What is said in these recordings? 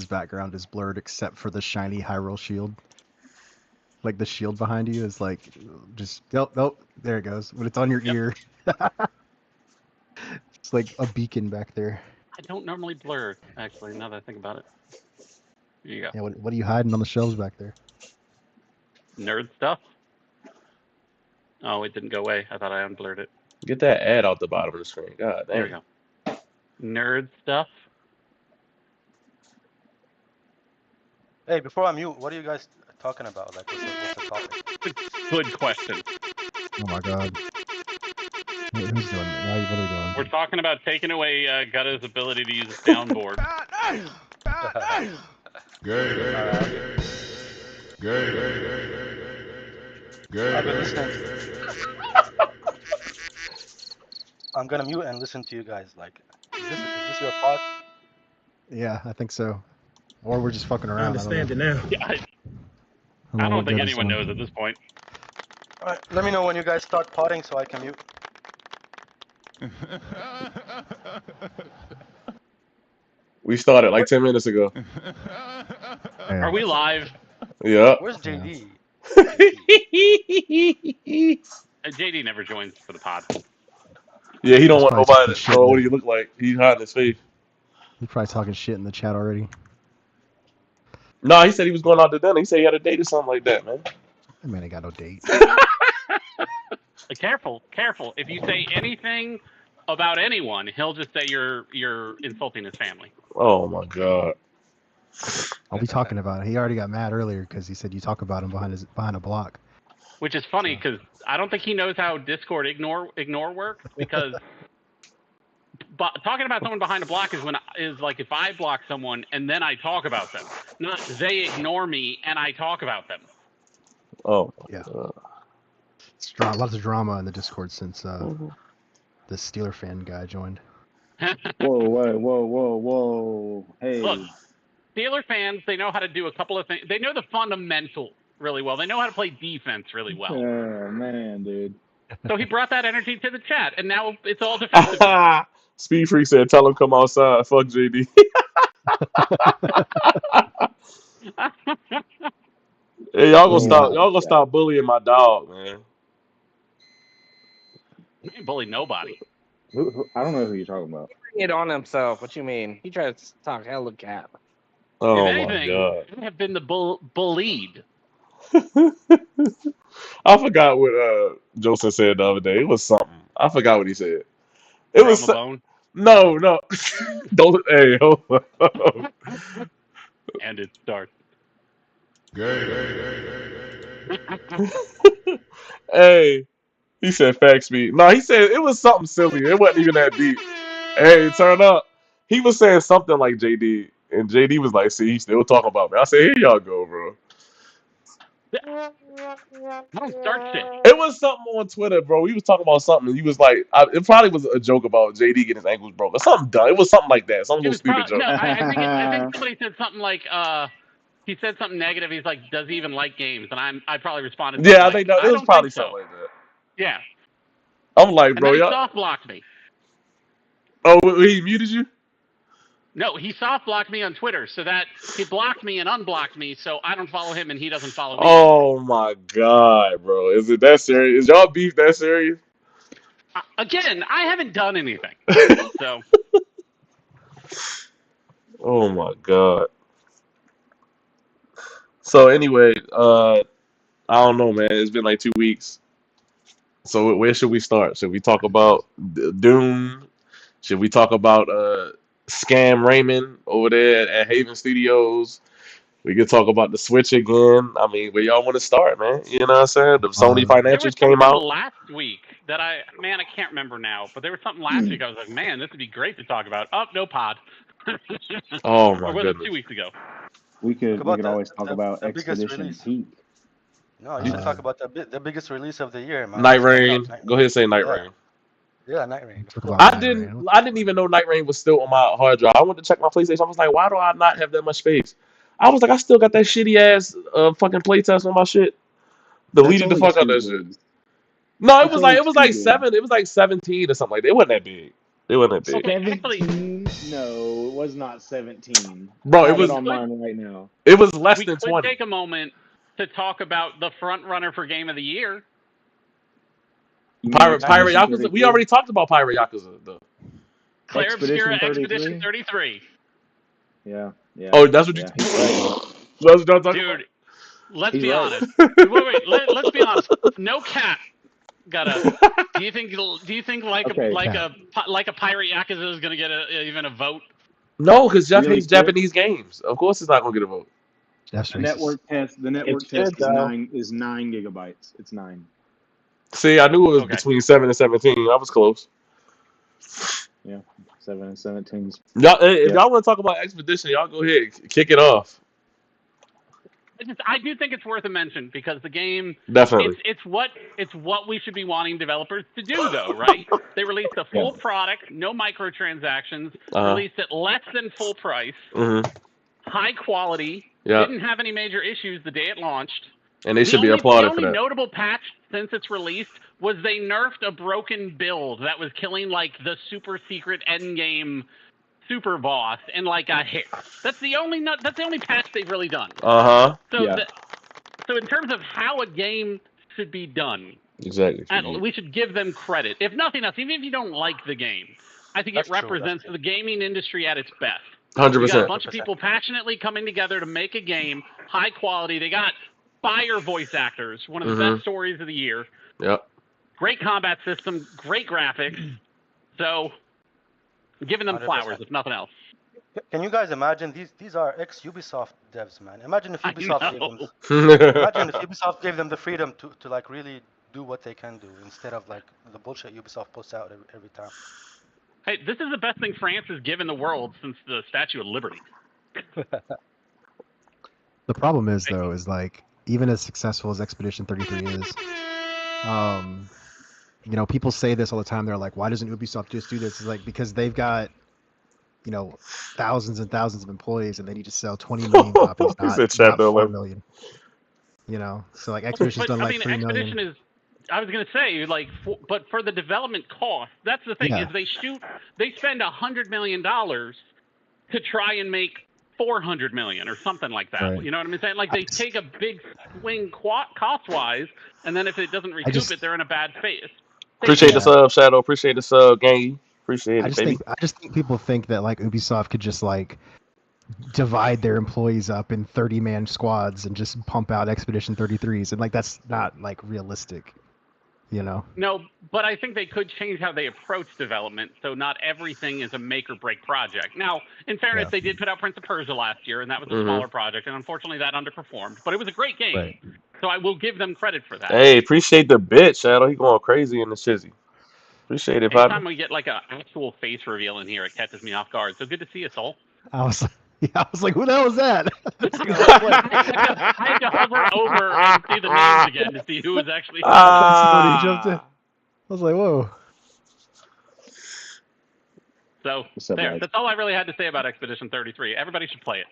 Jose's background is blurred except for the shiny Hyrule shield. Like the shield behind you is like just nope, there it goes. But it's on your ear. It's like a beacon back there. I don't normally blur, actually, now that I think about it. Here you go. Yeah, what are you hiding on the shelves back there? Nerd stuff? Oh, it didn't go away. I thought I unblurred it. Get that ad out the bottom of the screen. God There we damn. go. Nerd stuff? Hey, before I mute, what are you guys talking about? Like, what's the topic? Good question. Oh my god. Who's doing it? What are we doing? We're talking about taking away Gutta's ability to use a soundboard. I've been listening. I'm gonna mute and listen to you guys. Like, is this your pod? Yeah, I think so. Or we're just fucking around. I understand it now. Yeah, I know don't what think Gutta's anyone doing. knows at this point. All right, let me know when you guys start podding so I can mute. We started like 10 minutes ago. Yeah. Are we live? Yeah. Where's JD? JD never joins for the pod. Yeah, he don't want That's probably nobody to some know shit, what man. he look like. He's hiding his face. He's probably talking shit in the chat already. No, he said he was going out to dinner. He said he had a date or something like that, man. That man ain't got no date. Careful. If you say anything about anyone, he'll just say you're insulting his family. Oh my god. I'll be talking about it. He already got mad earlier because he said you talk about him behind a block. Which is funny because I don't think he knows how Discord ignore works because talking about someone behind a block is like if I block someone and then I talk about them, not they ignore me and I talk about them. Oh Yeah. god. It's lots of drama in the Discord since the Steeler fan guy joined. Whoa. Hey. Look, Steeler fans, they know how to do a couple of things. They know the fundamentals really well. They know how to play defense really well. Oh, man, dude. So he brought that energy to the chat, and now it's all defensive. Speed Freak said, "Tell him come outside." Fuck JD. Hey, y'all gonna stop bullying my dog, man. He ain't bully nobody. I don't know who you're talking about. Bring it on himself. What you mean? He tried to talk hella cap. Oh If my anything, god. I have been the bullied. I forgot what Joseph said the other day. It was something. I forgot what he said. It was Bone. no. Don't. Hey, hold on. And it starts. Hey, he said fax me. No, he said it was something silly. It wasn't even that deep. Hey, turn up. He was saying something like JD, and JD was like, "See, he's still talking about me." I said, "Here y'all go, bro." I don't start shit. It was something on Twitter, bro. He was talking about something. And he was like, it probably was a joke about JD getting his ankles broken. Something dumb. It was something like that. Some little stupid joke. No, I think somebody said something like, he said something negative. He's like, does he even like games? And I probably responded. Yeah, I like, think that, it was probably something like that. Yeah. I'm like, bro, and then he y'all. soft blocked me. Oh, he muted you? No, he soft blocked me on Twitter, so that he blocked me and unblocked me, so I don't follow him and he doesn't follow me. Oh my god, bro. Is it that serious? Is y'all beef that serious? Again, I haven't done anything. So. Oh my god. So anyway, I don't know, man. It's been like 2 weeks. So where should we start? Should we talk about Doom? Should we talk about Scam Raymond over there at Haven Studios? We could talk about the Switch again. I mean, where y'all want to start, man? You know what I'm saying? The Sony financials came out last week that I can't remember now, but there was something last week. I was like, man, this would be great to talk about. Oh, no pod. Oh my or was goodness. it 2 weeks ago? We could always talk about Expedition Peak. No, you should talk about the biggest release of the year, man. Night Rain. Go ahead and say Night Rain. Yeah, Night Rain. I didn't even know Night Rain was still on my hard drive. I went to check my PlayStation. I was like, why do I not have that much space? I was like, I still got that shitty ass fucking playtest on my shit. Deleted the fuck out of that shit. No, it was like 7. It was like 17 or something like that. It wasn't that big. It wasn't that big. Okay, actually, 17? No, it was not 17. Bro, I it have was on mine right now. less we than could 20. take a moment to talk about the front runner for Game of the Year. You mean Pirate Expedition Yakuza. 33? We already talked about Pirate Yakuza though. Claire Obscura Expedition Expedition 33. Yeah. Oh, that's what Yeah, you. he's right. That's what y'all talking Dude, let's He's be right. honest. Wait. Let's be honest. No cat got a. Do you think like Okay. a pirate Yakuza is gonna get even a vote? No, because Jeff Really hates quick. Japanese games. Of course, it's not gonna get a vote. That's The racist. network test. The network It's test good, though. is 9 gigabytes. It's 9. See, I knew it was Okay. between 7 and 17. I was close. Yeah, 7 and 17. Y'all, if Yeah. y'all want to talk about Expedition, y'all go ahead, kick it off. I do think it's worth a mention because the game Definitely. it's what we should be wanting developers to do though, right? They released a full product, no microtransactions, released at less than full price, high quality, didn't have any major issues the day it launched. And they should be applauded for that. The only notable patch since its release was they nerfed a broken build that was killing like the super secret endgame super boss in like a hit. That's the only patch they've really done. So in terms of how a game should be done, exactly, we should give them credit. If nothing else, even if you don't like the game, I think it represents the gaming industry at its best. 100%. You got a bunch of people passionately coming together to make a game, high quality. They got fire voice actors, one of the best stories of the year. Yep. Great combat system, great graphics. So, giving them 100%. flowers, if nothing else. Can you guys imagine these are ex-Ubisoft devs, man? Imagine if Ubisoft gave them the freedom to like really do what they can do instead of like the bullshit Ubisoft puts out every time. Hey, this is the best thing France has given the world since the Statue of Liberty. The problem is though, is like even as successful as Expedition 33 is, you know, people say this all the time. They're like, why doesn't Ubisoft just do this? It's like because they've got, you know, thousands and thousands of employees, and they need to sell 20 million copies, not 4 million. You know, so like Expedition's done like 3 million. Expedition is. I was gonna say like, but for the development cost, that's the thing is they spend $100 million to try and make 400 million or something like that. Right. You know what I'm saying? Like they take a big swing cost wise, and then if it doesn't recoup it, they're in a bad phase. Appreciate the sub, Shadow. Appreciate the sub, Gangy. Appreciate it, baby. I just think people think that like Ubisoft could just like divide their employees up in 30-man squads and just pump out Expedition 33s, and like that's not like realistic. You know? No, but I think they could change how they approach development, so not everything is a make or break project. Now, in fairness, they did put out Prince of Persia last year, and that was a smaller project, and unfortunately that underperformed. But it was a great game, so I will give them credit for that. Hey, appreciate the bit, Shadow. He going crazy in the chizzy. Appreciate it, Anytime we get like an actual face reveal in here, it catches me off guard. So good to see you, Soul. I was like, who the hell was that? I had to hover over and see the names again to see who was actually. Somebody jumped in. I was like, whoa. So there. That's all I really had to say about Expedition 33. Everybody should play it.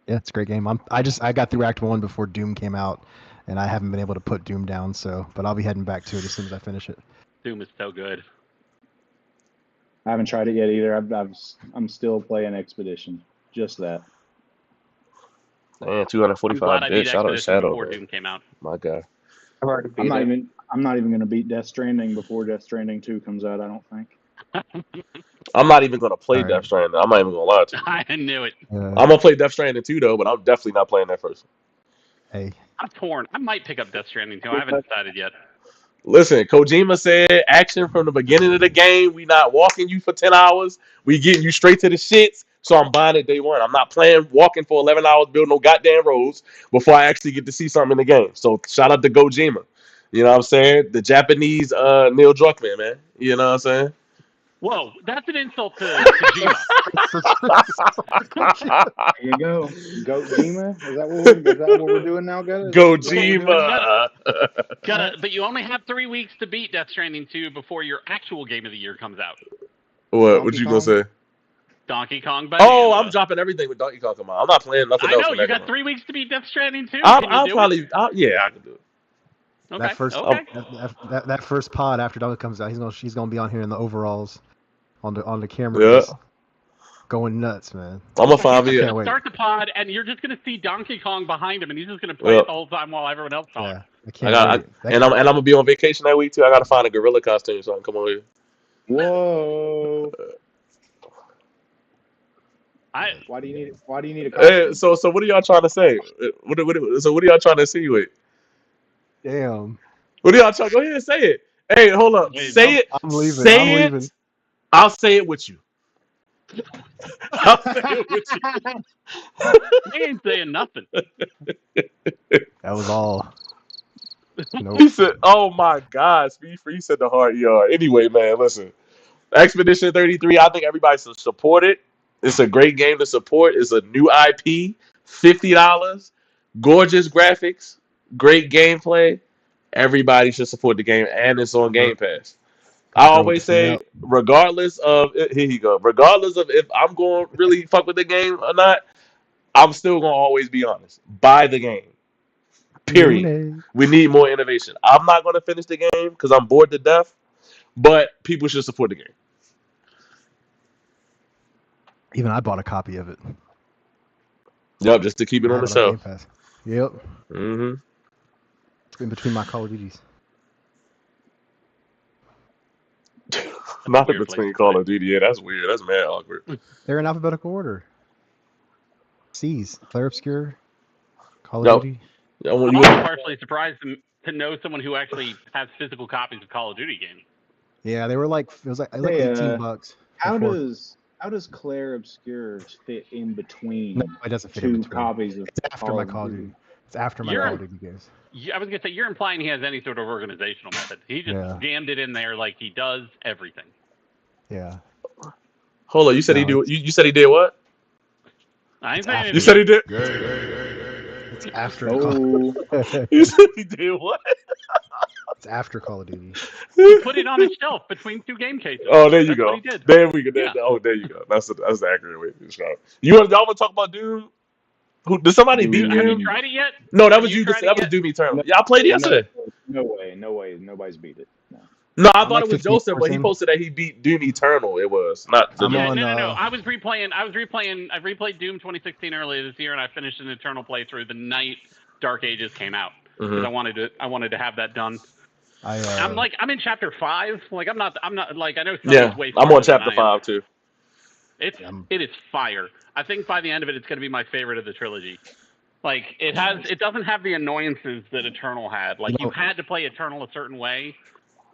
Yeah, it's a great game. I got through Act 1 before Doom came out, and I haven't been able to put Doom down. But I'll be heading back to it as soon as I finish it. Doom is so good. I haven't tried it yet either. I'm still playing Expedition. Just that. Man, 245 bits. Shout out to Shadow. Before Doom came out. My God. I'm not even gonna beat Death Stranding before Death Stranding 2 comes out. I don't think. I'm not even gonna play Death Stranding. I'm not even gonna lie to you. I knew it. I'm gonna play Death Stranding 2 though, but I'm definitely not playing that first. Hey. I'm torn. I might pick up Death Stranding 2. I haven't decided yet. Listen, Kojima said action from the beginning of the game. We not walking you for 10 hours. We getting you straight to the shits. So I'm buying it day one. I'm not walking for 11 hours, building no goddamn roads before I actually get to see something in the game. So shout out to Kojima. You know what I'm saying? The Japanese Neil Druckmann, man. You know what I'm saying? Whoa, that's an insult to Kojima. There you go. Kojima? Is that what we're doing now, guys? Kojima. But you only have 3 weeks to beat Death Stranding 2 before your actual game of the year comes out. What you gonna say? Donkey Kong. Oh, I'm dropping everything with Donkey Kong. I'm not playing nothing else. I know, you got 3 weeks to beat Death Stranding 2. I'll probably, yeah, I can do it. Okay. That first pod after Donkey comes out, he's gonna be on here in the overalls on the camera, just going nuts, man. I'm gonna find me. Start the pod, and you're just gonna see Donkey Kong behind him, and he's just gonna play it the whole time while everyone else talks. Yeah, I can't wait. And I'm gonna be on vacation that week too. I gotta find a gorilla costume so I can come on here. Whoa. Why do you need a costume? Hey, so what are y'all trying to say? What are y'all trying to insinuate? Damn. What are y'all trying? Go ahead and say it. Hey, hold up. Say it. I'm leaving. Say it. Leaving. I'll say it with you. I'll say it with you. He ain't saying nothing. That was all. Nope. He said, "Oh my God, Speed Free said the hard ER." Anyway, man, listen. Expedition 33. I think everybody should support it. It's a great game to support. It's a new IP. $50. Gorgeous graphics. Great gameplay. Everybody should support the game, and it's on Game Pass. I always say, regardless of here you go. Regardless of if I'm going to really fuck with the game or not, I'm still going to always be honest. Buy the game. Period. We need more innovation. I'm not going to finish the game because I'm bored to death, but people should support the game. Even I bought a copy of it. Yep, just to keep it on the shelf. Yep. Mm-hmm. It's in between my Call of Duties. Not in between Call of Duty. Yeah, that's weird. That's mad awkward. They're in alphabetical order. C's. Clair Obscure. Call of Duty. I'm partially surprised to know someone who actually has physical copies of Call of Duty games. Yeah, they were like $18. How does Clair Obscure fit in between? No, it doesn't fit two in between. Copies of it's after my Call of Duty. It's after my Call of Duty games. I was gonna say you're implying he has any sort of organizational method. He just jammed it in there like he does everything. Yeah. Hold on, you said he do. You said he did what? I ain't saying you said he did. It's after. You said he did what? It's after Call of Duty. He put it on his shelf between two game cases. Oh, there you That's go. What he did. There we go. Oh, there you go. That's the accurate way to describe it. Y'all want to talk about Doom? Did somebody beat Doom? Have you tried it yet? No, that was you. That was Doom Eternal. Yeah, I played it yesterday. No way. Nobody's beat it. No, I thought it was Joseph, but he posted that he beat Doom Eternal. It was not. No. I was replaying. I replayed Doom 2016 earlier this year, and I finished an Eternal playthrough the night Dark Ages came out because I wanted to have that done. I'm in chapter 5. Like I'm not like I know. Way I'm on chapter 5 too. It is fire. I think by the end of it, it's going to be my favorite of the trilogy. Like it doesn't have the annoyances that Eternal had. Like you had to play Eternal a certain way.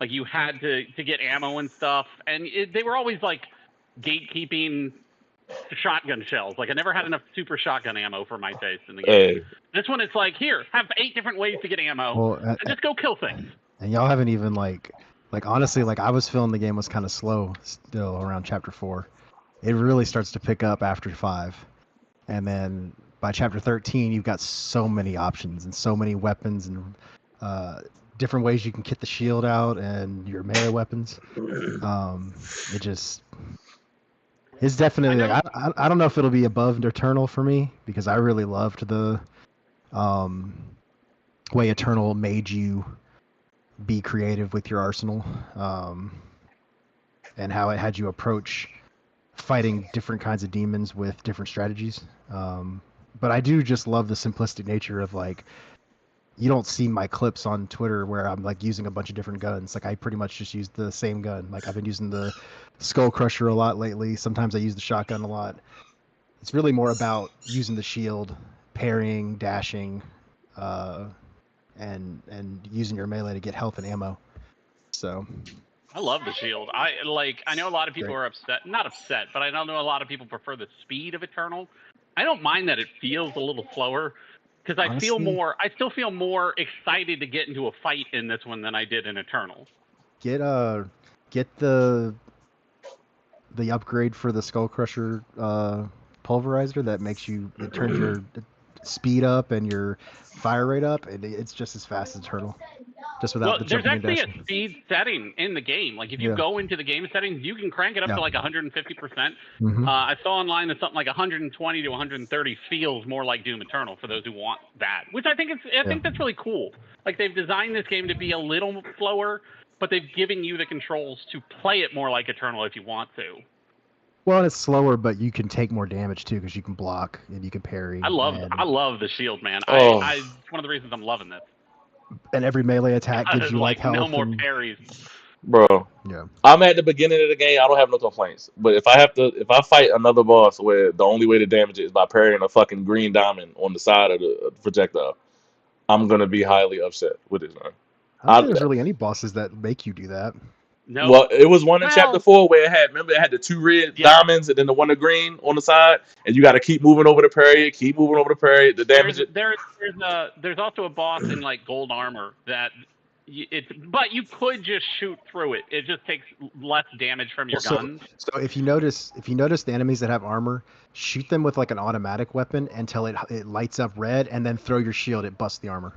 Like you had to get ammo and stuff, and they were always like gatekeeping shotgun shells. Like I never had enough super shotgun ammo for my taste in the game. Hey. This one, it's like here, have 8 different ways to get ammo, and just go kill things. And y'all haven't even like honestly, like I was feeling the game was kind of slow still around chapter 4. It really starts to pick up after 5, and then by chapter 13, you've got so many options and so many weapons and different ways you can get the shield out and your melee weapons. It's definitely like I don't know if it'll be above Eternal for me because I really loved the way Eternal made you be creative with your arsenal and how it had you approach fighting different kinds of demons with different strategies. But I do just love the simplistic nature of like, you don't see my clips on Twitter where I'm like using a bunch of different guns. Like I pretty much just use the same gun. Like I've been using the Skull Crusher a lot lately. Sometimes I use the shotgun a lot. It's really more about using the shield, parrying, dashing, and using your melee to get health and ammo. So I love the shield. I know a lot of people are not upset, but I know a lot of people prefer the speed of Eternal. I don't mind that it feels a little slower because I still feel more excited to get into a fight in this one than I did in Eternal. Get the upgrade for the Skull Crusher pulverizer that makes it turns your speed up and your fire rate up, and it's just as fast as Eternal. Just without the jumping and dashing. There's actually a speed setting in the game. Like if you go into the game settings, you can crank it up to like 150%. Mm-hmm. I saw online that something like 120 to 130 feels more like Doom Eternal for those who want that, which I think that's really cool. Like they've designed this game to be a little slower, but they've given you the controls to play it more like Eternal if you want to. Well, it's slower, but you can take more damage too because you can block and you can parry. I love the shield, man. Oh. It's one of the reasons I'm loving this. And every melee attack gives you like health. No more parries. Bro, yeah. I'm at the beginning of the game. I don't have no complaints. But if I fight another boss where the only way to damage it is by parrying a fucking green diamond on the side of the projectile, I'm gonna be highly upset with this, man. I don't think there's really any bosses that make you do that. No. Well, it was one in chapter 4 where it had the 2 red diamonds and then the one of green on the side, and you got to keep moving over the parry, the damage. There's also a boss in like gold armor that but you could just shoot through it. It just takes less damage from your guns. So if you notice the enemies that have armor, shoot them with like an automatic weapon until it lights up red, and then throw your shield. It busts the armor.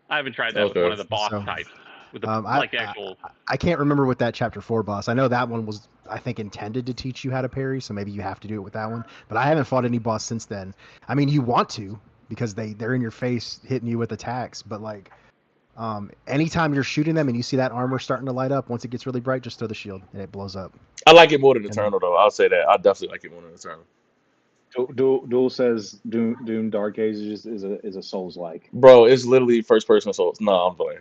I haven't tried that with one of the boss types. With the, I can't remember with that chapter 4 boss. I know that one was, I think, intended to teach you how to parry, so maybe you have to do it with that one. But I haven't fought any boss since then. I mean, you want to because they're in your face hitting you with attacks, but like anytime you're shooting them and you see that armor starting to light up, once it gets really bright, just throw the shield and it blows up. I like it more than Eternal, though. I'll say that. I definitely like it more than Eternal. Duel says Doom Dark Ages is a Souls-like. Bro, it's literally first-person Souls. No, I'm playing.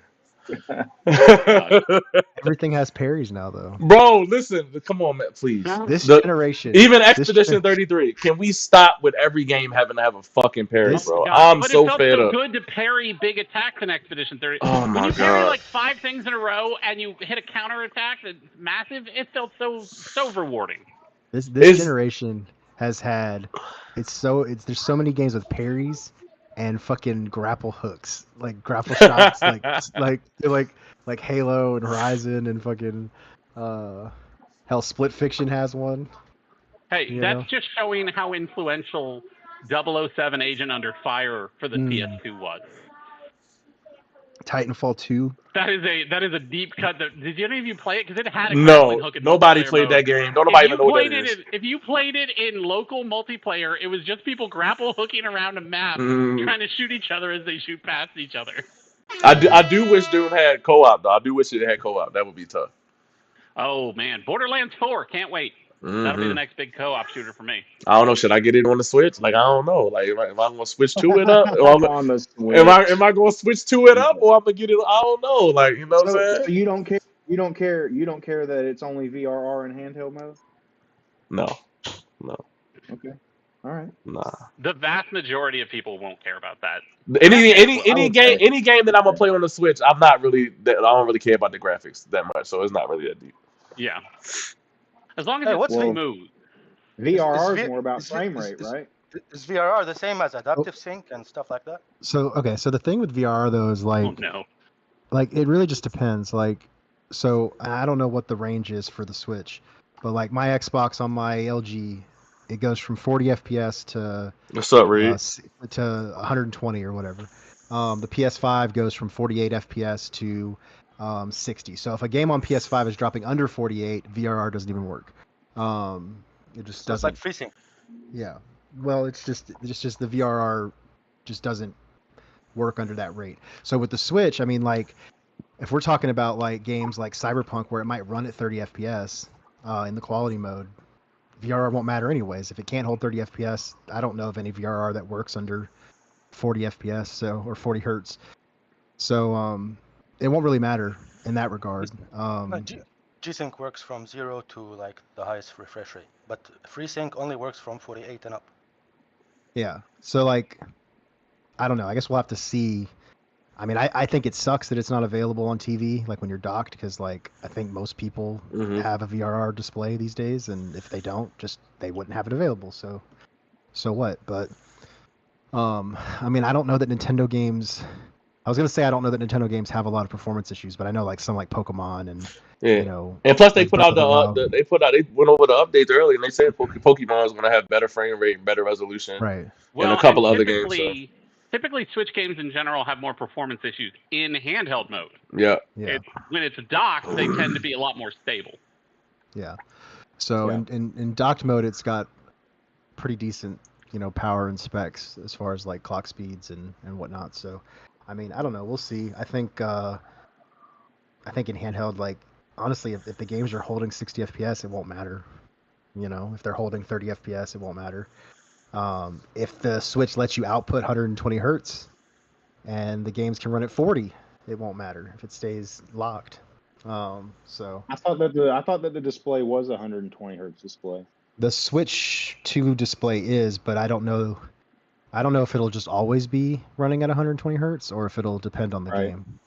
Everything has parries now, though. Bro, listen, come on, man, please. This generation, even Expedition 33. Can we stop with every game having to have a fucking parry, bro? I'm so fed up. It's so good to parry big attacks in Expedition 33. Oh my when you God. parry like 5 things in a row and you hit a counter attack that's massive, it felt so rewarding. This generation has had there's so many games with parries and fucking grapple hooks, like grapple shots, like Halo and Horizon and fucking hell, Split Fiction has one. Hey, that's just showing how influential 007 Agent Under Fire for the PS2 was. Titanfall 2. That is a deep cut. Did any of you play it? Because it had a grappling hook. Nobody played that game. Nobody even know what that is. If you played it in local multiplayer, it was just people grapple hooking around a map, trying to shoot each other as they shoot past each other. I do wish Doom had co-op, though. I do wish it had co-op. That would be tough. Oh, man. Borderlands 4. Can't wait. That'll be the next big co-op shooter for me. I don't know. Should I get it on the Switch? Like, I don't know. Like, am I going to switch to it up? Am I going to switch to it up, or I'm going to get it? I don't know. Like, you know what I'm saying? So you don't care. You don't care that it's only VRR and handheld mode? No. Okay. All right. Nah. The vast majority of people won't care about that. Any game that I'm gonna play on the Switch, I don't really care about the graphics that much, so it's not really that deep. Yeah. As long as it's smooth. VRR is more about frame rate, right? Is VRR the same as adaptive sync and stuff like that? So the thing with VRR though is like, like it really just depends. Like, so I don't know what the range is for the Switch, but like my Xbox on my LG, it goes from 40 FPS to what's up, Reed? To 120 or whatever. The PS5 goes from 48 FPS to 60. So if a game on PS5 is dropping under 48, VRR doesn't even work. It just doesn't. It's like FreeSync. Yeah. Well, it's just the VRR just doesn't work under that rate. So with the Switch, I mean, like, if we're talking about like games like Cyberpunk where it might run at 30 FPS in the quality mode, VRR won't matter anyways. If it can't hold 30 FPS, I don't know of any VRR that works under 40 FPS, or 40 hertz. So it won't really matter in that regard. G-Sync works from 0 to like the highest refresh rate, but FreeSync only works from 48 and up. Yeah. So like, I don't know. I guess we'll have to see. I mean, I think it sucks that it's not available on TV, like when you're docked, because like I think most people have a VRR display these days, and if they don't, they wouldn't have it available. So what? But I mean, I don't know that Nintendo games. I was gonna say I don't know that Nintendo games have a lot of performance issues, but I know like some like Pokemon and and plus they put out they went over the updates early and they said Pokemon is gonna have better frame rate and better resolution, right? And a couple other games. So. Typically, Switch games in general have more performance issues in handheld mode. Yeah. When it's docked, they tend to be a lot more stable. Yeah. So in docked mode, it's got pretty decent, power and specs as far as like clock speeds and whatnot. So, I mean, I don't know. We'll see. I think I think in handheld, like honestly, if the games are holding 60 FPS, it won't matter. If they're holding 30 FPS, it won't matter. If the Switch lets you output 120 hertz and the games can run at 40, it won't matter if it stays locked. So I thought that the display was 120 hertz display. the Switch 2 display is, but I don't know. I don't know if it'll just always be running at 120 hertz or if it'll depend on the game.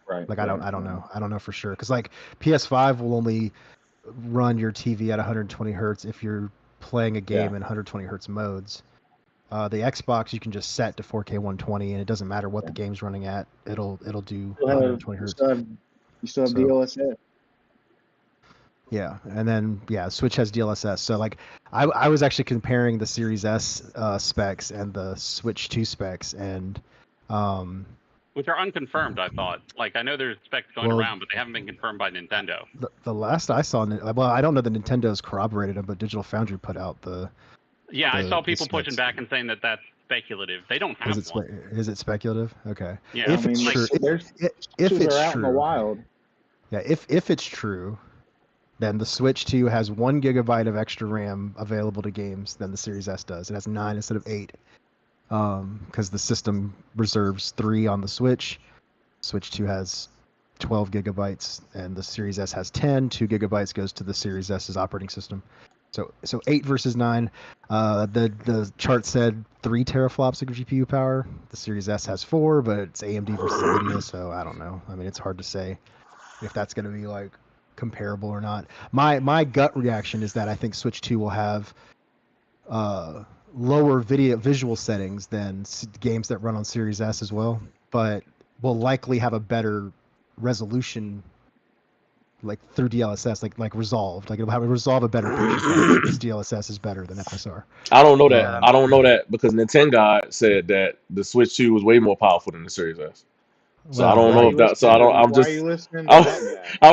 Right. Like I don't know. I don't know for sure because like PS5 will only run your TV at 120 hertz if you're playing a game in 120 hertz modes. The Xbox you can just set to 4K 120 and it doesn't matter what the game's running at. It'll do 120 hertz. You still have DLSS. Yeah, and then Switch has DLSS. So like, I was actually comparing the Series S specs and the Switch 2 specs, and which are unconfirmed. I thought. Like I know there's specs going around, but they haven't been confirmed by Nintendo. The last I saw, well, I don't know that Nintendo's corroborated them, but Digital Foundry put out the. Yeah, I saw people pushing back and saying that that's speculative. They don't have one. Is it speculative? Okay. Yeah, if it's true, if it's out true, in the wild. Yeah, if it's true, then the Switch 2 has 1 gigabyte of extra RAM available to games than the Series S does. It has 9 instead of 8. Because the system reserves 3 on the Switch. Switch 2 has 12 gigabytes, and the Series S has 10. 2 gigabytes goes to the Series S's operating system. So 8 versus 9. The chart said 3 teraflops of GPU power. The Series S has 4, but it's AMD versus NVIDIA, so I don't know. I mean, it's hard to say if that's going to be like comparable or not. My gut reaction is that I think Switch 2 will have lower visual settings than games that run on Series S as well, but will likely have a better resolution, like through DLSS, like resolved, like it'll resolve a better picture because DLSS is better than FSR. I don't know that. I don't know that because Nintendo said that the Switch 2 was way more powerful than the Series S. So I don't know if that. So I don't. I'm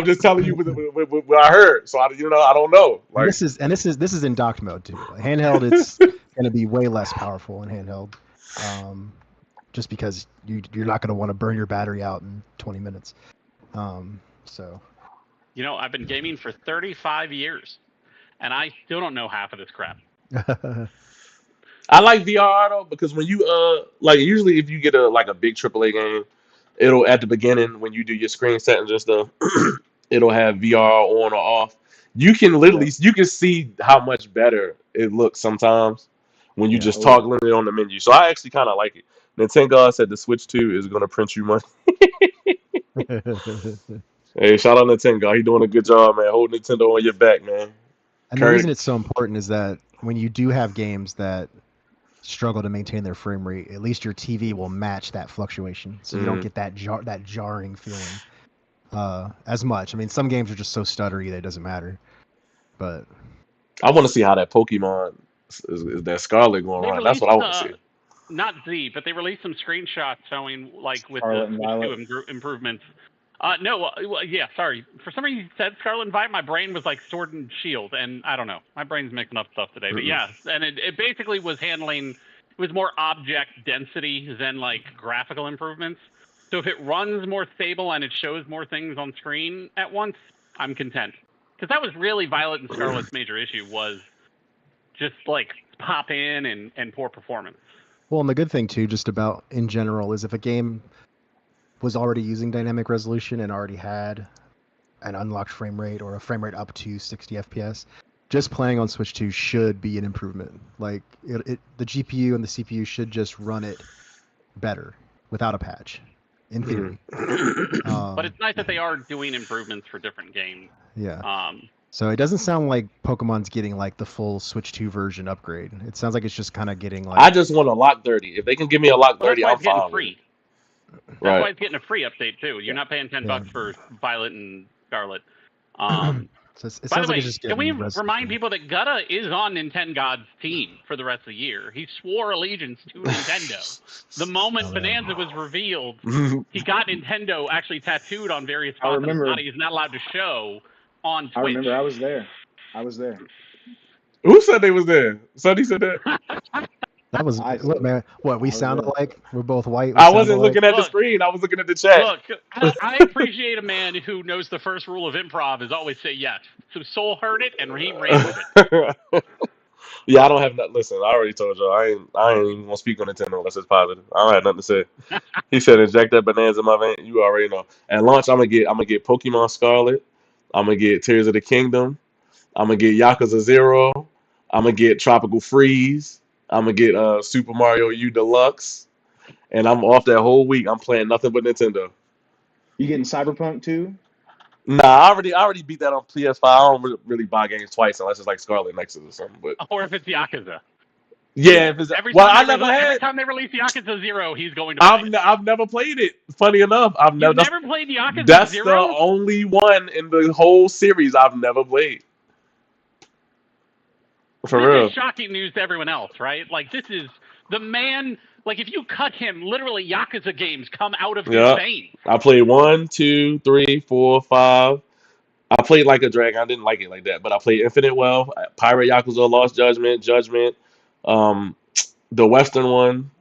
just telling you what I heard. So I don't know. Like this is in docked mode too. Like, handheld, it's going to be way less powerful in handheld, just because you're not going to want to burn your battery out in 20 minutes. So. I've been gaming for 35 years, and I still don't know half of this crap. I like VR though because when you like usually if you get a big AAA game. It'll at the beginning when you do your screen settings and stuff, it'll have VR on or off. You can literally you can see how much better it looks sometimes when you just toggling it on the menu. So I actually kind of like it. Nintendo said the Switch 2 is going to print you money. Hey, shout out Nintendo. He doing a good job, man. Hold Nintendo on your back, man. And the reason it's so important is that when you do have games that struggle to maintain their frame rate, at least your TV will match that fluctuation, so you don't get that jarring feeling as much. I mean, some games are just so stuttery that it doesn't matter. But I want to see how that Pokemon is that Scarlet going on. That's what I want to see. Not Z, but they released some screenshots showing like with the Switch 2 improvements. Sorry. For some reason you said Scarlet and Violet, my brain was like Sword and Shield, and I don't know. My brain's mixing up stuff today. But yeah, and it basically was handling, it was more object density than like graphical improvements. So if it runs more stable and it shows more things on screen at once, I'm content. Because that was really Violet and Scarlet's major issue, was just like pop in and poor performance. Well, and the good thing too, just about in general, is if a game was already using dynamic resolution and already had an unlocked frame rate or a frame rate up to 60 FPS, just playing on Switch 2 should be an improvement. Like the GPU and the CPU should just run it better without a patch, in theory. But it's nice that they are doing improvements for different games. Yeah. So it doesn't sound like Pokemon's getting like the full Switch 2 version upgrade. It sounds like it's just kind of getting like. I just want a Lock 30. If they can give me a Lock 30, I'm fine. Free. That's why it's getting a free update too. You're not paying $10 for Violet and Scarlet. So by the way, can we remind people that Gutta is on Nintendo's team for the rest of the year? He swore allegiance to Nintendo. The moment Bonanza was revealed, he got Nintendo actually tattooed on various spots of his body. He's not allowed to show on Twitch. I remember I was there. Who said they was there? Sonny said that? That was look, man. What we sound alike? We're both white. I wasn't looking at the screen. I was looking at the chat. Look, I appreciate a man who knows the first rule of improv is always say yes. So Soul heard it and he ran with it. Yeah, I don't have nothing. Listen, I already told you I ain't even gonna speak on Nintendo unless it's positive. I don't have nothing to say. He said inject that bananas in my vein. You already know. At launch, I'm gonna get Pokemon Scarlet. I'm gonna get Tears of the Kingdom. I'm gonna get Yakuza 0. I'm gonna get Tropical Freeze. I'm gonna get Super Mario U Deluxe. And I'm off that whole week. I'm playing nothing but Nintendo. You getting Cyberpunk too? Nah, I already beat that on PS5. I don't really buy games twice unless it's like Scarlet Nexus or something. But or if it's Yakuza. Yeah, if it's every time they release Yakuza 0, he's going to. I've never played it. Funny enough, I've never played Yakuza 0. That's the only one in the whole series I've never played. For real. This is shocking news to everyone else, right? Like, this is the man. Like, if you cut him, literally Yakuza games come out of his veins. I played 1, 2, 3, 4, 5. I played Like a Dragon. I didn't like it like that, but I played Infinite Wealth, Pirate Yakuza, Lost Judgment, the Western one,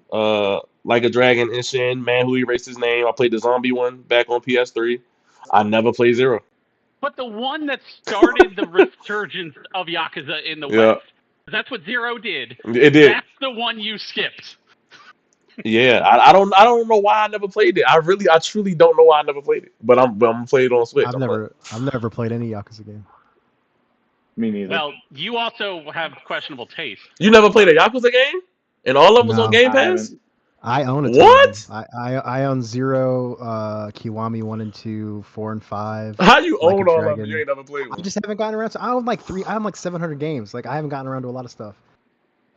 Like a Dragon, Inshin, Man Who Erased His Name. I played the zombie one back on PS3. I never played 0. But the one that started the resurgence of Yakuza in the West, that's what 0 did. It did. That's the one you skipped. Yeah, I don't know why I never played it. I truly don't know why I never played it. But I'm gonna play it on Switch. I've never played any Yakuza game. Me neither. Well, you also have questionable taste. You never played a Yakuza game? And all of them was on Game Pass? I own it. What? I own 0, Kiwami 1 and 2, 4 and 5. How you own all of them? You ain't never played one. I just haven't gotten around to. I own like 700 games. Like I haven't gotten around to a lot of stuff.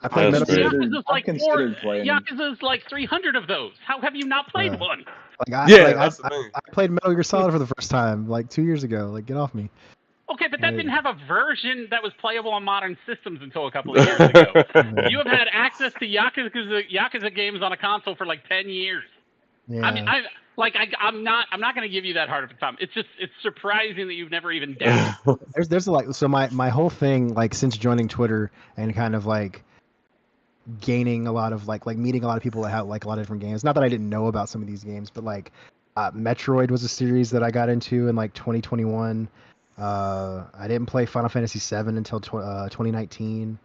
I played Metal Gear. Yakuza's like 300 of those. How have you not played one? I played Metal Gear Solid for the first time like 2 years ago. Like, get off me. Okay, but that didn't have a version that was playable on modern systems until a couple of years ago. You have had access to Yakuza games on a console for like 10 years. Yeah. I mean, I'm not going to give you that hard of a time. It's surprising that you've never even done it. There's so my whole thing, like, since joining Twitter and kind of like gaining a lot of like meeting a lot of people that have like a lot of different games. Not that I didn't know about some of these games, but like Metroid was a series that I got into in like 2021. I didn't play Final Fantasy VII until 2019.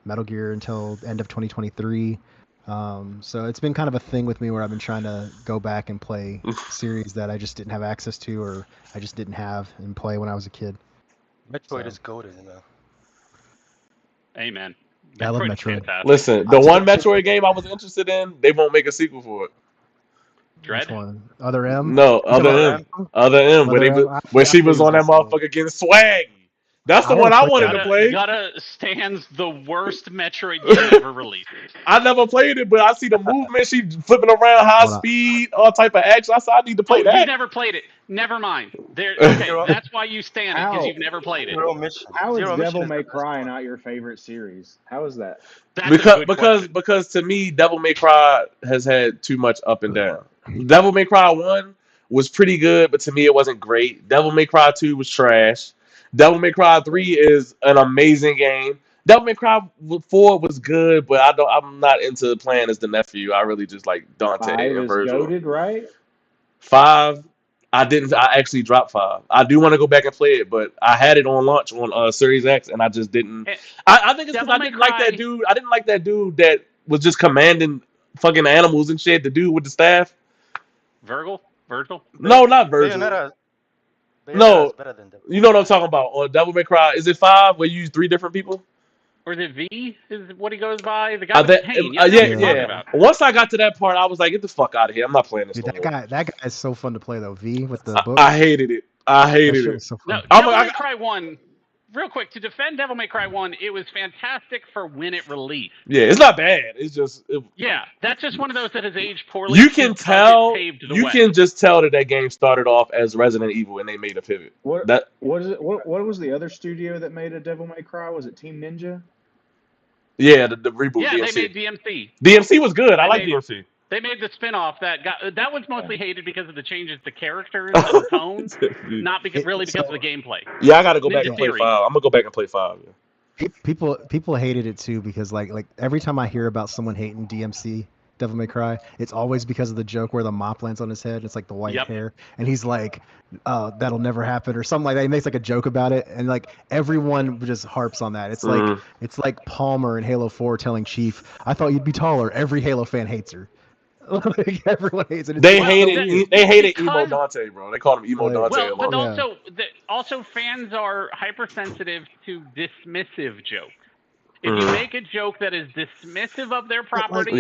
Metal Gear until end of 2023. So it's been kind of a thing with me where I've been trying to go back and play series that I just didn't have access to or I just didn't have and play when I was a kid. Metroid is goated, you know. Amen. I love Metroid. Fantastic. Listen, the one Metroid game I was interested in, they won't make a sequel for it. Dread? Which one? Other M? No, Other M. Where she was on that motherfucker getting swaggy. That's the one I wanted to play. Gotta stands the worst Metroid game ever released. I never played it, but I see the movement. She flipping around high speed, all type of action. I said I need to play that. You never played it. Never mind. Okay, that's why you stand it, because you've never played it. How is Devil May Cry not your favorite series? How is that? Because to me, Devil May Cry has had too much up and down. Devil May Cry 1 was pretty good, but to me it wasn't great. Devil May Cry 2 was trash. Devil May Cry 3 is an amazing game. Devil May Cry 4 was good, but I'm not into playing as the nephew. I really just like Dante 5 and Virgil. Goated, right? 5, I actually dropped 5. I do want to go back and play it, but I had it on launch on Series X, and I just didn't. I think it's because I didn't like that dude. I didn't like that dude that was just commanding fucking animals and shit. The dude with the staff. Virgil? No, not Virgil. No, you know what I'm talking about. On Devil May Cry, is it 5 where you use 3 different people? Or is it V? Is what he goes by? The guy with the pain. Yeah. Once I got to that part, I was like, get the fuck out of here. I'm not playing this. Dude, that guy is so fun to play though. V with the book. I hated it. So no, Devil May Cry 1. Real quick, to defend Devil May Cry 1, it was fantastic for when it released. Yeah, it's not bad. It's just... that's just one of those that has aged poorly. You can tell... You can just tell that game started off as Resident Evil and they made a pivot. What was the other studio that made a Devil May Cry? Was it Team Ninja? Yeah, the reboot. Yeah, DMC. They made DMC. DMC was good. I like DMC. They made the spin-off that was mostly hated because of the changes to characters and the tones, not because of the gameplay. Yeah, I got to go back and play 5. I'm gonna go back and play 5. Yeah. People hated it too because like every time I hear about someone hating DMC Devil May Cry, it's always because of the joke where the mop lands on his head. It's like the white hair, and he's like, "That'll never happen" or something like that. He makes like a joke about it, and like everyone just harps on that. It's like Palmer in Halo 4 telling Chief, "I thought you'd be taller." Every Halo fan hates her. Like everyone hates it. They hated Emo Dante, bro. They called him Emo Dante. Well, but also fans are hypersensitive to dismissive jokes. If you make a joke that is dismissive of their property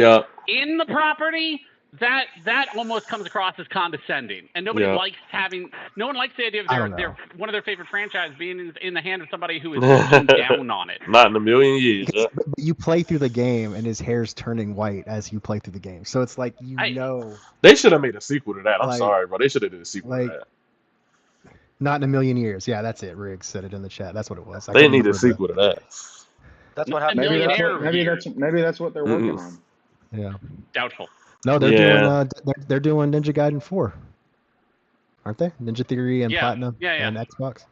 in the property, that almost comes across as condescending, and nobody likes no one likes the idea of their one of their favorite franchise being in the hand of somebody who is looking down on it. Not in a million years. You play through the game, and his hair's turning white as you play through the game, so it's like they should have made a sequel to that. I'm sorry, bro. They should have did a sequel to that. Not in a million years. Yeah, that's it. Riggs said it in the chat. That's what it was. They need a sequel to that. That's what happened. Maybe that's what they're working on. Yeah. Doubtful. No, they're doing Ninja Gaiden 4, aren't they? Ninja Theory and Platinum and Xbox.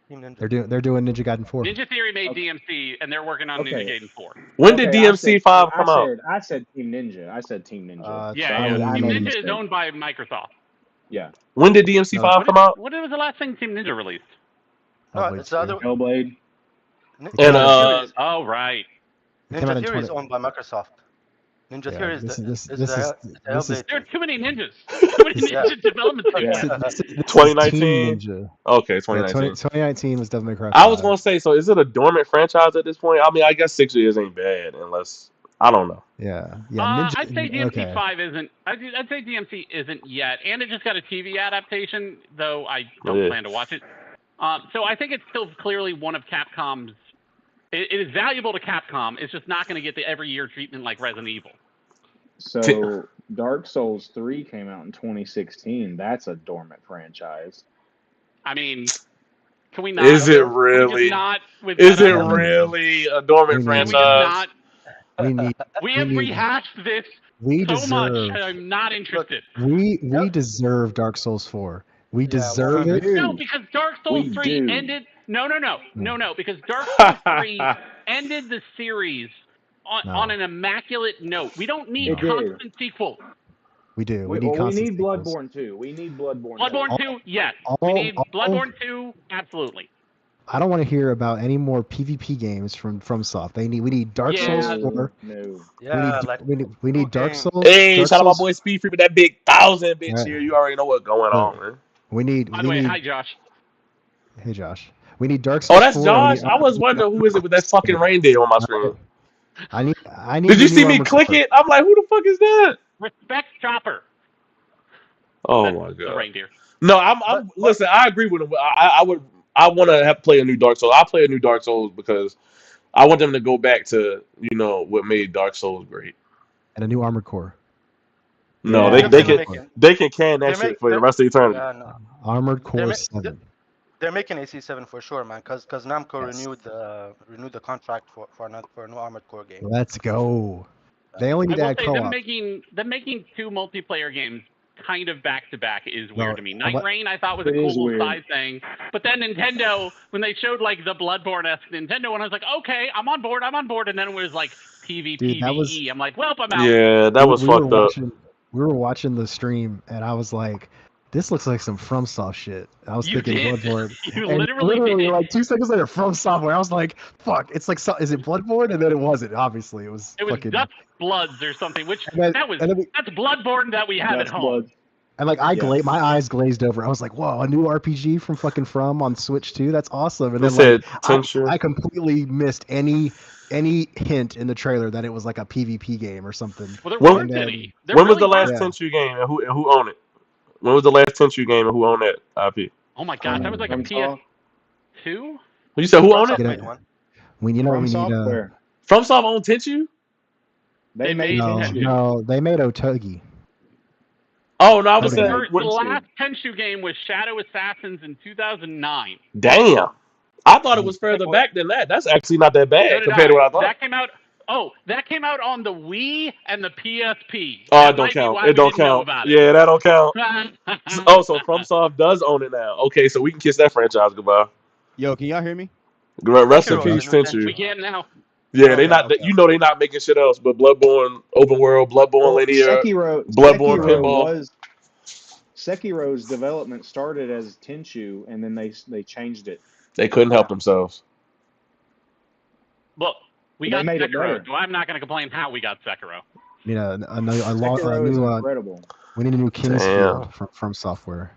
They're doing Ninja Gaiden 4. Ninja Theory made DMC, and they're working on Ninja Gaiden 4. When did DMC 5 come out? I said Team Ninja. Team Ninja. Team Ninja is owned by Microsoft. Yeah. When did DMC 5 come out? What was the last thing Team Ninja released? It's the other Hellblade. And right. Ninja Theory is owned by Microsoft. Ninja Theory is there are too many ninjas. Too many ninja development studios. 2019. Okay, 2019. 2019 was Devil May Cry 5. I was gonna say, so is it a dormant franchise at this point? I mean, I guess 6 years ain't bad, unless I don't know. Yeah. I'd say DMC 5 isn't. I'd say DMC isn't yet, and it just got a TV adaptation, though I don't plan to watch it. So I think it's still clearly one of Capcom's. It is valuable to Capcom. It's just not going to get the every year treatment like Resident Evil. So Dark Souls 3 came out in 2016. That's a dormant franchise. I mean, can we not? Is it really? Is it really a dormant franchise? We have rehashed this so much. I'm not interested. We deserve Dark Souls 4. We deserve it. No, because Dark Souls 3 ended. No, because Dark Souls 3 ended the series on an immaculate note. We don't need constant sequels. We do. We need Bloodborne 2. We need Bloodborne 2. Bloodborne 2, yes. We need Bloodborne 2, absolutely. I don't want to hear about any more PvP games from FromSoft. We need Dark Souls 4. No. We need Dark Souls. Hey, shout out my boy Speed Free for that big 1,000 bitch here. You already know what's going on, man. By the way, hi Josh. Hey Josh. We need Dark Souls. Oh, that's 4. Josh. I was wondering who is it with that fucking reindeer on my screen. I need. Did you see me click it? I'm like, who the fuck is that? Respect Chopper. Oh my god. The reindeer. No, I'm listen. I agree with him. I want to play a new Dark Souls. I'll play a new Dark Souls because I want them to go back to what made Dark Souls great. And a new Armored Core. No, they can can that shit for the rest of eternity. Armored Core 7. They're making AC7 for sure, man. Because Namco renewed the contract for a new Armored Core game. Let's go. They only need to add co-op. Them making 2 multiplayer games kind of back to back is weird to me. Night Rain I thought was a cool side thing, but then Nintendo, when they showed like the Bloodborne-esque Nintendo one, I was like, okay, I'm on board, and then it was like PvE. I'm like, well, I'm out. Yeah, that was fucked up. We were watching the stream, and I was like, this looks like some FromSoft shit. I was thinking Bloodborne. You literally did. Like 2 seconds later, From Software. I was like, fuck, it's like, is it Bloodborne? And then it wasn't, obviously. It was fucking... Dust Bloods or something, which that's Bloodborne that we have at home. Blood. And like, my eyes glazed over. I was like, whoa, a new RPG from fucking From on Switch 2? That's awesome. And then I completely missed any hint in the trailer that it was like a PvP game or something. Well, there weren't any. When was the last Tenchu game and who owned it? When was the last Tenchu game and who owned that IP? Oh my god, that was like a PS2? You said who owned it? We need FromSoft owned Tenchu? They made Tenchu. No, they made Otogi. Oh no, I was saying the last Tenchu game was Shadow Assassins in 2009. Damn. I thought it was further back than that. That's actually not that bad compared to what I thought. That came out on the Wii and the PSP. Oh, it don't count. It don't count. Yeah, that don't count. So FromSoft does own it now. Okay, so we can kiss that franchise goodbye. Yo, can y'all hear me? Rest in peace, Tenchu. We can now. Yeah, they not. You know, they not making shit else. But Bloodborne open world, Bloodborne linear, Bloodborne pinball. Sekiro's development started as Tenchu, and then they changed it. They couldn't help themselves. Look, we got Sekiro. So I'm not going to complain how we got Sekiro. Yeah, Sekiro is incredible. We need a new Kingsfield from Software.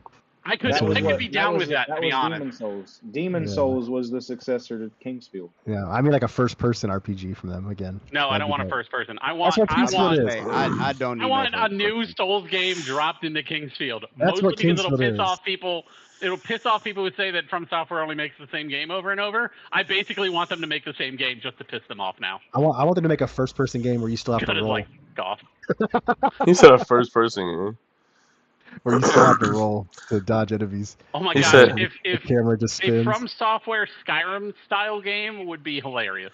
I could be down with that, to be honest. Demon Souls. Demon Souls was the successor to Kingsfield. Yeah, I mean like a first-person RPG from them again. No, I don't want a first-person. I want a new Souls game dropped into Kingsfield. Mostly because it'll piss off people. It'll piss off people who say that From Software only makes the same game over and over. I basically want them to make the same game just to piss them off now. I want them to make a first-person game where you still have to roll. Like, golf. He said a first-person game. Where you still have to roll to dodge enemies. Oh my god! If the camera just spins. A From Software Skyrim style game would be hilarious.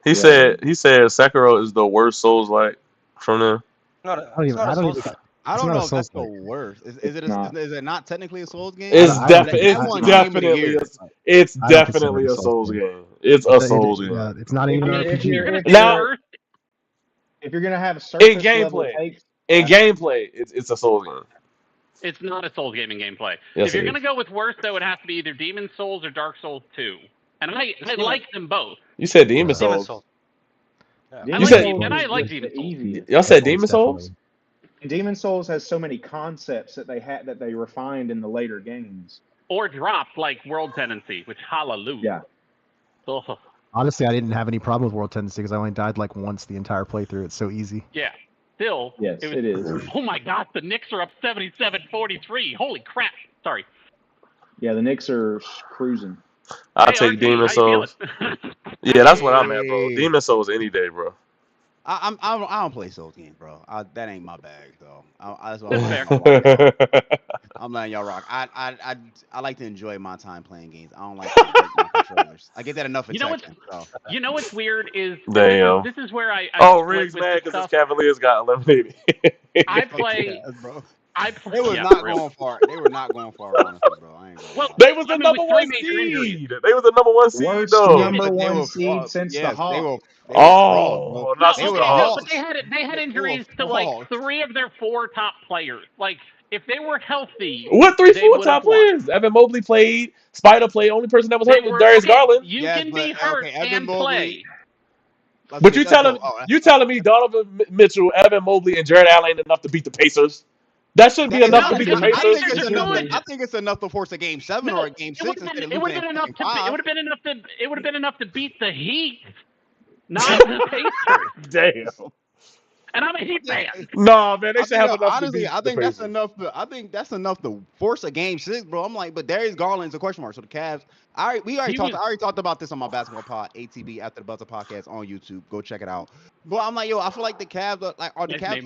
He said Sekiro is the worst Souls-like from them. I don't know if that's the worst. Is it not technically a Souls game? It's definitely a Souls game. It's a Souls game. Yeah, it's not even an RPG. Now, if you're gonna have surface gameplay, it's a Souls game. It's not a Souls game in gameplay. Yes, if you're going to go with worst, though, it has to be either Demon Souls or Dark Souls 2. And I like them both. You said Demon Souls. Yeah. I like Demon Souls. Y'all said Demon Souls? Demon Souls has so many concepts that they refined in the later games. Or dropped, like World Tendency, which hallelujah. Yeah. Honestly, I didn't have any problem with World Tendency because I only died like once the entire playthrough. It's so easy. Yeah. Still, yes, it is. Oh my God, the Knicks are up 77-43. Holy crap! Sorry. Yeah, the Knicks are cruising. I'll take Demon Souls. Yeah, that's what I'm at, bro. Demon Souls any day, bro. I don't play Souls games, bro. That ain't my bag, though. That's what I'm letting y'all rock. I like to enjoy my time playing games. I don't like to break my controllers. I get that enough attention. You know what's weird is this is where I Riggs mad because his Cavaliers got eliminated. I play. They were not going far. They were not going far, honestly, bro. I ain't going. Well, they was the number one seed. They was the number one seed, though. Number one seed since the Hawks. But they had injuries to like 3 of their 4 top players. Like if they were healthy, what 3-4 top players? Evan Mobley played. Spider played. Only person that was hurt was Darius Garland. You can be hurt and play. But you telling me Donovan Mitchell, Evan Mobley, and Jared Allen ain't enough to beat the Pacers? That shouldn't be enough to beat the Pacers. I think it's enough to force a game 7 or a game 6. It would have been enough to beat the Heat, not the Pacers. Damn. And I'm a Heat fan. No, man, they should have enough. Honestly, I think that's enough. I think that's enough to force a game 6, bro. I'm like, but Darius Garland's a question mark. So the Cavs. I already talked about this on my basketball pod, ATB After the Buzzer podcast on YouTube. Go check it out. But I'm like, I feel like the Cavs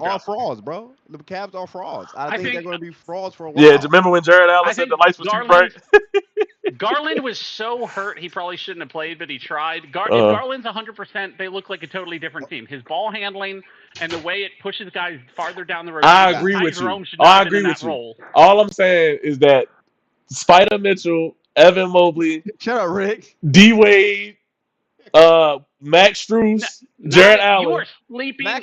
are frauds, bro. The Cavs are frauds. I think they're going to be frauds for a while. Yeah, remember when Jared Allen said the lights were too bright? Garland was so hurt he probably shouldn't have played, but he tried. If Garland's 100%, they look like a totally different team. His ball handling and the way it pushes guys farther down the road. I agree with you. I agree with you. All I'm saying is that Spider Mitchell, Evan Mobley, shut up, Rick, D Wade, Max Strus, Jared Allen.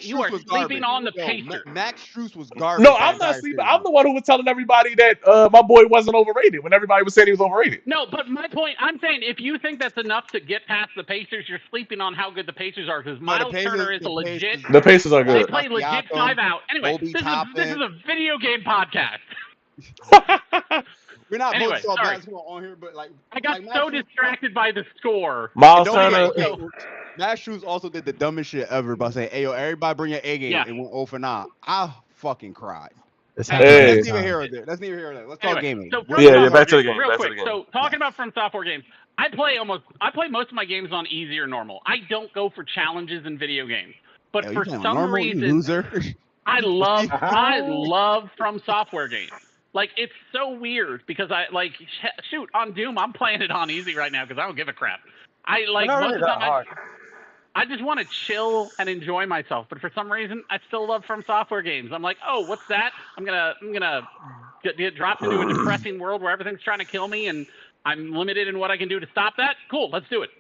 You are sleeping on the Pacers. Max Strus was garbage. No, I'm not sleeping. I'm the one who was telling everybody that my boy wasn't overrated when everybody was saying he was overrated. No, but my point, I'm saying if you think that's enough to get past the Pacers, you're sleeping on how good the Pacers are because Miles Turner is a legit. The Pacers are good. They play legit 5-out. Anyway, this is a video game podcast. We're not both talking basketball on here, but I got so distracted by the score. Miles Turner. Max Strus also did the dumbest shit ever by saying, "Hey, yo, everybody bring your A game." And went 0 for 9. I fucking cried. Let's neither here or there. Let's talk gaming. So back to the game. Real quick. So talking about From Software games, I play most of my games on easy or normal. I don't go for challenges in video games. But for some reason, I love From Software games. Like, it's so weird because on Doom, I'm playing it on easy right now because I don't give a crap. Most of the time, I just want to chill and enjoy myself. But for some reason, I still love From Software games. I'm like, oh, what's that? I'm gonna get dropped into a depressing world where everything's trying to kill me, and I'm limited in what I can do to stop that. Cool, let's do it.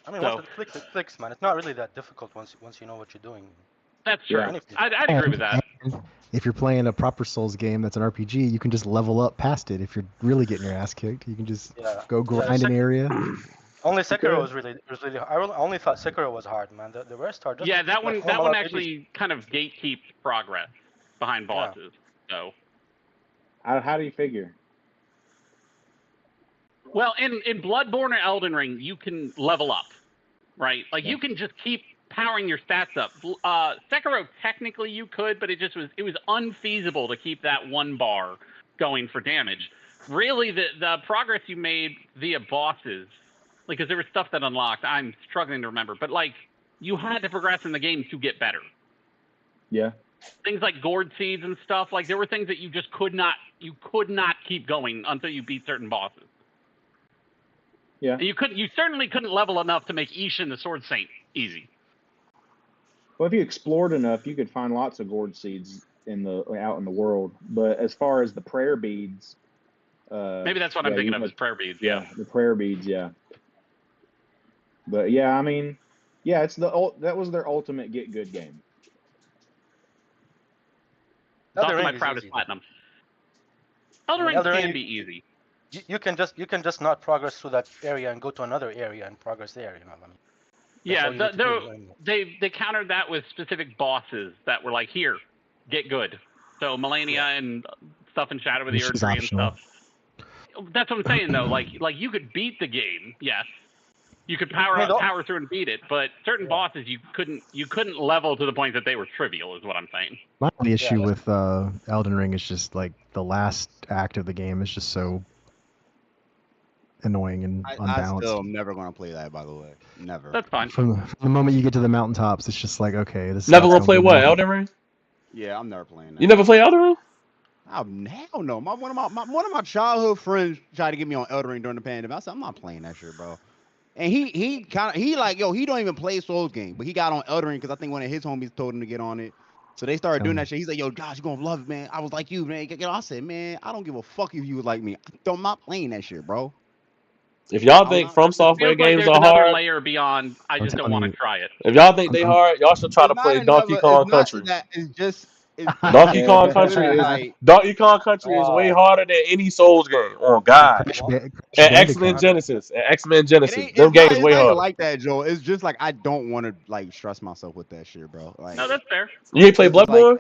I mean, once it clicks, man, it's not really that difficult once you know what you're doing. That's true. Yeah. I'd agree with that. If you're playing a proper Souls game that's an RPG, you can just level up past it. If you're really getting your ass kicked, you can just go grind an area. Only Sekiro was really hard. I only thought Sekiro was hard, man. The rest are just that one actually kind of gatekeeps progress behind bosses. So how do you figure? Well, in Bloodborne or Elden Ring, you can level up, right? Like you can just keep powering your stats up. Sekiro, technically you could, but it was unfeasible to keep that one bar going for damage. Really, the progress you made via bosses, because there was stuff that unlocked. I'm struggling to remember, but like you had to progress in the game to get better. Yeah. Things like gourd seeds and stuff, like there were things that you just could not keep going until you beat certain bosses. Yeah. And you certainly couldn't level enough to make Ishin the Sword Saint easy. Well, if you explored enough, you could find lots of gourd seeds out in the world. But as far as the prayer beads, maybe that's what I'm thinking of as prayer beads. Yeah, the prayer beads. Yeah. But yeah, I mean, yeah, that was their ultimate get good game. That's my proudest platinum. Elden Ring can be easy. You can just not progress through that area and go to another area and progress there. You know what I mean? Yeah, they countered that with specific bosses that were like, here, get good. So Melania and stuff in Shadow of the Erdtree and stuff. That's what I'm saying though. Like you could beat the game, yes. You could power through and beat it, but certain bosses you couldn't level to the point that they were trivial, is what I'm saying. My only issue with Elden Ring is just like the last act of the game is just so annoying and unbalanced. I still am never going to play that, by the way. Never. That's fine. From the moment you get to the mountaintops, it's just like, okay, this. Never gonna play what? Elden Ring? Yeah, I'm never playing that. You never play Elden Ring? Hell no. One of my childhood friends tried to get me on Elden Ring during the pandemic. I said, I'm not playing that shit, bro. And he don't even play Souls game, but he got on Elden Ring because I think one of his homies told him to get on it. So they started doing that shit. He's like, yo, Josh, you gonna love it, man. I was like you, man. I said, man, I don't give a fuck if you was like me. I'm not playing that shit, bro. If y'all think From Software games are hard, layer beyond, I just don't want to try it. If y'all think they hard, y'all should try to play Donkey Kong Country. Donkey Kong Country is way harder than any Souls game. Oh God! And X-Men Genesis, them games way harder. Like that, Joe. It's just like I don't want to like stress myself with that shit, bro. Like, no, that's fair. You ain't play Bloodborne?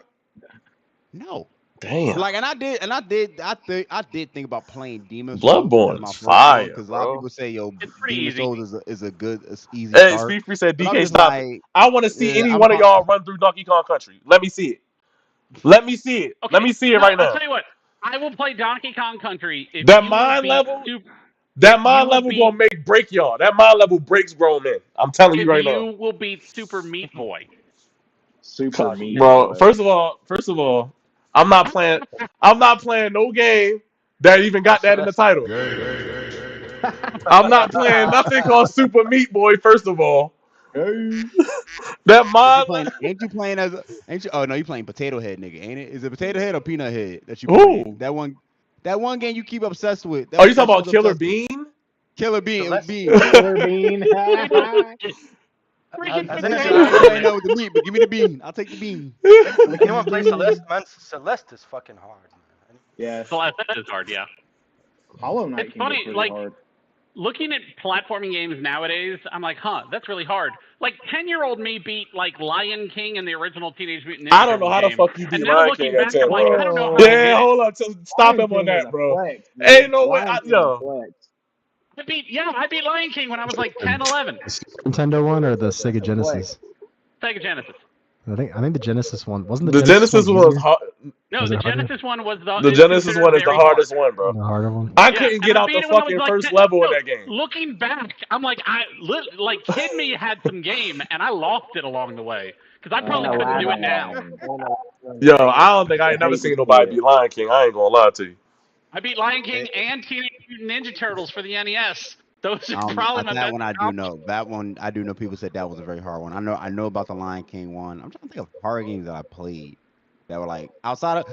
No. Damn. Like, I did think about playing Demon's Bloodborne is fire, because a lot of people say, yo, Demon's Souls is a good, easy start. Hey, Speed Free said, DK, stop it. I want to see any one of y'all run through Donkey Kong Country. Let me see it. Let me see it. Okay. Let me see it right now. I'll tell you what. I will play Donkey Kong Country. If that mind level gonna break y'all. That mind level breaks grown men. I'm telling you right now. You will beat Super Meat Boy. Super Meat Boy. First of all, I'm not playing no game that even got that in the title. I'm not playing nothing called Super Meat Boy, first of all. That mind ain't you playing as oh no, you playing Potato Head, nigga, ain't it? Is it Potato Head or Peanut Head that you playing? That one game you keep obsessed with. You talking about Killer Bean? Killer Bean. Killer Bean. I know with the meat, but give me the bean. I'll take the bean. Like, you want to play Celeste, man? Celeste is fucking hard, man. Yeah. Celeste is hard, yeah. Hollow Knight can be pretty hard. Looking at platforming games nowadays, I'm like, that's really hard. Like 10-year-old me beat like Lion King and the original Teenage Mutant Ninja Turtles. I don't know how the fuck you beat Lion King at 10. Like, I don't know how yeah, hold on. Stop him on that, bro. Ain't no way. I beat Lion King when I was like 10, 11. The Super Nintendo one or the Sega Genesis? Sega Genesis. I think the Genesis one wasn't the Genesis one was hard. No, the Genesis one was the Genesis one is the hardest one, bro. The harder one. I couldn't get out the fucking first level in that game. Looking back, I'm like, Kid Me had some game, and I lost it along the way because I probably couldn't do it now. Yo, I don't think I ain't never seen nobody beat Lion King. I ain't gonna lie to you. I beat Lion King and Teenage Mutant Ninja Turtles for the NES. Those are probably my that one I do know. That one I do know. People said that was a very hard one. I know about the Lion King one. I'm trying to think of horror games that I played. that were like outside of.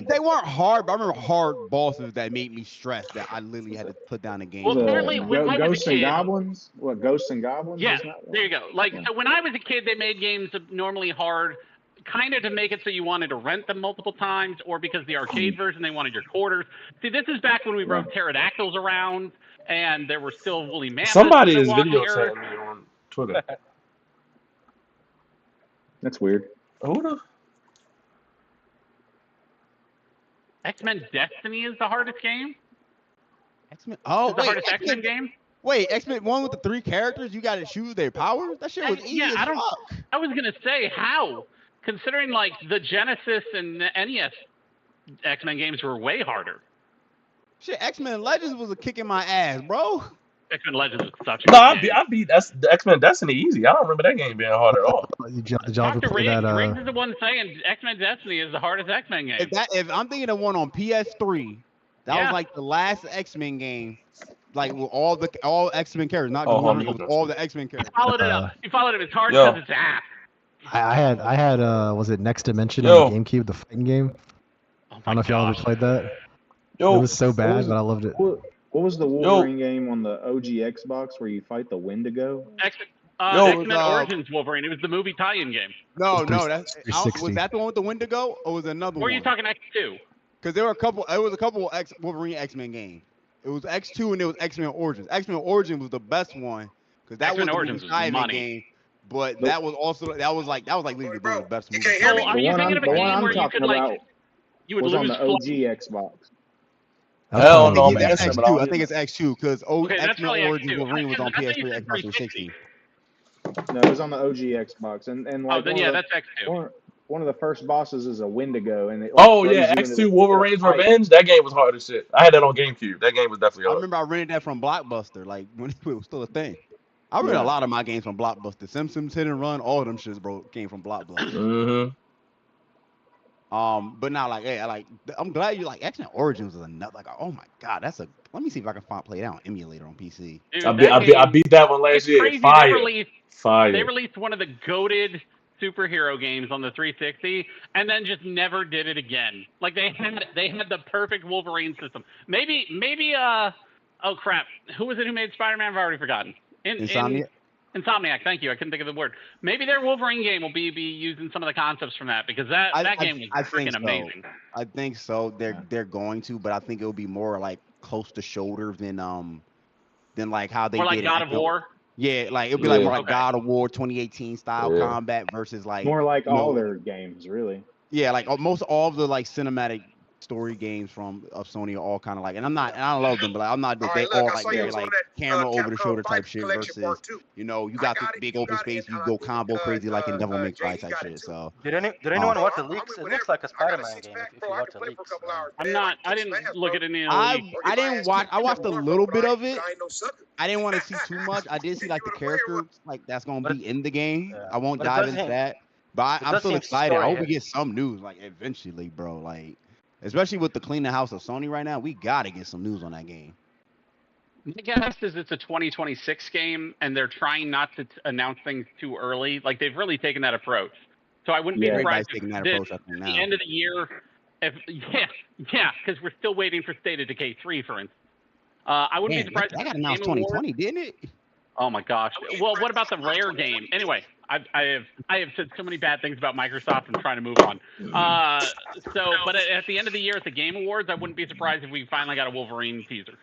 They weren't hard, but I remember hard bosses that made me stressed that I literally had to put down the game. Well, apparently, when I was Ghosts a kid, and Goblins. What, Ghosts and Goblins? Yeah, there you go. Like, so when I was a kid, they made games normally hard, kind of to make it so you wanted to rent them multiple times, or because the arcade version they wanted your quarters. See, this is back when we rode pterodactyls around, and there were still woolly mammoths. Somebody is video chatting me on Twitter. That's weird. Who the? X-Men Destiny is the hardest game? X-Men? Oh, the hardest X-Men game? Wait, X-Men 1 with the 3 characters? You got to choose their powers? That shit was easy as fuck. I was going to say, how? Considering, like, the Genesis and the NES X-Men games were way harder. Shit, X-Men Legends was a kick in my ass, bro. X-Men Legends was such a good game. I beat the X-Men Destiny easy. I don't remember that game being hard at all. Dr. Riggs is the one saying X-Men Destiny is the hardest X-Men game. If I'm thinking of one on PS3, that was like the last X-Men game, like with all X-Men characters, not all the X-Men characters. You followed it up. You followed it. It's hard because it's ass. I had was it Next Dimension on the GameCube, the fighting game? I don't know if y'all ever played that. It was so bad, but I loved it. What was the Wolverine game on the OG Xbox where you fight the Wendigo? X-Men Origins Wolverine. It was the movie tie-in game. No, was that the one with the Wendigo, or was it another one? Or are you talking X2? Because there were a couple of Wolverine X-Men games. It was X2 and it was X-Men Origins. X-Men Origins was the best one because that was the tie-in game. But that was like literally the best movie. So are you thinking of a game where you could like you would lose on the OG Xbox? Hell no, man. I think it's X2 because X-Men Origins Wolverine was on PS3, Xbox 360. No, it was on the OG Xbox, and like that's X2. One of the first bosses is a Wendigo, and X2 Wolverine's Revenge. That game was hard as shit. I had that on GameCube. That game was definitely hard. I remember I rented that from Blockbuster, like when it was still a thing. I rented a lot of my games from Blockbuster. Simpsons, Hit and Run, all of them shits, bro, came from Blockbuster. Mm-hmm. But now, I'm glad you like X-Men Origins is another. Like, oh my god, let me see if I can play that on emulator on PC. Dude, I beat that one last year. Crazy. Fire. They released one of the goated superhero games on the 360, and then just never did it again. Like they had the perfect Wolverine system. Maybe. Oh crap! Who was it who made Spider-Man? I've already forgotten. Insomniac, thank you. I couldn't think of the word. Maybe their Wolverine game will be using some of the concepts from that because that game was freaking amazing. I think so. They're going to, but I think it'll be more like close to shoulder than like how they did like God of War. Yeah, like it'll be like more like God of War 2018 style combat versus like more like all their games, really. Yeah, like most all of the like cinematic story games of Sony are all kind of like, and I love them, but like, I'm not that they all like they're like camera over the shoulder type shit versus you got the big open space, you go combo crazy like in Devil May Cry type shit. So did anyone watch the leaks? It looks like a Spider-Man game if you watch the leaks. I didn't look at any of the leaks. I didn't watch. I watched a little bit of it. I didn't want to see too much. I did see like the characters like that's gonna be in the game. I won't dive into that, but I'm still excited. I hope we get some news like eventually, bro. Like. Especially with the cleaning house of Sony right now, we gotta get some news on that game. My guess is it's a 2026 game, and they're trying not to announce things too early. Like they've really taken that approach. So I wouldn't be surprised if at the end of the year. Because we're still waiting for State of Decay 3, for instance. I wouldn't be surprised. That got announced 2020, didn't it? Oh my gosh. Well, what about the Rare game? Anyway, I have said so many bad things about Microsoft. I'm trying to move on. But at the end of the year at the Game Awards, I wouldn't be surprised if we finally got a Wolverine teaser.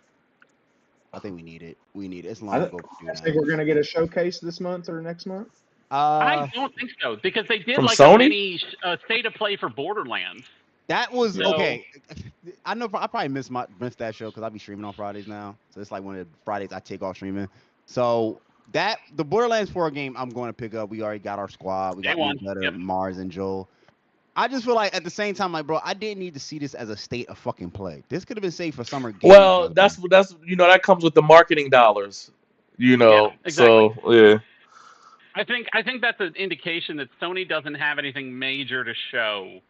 I think we need it. It's long ago. I think we're gonna get a showcase this month or next month. I don't think so because they did like Sony? a mini state of play for Borderlands. That was okay. I know I probably missed that show because I'll be streaming on Fridays now. So it's like one of the Fridays I take off streaming. So the Borderlands 4 game I'm going to pick up. We already got our squad. We got Mars and Joel. I just feel like at the same time, like, bro, I didn't need to see this as a state of fucking play. This could have been saved for summer games. Well, that's that comes with the marketing dollars. Yeah, exactly. So yeah. I think that's an indication that Sony doesn't have anything major to show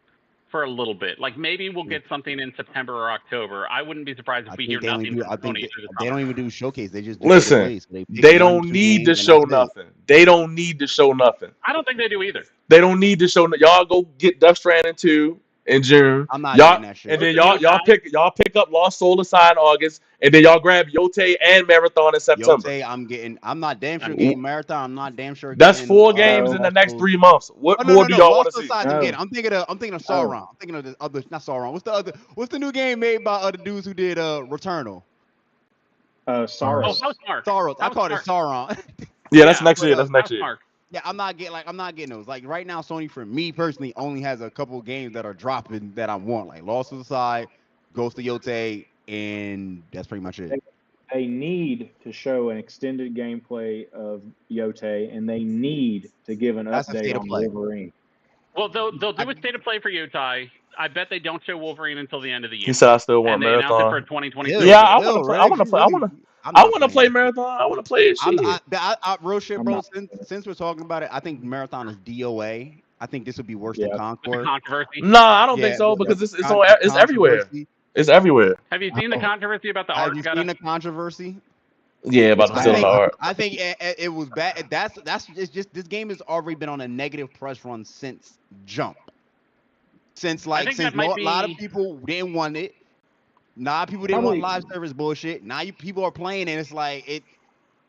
for a little bit. Like maybe we'll get something in September or October. I wouldn't be surprised if we hear nothing from Sony. They don't even do showcase. They just listen. They don't need to show nothing. They don't need to show nothing. I don't think they do either. They don't need to show. Y'all go get Death Stranding 2 in June. I'm not Y'all getting that shit. and then y'all pick up Lost Soul Aside in August, and then y'all grab Yote and Marathon in September. Yote, I'm not damn sure getting Marathon. I'm not damn sure. That's 4 games in the next 3 months. What more do y'all want to see? I'm thinking of Sauron. I'm thinking of the other, not Sauron. What's the new game made by other dudes who did Returnal? Saurus. Saurus. I called it Sauron. Yeah, that's next year. That's next year. Yeah, I'm not getting those. Like right now, Sony for me personally only has a couple games that are dropping that I want, like Lost to the Side, Ghost of Yote, and that's pretty much it. They need to show an extended gameplay of Yote, and they need to give an update on Wolverine. Well, they'll do a state of play for Yote. I bet they don't show Wolverine until the end of the year. He said I still want Marathon. They announced it for 2022. Yeah, I want to play Marathon. I want to play it. Real shit, bro. Since we're talking about it, I think Marathon is DOA. I think this would be worse than Concord. Controversy? Nah, I don't think so because it's everywhere. It's everywhere. Have you seen the controversy about the art? Have you seen the controversy? Yeah, about the still art. I think it was bad. It's just this game has already been on a negative press run since jump. Since a lot of people didn't want it. Nah, people didn't want live service bullshit. Now people are playing and it's like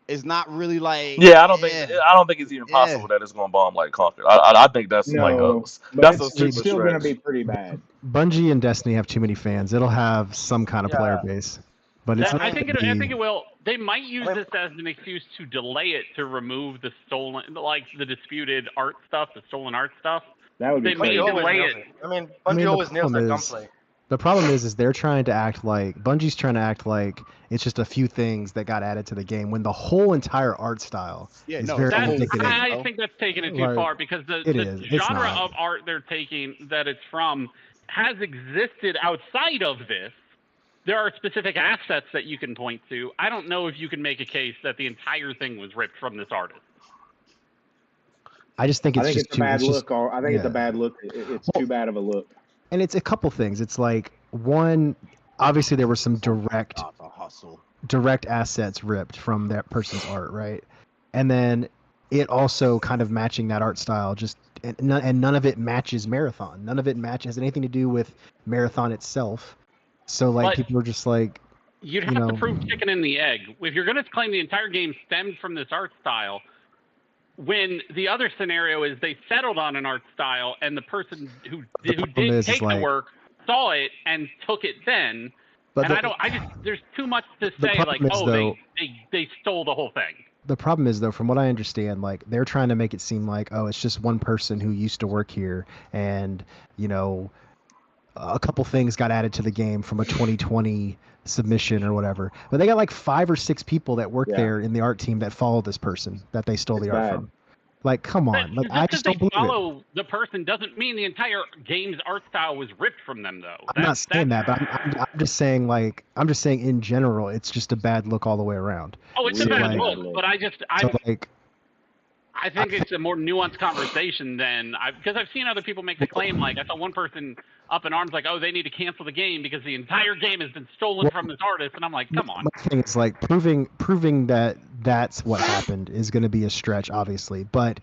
it's not really like. Yeah, I don't think it's even possible that it's gonna bomb like Conquer. I think that's it's still gonna be pretty bad. Bungie and Destiny have too many fans. It'll have some kind of player base, but I think it will. They might use this as an excuse to delay it to remove the the disputed art stuff, the stolen art stuff. That would be. They may delay it. I mean, Bungie always nails their gunplay. The problem is they're trying to act like Bungie's trying to act like it's just a few things that got added to the game when the whole entire art style is very indicative. I think that's taking it too far because the genre of art they're taking that it's from has existed outside of this. There are specific assets that you can point to. I don't know if you can make a case that the entire thing was ripped from this artist. I just think it's a bad look. I think it's a bad look. It's too bad of a look. And it's a couple things. It's like one, obviously there were some direct assets ripped from that person's art, right? And then it also kind of matching that art style. And none of it matches Marathon. None of it has anything to do with Marathon itself. So people are just like, you'd have to prove chicken and the egg. If you're going to claim the entire game stemmed from this art style, when the other scenario is they settled on an art style and the person who did take the work saw it and took it then. But there's too much to say they stole the whole thing. The problem is though, from what I understand, like they're trying to make it seem like, oh, it's just one person who used to work here and, a couple things got added to the game from a 2020 submission or whatever. But they got like 5 or 6 people that work there in the art team that follow this person that they stole the art from. Like, come on. Like, I just don't believe follow the person doesn't mean the entire game's art style was ripped from them, though. I'm not saying that, but I'm just saying, in general, it's just a bad look all the way around. Oh, it's a bad look, but I think it's a more nuanced conversation because I've seen other people make the claim. Like, I saw one person up in arms like, oh, they need to cancel the game because the entire game has been stolen from this artist. And I'm like, come on. My thing is like proving that that's what happened is going to be a stretch, obviously. But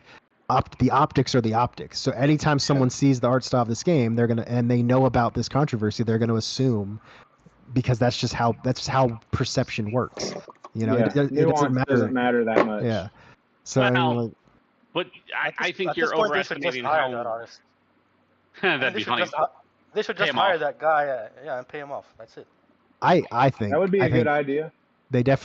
the optics are the optics. So anytime someone sees the art style of this game, and they know about this controversy, they're going to assume, because that's just how perception works. It doesn't matter that much. Yeah. So but I think you're overestimating how. That'd be funny. They should just hire that guy, and pay him off. That's it. I think that would be a good idea. They're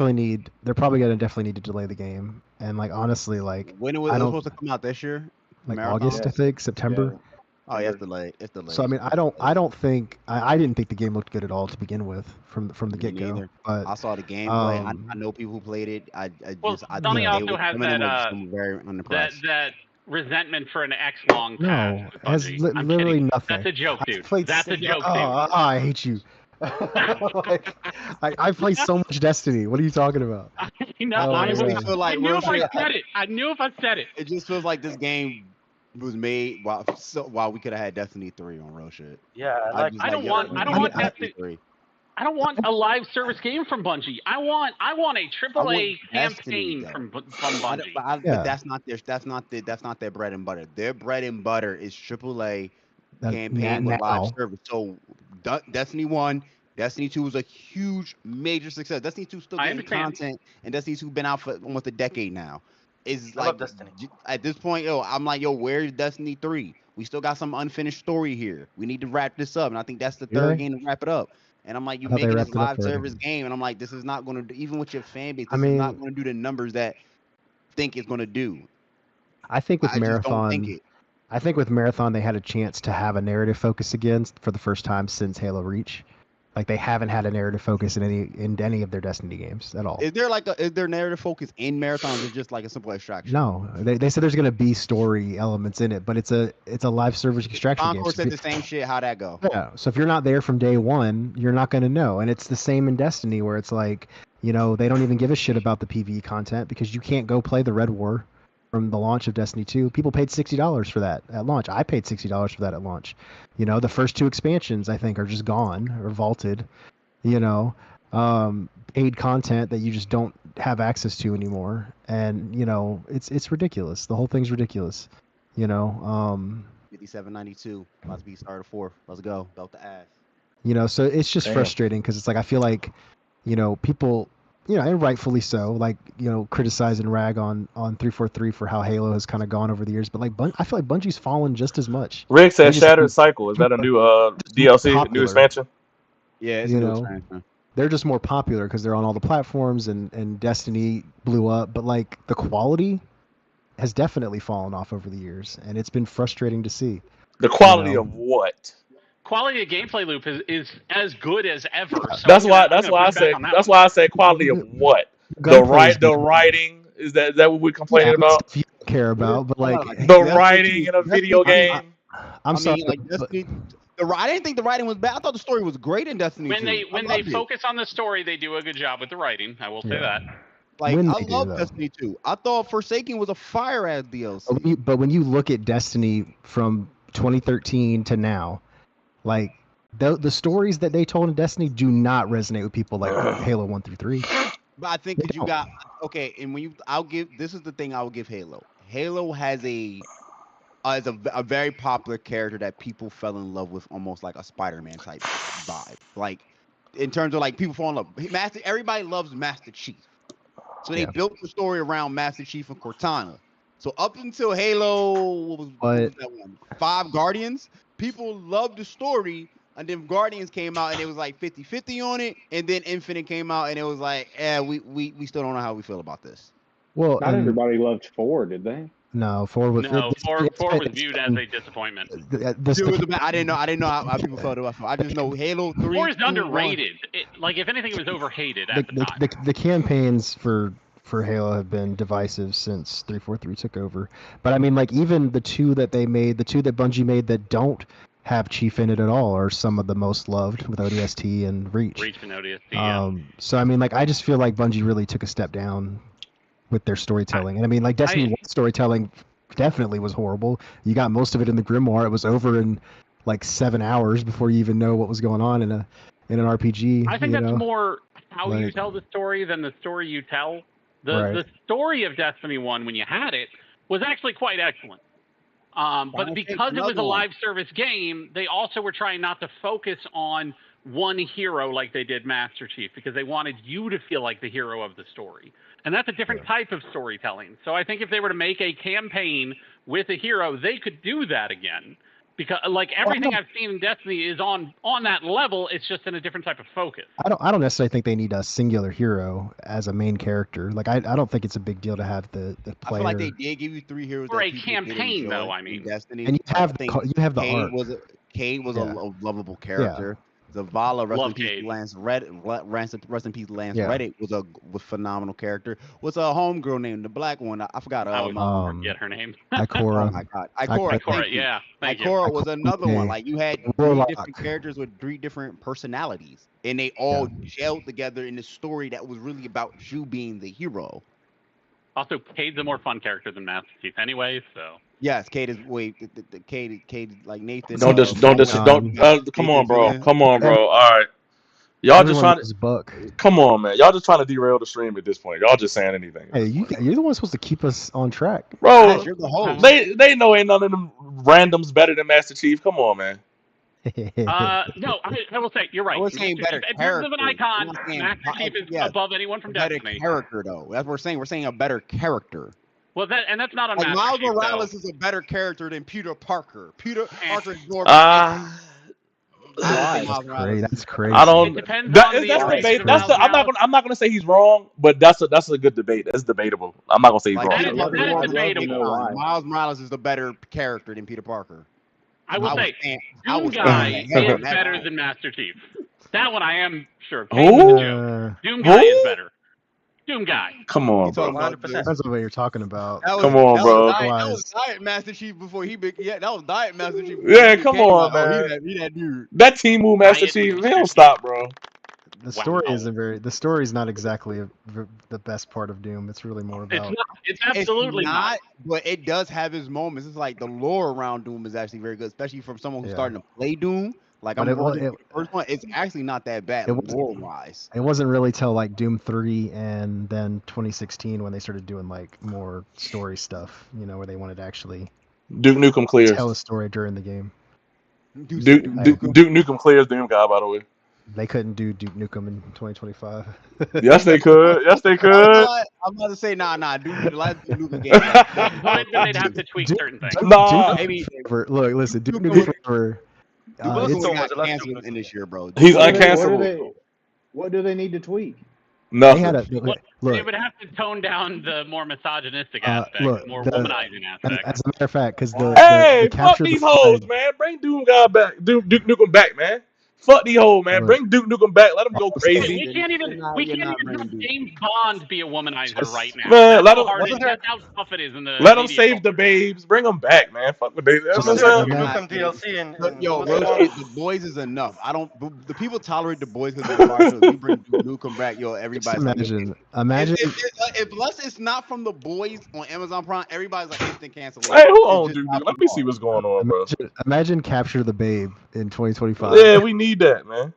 probably going to definitely need to delay the game. And like honestly, like when was it supposed to come out this year? Like August, I think, September. Yeah. Oh, yeah, it's delayed. So I mean, I didn't think the game looked good at all to begin with from the get go. But I saw the gameplay. I know people who played it. Sony also has that resentment for an X-long pass. No, it has literally nothing. That's a joke, dude. That's a joke, dude. I hate you. I play so much Destiny. What are you talking about? I knew if I said it. It just feels like this game was made while we could have had Destiny 3 on real shit. Yeah, I don't want Destiny 3. I don't want a live service game from Bungie. I want a AAA campaign from Bungie. But that's not their bread and butter. Their bread and butter is AAA campaign with live service. So Destiny 1, Destiny 2 was a huge, major success. Destiny 2 still getting content, and Destiny 2 been out for almost a decade now. Is like at this point, I'm like, where's Destiny 3? We still got some unfinished story here. We need to wrap this up, and I think that's the third game to wrap it up. And I'm like, you making this live service game, and I'm like, this is not going to do, even with your fan base, this is not going to do the numbers that think it's going to do. I think with Marathon, they had a chance to have a narrative focus again for the first time since Halo Reach. Like they haven't had a narrative focus in any of their Destiny games at all. Is there narrative focus in Marathon, or is it just like a simple extraction? No, they said there's going to be story elements in it, but it's a live service extraction game. Concord said the same shit. How'd that go? Yeah. So if you're not there from day one, you're not going to know. And it's the same in Destiny, where it's like, they don't even give a shit about the PvE content because you can't go play the Red War from the launch of Destiny 2. People paid $60 for that at launch. I paid $60 for that at launch. The first 2 expansions, I think, are just gone or vaulted. Paid content that you just don't have access to anymore. And, it's ridiculous. The whole thing's ridiculous. 5792. About to be started 4th. Let's go. Belt the ass. So it's just frustrating because it's like, I feel like, people, and rightfully so, like, criticize and rag on 343 for how Halo has kind of gone over the years. But like, I feel like Bungie's fallen just as much. Rick said Shattered Cycle. Is that a new DLC, new expansion? Yeah, it's a new expansion. They're just more popular because they're on all the platforms, and Destiny blew up. But like, the quality has definitely fallen off over the years, and it's been frustrating to see. The quality of what? Quality of gameplay loop is as good as ever. So that's why I said quality of what? The writing is that what we're complaining about? If you care about, but like the writing in a video game. I'm sorry. Like Destiny, I didn't think the writing was bad. I thought the story was great in Destiny. When they focus on the story, they do a good job with the writing. I will say that. Like, I love Destiny 2. I thought Forsaken was a fire-ass DLC. But when you look at Destiny from 2013 to now, like, the stories that they told in Destiny do not resonate with people like Halo 1 through 3. But I think that you got and this is the thing I will give Halo. Halo has a very popular character that people fell in love with, almost like a Spider-Man type vibe. Like, in terms of like people fall in love. Everybody loves Master Chief. So they built the story around Master Chief and Cortana. So up until Halo, what was that one? 5 Guardians, people loved the story, and then Guardians came out and it was like 50-50 on it, and then Infinite came out and it was like, we still don't know how we feel about this. Well, not everybody loved 4, did they? No, 4 was viewed as a disappointment. I didn't know how people felt about 4. I just know Halo 3. 4 is underrated. If anything, it was overhated at the time. The campaigns for Halo have been divisive since 343 took over. But I mean, like, even the 2 that Bungie made that don't have Chief in it at all are some of the most loved, with ODST and Reach. Reach and ODST, So I mean, like, I just feel like Bungie really took a step down with their storytelling. And I mean, like, Destiny 1 storytelling definitely was horrible. You got most of it in the Grimoire. It was over in like 7 hours before you even know what was going on in an RPG. I think that's more how you tell the story than the story you tell. The story of Destiny 1, when you had it, was actually quite excellent. But because it was a live service game, they also were trying not to focus on one hero like they did Master Chief, because they wanted you to feel like the hero of the story. And that's a different type of storytelling. So I think if they were to make a campaign with a hero, they could do that again. Because like everything I've seen in Destiny is on that level. It's just in a different type of focus. I don't necessarily think they need a singular hero as a main character. Like I don't think it's a big deal to have the player. I feel like they did give you 3 heroes for a campaign, though. I mean, Destiny. And you have the arc. Cade was a lovable character. Zavala, rest in peace, Lance Reddick was phenomenal character. What's a homegirl named the black one? I forgot. I forget her name. Ikora. Oh my god, Ikora. Yeah, Ikora was another one. Like, you had 3 different characters with 3 different personalities, and they all gelled together in a story that was really about you being the hero. Also, Cade's a more fun character than Master Chief, anyway. So. Yes, Cade is Cade like Nathan. Come on, bro. All right. Y'all just trying to buck. Come on, man. Y'all just trying to derail the stream at this point. Y'all just saying anything. Hey, you're the one supposed to keep us on track, bro. You're the host. They know ain't none of them randoms better than Master Chief. Come on, man. No, I will say you're right. We're saying better in terms of an icon, Master Chief is above anyone from better Destiny. Character though. That's what we're saying. We're saying a better character. Well, that's not on like Master Miles Chief, Morales though. is a better character than Peter Parker. Peter Parker is more. That's crazy. I don't. It depends on the debate. I'm not gonna say he's wrong, but that's a good debate. That's debatable. I'm not gonna say he's wrong. That is debatable. Miles Morales is the better character than Peter Parker. I will say, Doom Guy is better than Master Chief. That one I am sure. Doom Guy is better. Doom Guy. Come on, bro. 100%. Depends on what you're talking about. Come on, bro. That was Diet Master Chief before he big. Yeah, that was Diet Master Chief. Yeah, come on, man. He that dude. That Timu Master Chief, he don't stop, bro. The story isn't very. The story is not exactly the best part of Doom. It's really more about. It's absolutely not. But it does have its moments. It's like the lore around Doom is actually very good, especially from someone who's starting to play Doom. Like the first one, it's actually not that bad lore-wise. It wasn't really till like Doom 3 and then 2016 when they started doing like more story stuff. You know, where they wanted to actually Duke Nukem clears. Tell a story during the game. Duke Nukem clears Doom Guy, by the way. They couldn't do Duke Nukem in 2025. Yes, they could. Yes, they could. I'm about to say, nah. Duke, the last Duke Nukem game. They'd have to tweak certain things. Nah. Look, listen, Duke Nukem forever. Canceled in this year, bro. He's uncancelable. What do they need to tweak? Nothing. They would have to tone down the more misogynistic aspect, more womanizing aspect. As a matter of fact, because fuck these hoes, man. Bring Doom Guy back. Duke Nukem back, man. Fuck these hoes, man. Bring Duke Nukem back. Let him go crazy. We can't even have James Bond be a womanizer right now. Man, that's how tough it is in the. Let him save the babes. Bring them back, man. Fuck the babes. Yo, the boys is enough. The people tolerate the boys because of the we bring Duke Nukem back. Yo, everybody's imagine. If unless it's not from the boys on Amazon Prime, everybody's like instant cancellation. Hey, who owns Duke Nukem? Let me see what's going on, bro. Imagine Capture the Babe in 2025. Yeah, we need that, man.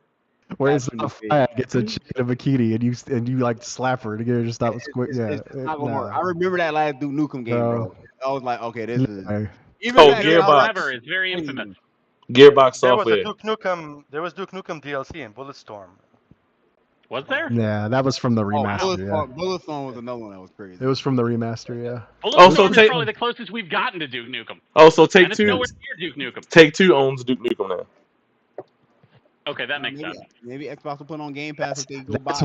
Where it's gets a chick in a bikini and you like slap her to get her to stop squid. Yeah, it's not gonna work. I remember that last Duke Nukem game, bro. I was like, okay, this is. Gearbox. It's very infamous. Gearbox software. There was Duke Nukem DLC in Bulletstorm. Was there? Yeah, that was from the remaster. Bulletstorm was another one that was crazy. It was from the remaster, yeah. Bulletstorm is probably the closest we've gotten to Duke Nukem. So Take Two. Nowhere near Duke Nukem. Take Two owns Duke Nukem now. Okay, that makes sense. Maybe Xbox will put on Game Pass if they go buy.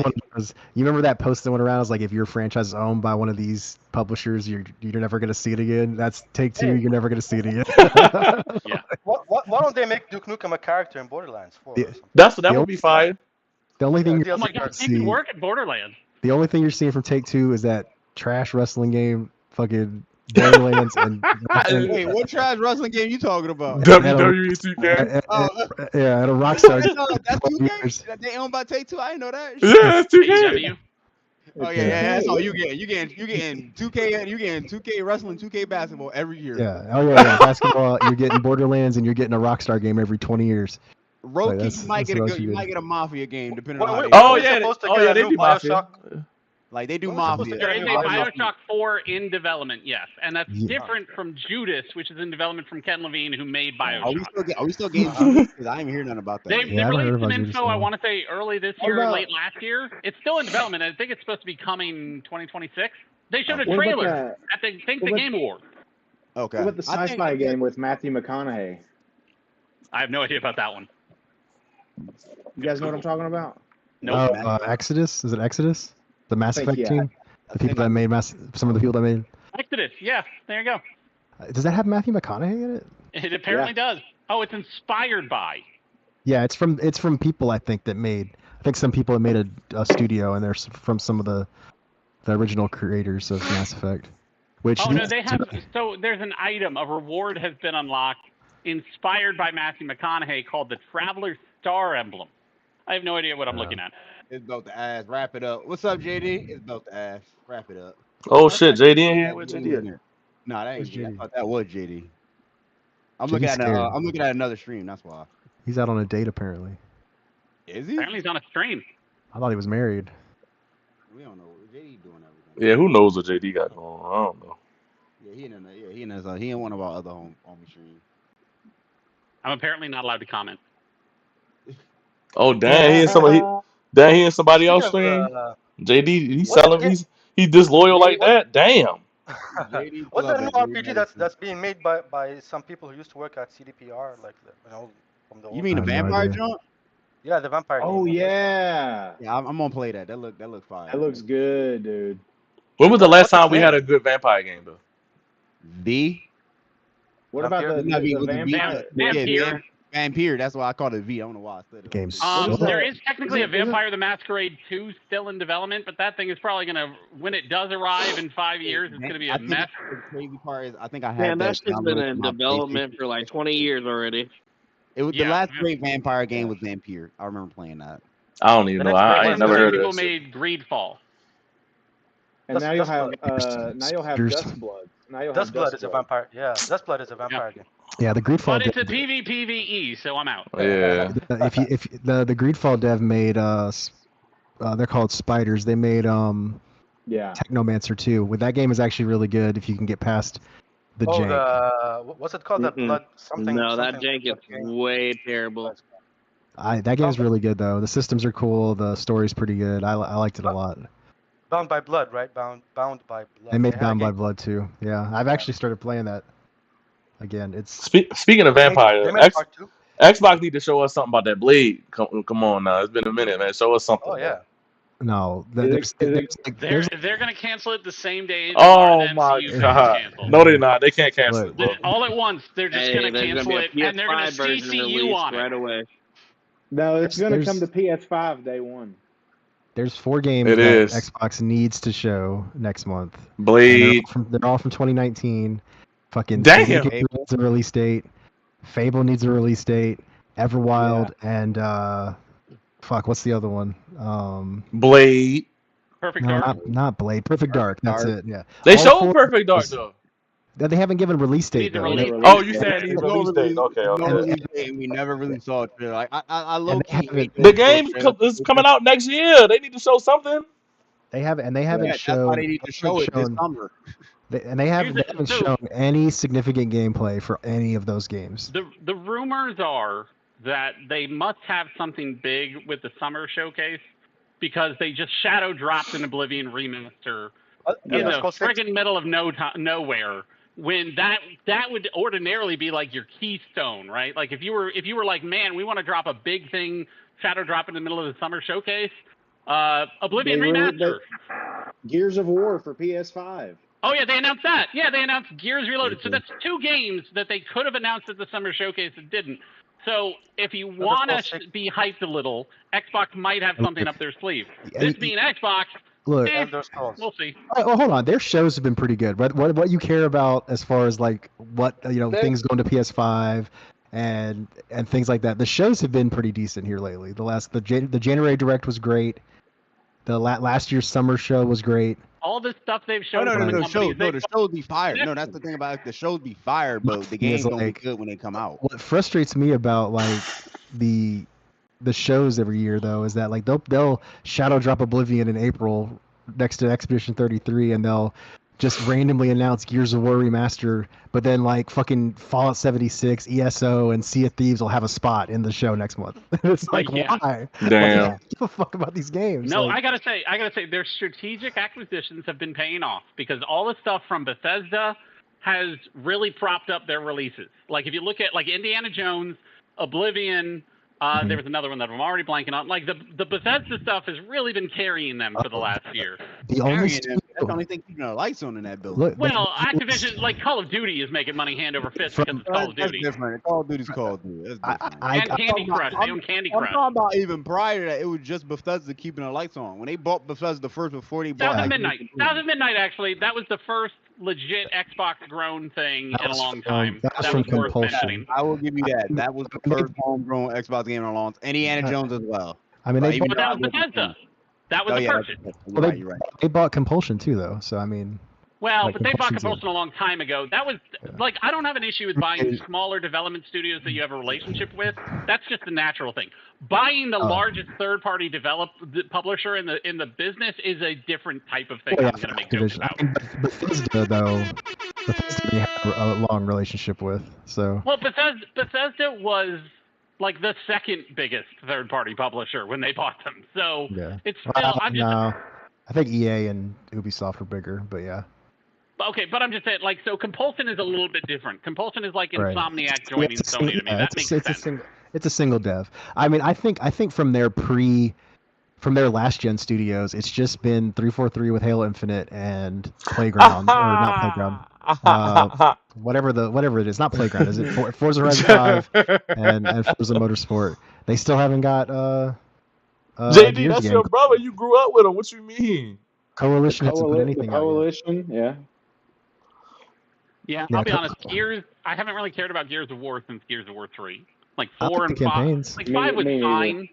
You remember that post that went around? It was like, if your franchise is owned by one of these publishers, you're never going to see it again. That's Take Two. You're never going to see it again. Yeah. Why don't they make Duke Nukem a character in Borderlands 4? That would be fire. The only thing oh my God, he can work at Borderlands. The only thing you're seeing from Take Two is that trash wrestling game, fucking Borderlands, and hey, what trash wrestling game you talking about? WWE 2K. Yeah, at a Rockstar. That's 2K. They owned by Take Two. I didn't know that. Yeah, it's 2K. Oh yeah, that's all you get. You getting 2K. You getting 2K wrestling, 2K basketball every year. Yeah. Oh yeah. Basketball. You're getting Borderlands, and you're getting a Rockstar game every 20 years. Roki, you might get a Mafia game depending on how they do Mafia. Like they do Mafia. There is a BioShock 4 in development, yes, and that's different from Judas, which is in development from Ken Levine, who made BioShock. Are we still getting Judas? Because I ain't hear nothing about that. They released some info. I want to say early this year, or late last year. It's still in development. I think it's supposed to be coming 2026. They showed a trailer at the Game Awards. Okay. What about the sci-fi game with Matthew McConaughey? I have no idea about that one. You guys know what I'm talking about? No. Exodus? Is it Exodus? The Mass Effect team? The people that made some of the people that made Exodus, yeah. There you go. Does that have Matthew McConaughey in it? It apparently does. Oh, it's inspired by. Yeah, it's from people I think that made. I think some people have made a studio, and they're from some of the original creators of Mass Effect. Which they have. So there's an item. A reward has been unlocked, inspired by Matthew McConaughey, called the Traveler's Star Emblem. I have no idea what I'm looking at. It's about to ass. Wrap it up. What's up, JD? It's about to ass. Wrap it up. Oh shit, JD in here? Where's JD in here? Nah, that ain't JD. I thought that was JD. I'm looking at another stream. That's why. He's out on a date apparently. Is he? Apparently, he's on a stream. I thought he was married. We don't know. JD doing everything. Yeah, who knows what JD got going on? I don't know. Yeah, he in one of our other home streams. I'm apparently not allowed to comment. Oh damn, he in somebody else stream. JD, he's disloyal like that. Damn. What's that new RPG that's being made by some people who used to work at CDPR, like from the. You mean the vampire jump? Yeah, the vampire. Oh game. yeah. Yeah, I'm gonna play that. That looks fire. That looks good, dude. When was the last time we had a good vampire game though? What about the vampire? Vampire. Vampire. That's why I called it V. I don't know why I said it. Game's there is technically a Vampire the Masquerade 2 still in development, but that thing is probably gonna, when it does arrive in 5 years, it's gonna be a mess. The crazy part is, I think I had Man, that shit's been in development for like 20 years already. It was the last great vampire game was Vampire. I remember playing that. I don't even know. I ain't never heard of it. People made Greedfall. And now you'll have Dustblood. Dustblood is a vampire. Yeah, Dustblood is a vampire game. Yeah, the Greedfall. But it's a PvPvE, so I'm out. Yeah. if the Greedfall dev made they're called Spiders. They made Technomancer 2. With that game is actually really good if you can get past the jank. What's it called? The blood something. No, something that jank is way terrible. That game's really good though. The systems are cool. The story's pretty good. I liked it a lot. Bound by Blood, right? Bound by Blood. They made Bound by Blood too. Yeah, I've actually started playing that again. It's speaking of vampire, Xbox need to show us something about that Blade. Come on now, it's been a minute, man. Show us something. Oh yeah. No, they're gonna cancel it the same day. Oh my god! No, they're not. They can't cancel it. All at once, they're just gonna cancel it, and they're gonna CCU on it right away. No, it's gonna come to PS5 day one. There's 4 games that Xbox needs to show next month. Blade. They're all from 2019. Fucking damn. Needs a release date. Fable needs a release date. Everwild and what's the other one? Blade. Perfect Dark. Not Blade. Perfect Dark. That's it. Yeah. They showed Perfect Dark though. They haven't given a release date though. Oh, you said release date? Okay. We never really saw it. Like I love the game is coming out next year. They need to show something. They haven't shown. That's why they need to show it this summer. They haven't shown any significant gameplay for any of those games. The rumors are that they must have something big with the summer showcase because they just shadow dropped an Oblivion remaster in the friggin' middle of nowhere. When that would ordinarily be like your keystone, right? Like if you were like, man, we want to drop a big thing, shadow drop in the middle of the summer showcase, Oblivion remaster. Gears of War for PS5. Oh yeah, they announced that. Yeah, they announced Gears Reloaded. So that's 2 games that they could have announced at the summer showcase that didn't. So if you want to be hyped a little, Xbox might have something up their sleeve. This being Xbox. Look, we'll see. Well, hold on. Their shows have been pretty good. What you care about as far as like what things going to PS5 and things like that. The shows have been pretty decent here lately. The January Direct was great. The last year's summer show was great. All this stuff they've shown. The shows be fired. No, that's the thing about it. The shows be fired, but the games don't be good when they come out. What frustrates me about like the shows every year though is that like they'll shadow drop Oblivion in April next to Expedition 33 and they'll just randomly announce Gears of War remaster, but then like fucking Fallout 76, ESO, and Sea of Thieves will have a spot in the show next month. It's like why? Damn. Like, give a fuck about these games. No, like, I gotta say, their strategic acquisitions have been paying off because all the stuff from Bethesda has really propped up their releases. Like if you look at like Indiana Jones, Oblivion. There was another one that I'm already blanking on. Like the Bethesda stuff has really been carrying them for the last year. That's the only thing keeping the lights on in that building. Well, Activision, like Call of Duty, is making money hand over fist because it's Call of Duty. That's different. Call of Duty's Call of Duty. And Candy Crush. They own Candy Crush. I'm talking about even prior to that, it was just Bethesda keeping the lights on. When they bought Bethesda first before they bought. Thousand Midnight, actually. That was the first legit Xbox grown thing in a long time. That was from Compulsion. I will give you that. That was the first homegrown Xbox game in a long time. Indiana Jones as well. I mean, that was Bethesda. That was the purchase. They bought Compulsion too, though. So I mean, Well, Like, but they bought Compulsion's Compulsion a long time ago. That was like, I don't have an issue with buying smaller development studios that you have a relationship with. That's just a natural thing. Buying the largest third-party publisher in the business is a different type of thing. I'm going to make jokes about. Bethesda, though, they have a long relationship with. So. Well, Bethesda was like the second biggest third-party publisher when they bought them. So it's still. I think EA and Ubisoft are bigger, but yeah. Okay, but I'm just saying, like, so Compulsion is a little bit different. Compulsion is like Insomniac joining Sony to me. That makes sense. It's a single dev. I mean, I think from their last gen studios, it's just been 343 with Halo Infinite and Playground, or not Playground. Whatever it is, not Playground. Is it Forza Horizon 5 and Forza Motorsport? They still haven't got JD, that's your brother. You grew up with him. What you mean? Coalition hasn't put anything out yet. Yeah, I'll be honest. Gears, I haven't really cared about Gears of War since Gears of War 3. Like 4 and 5. Like 5 was fine.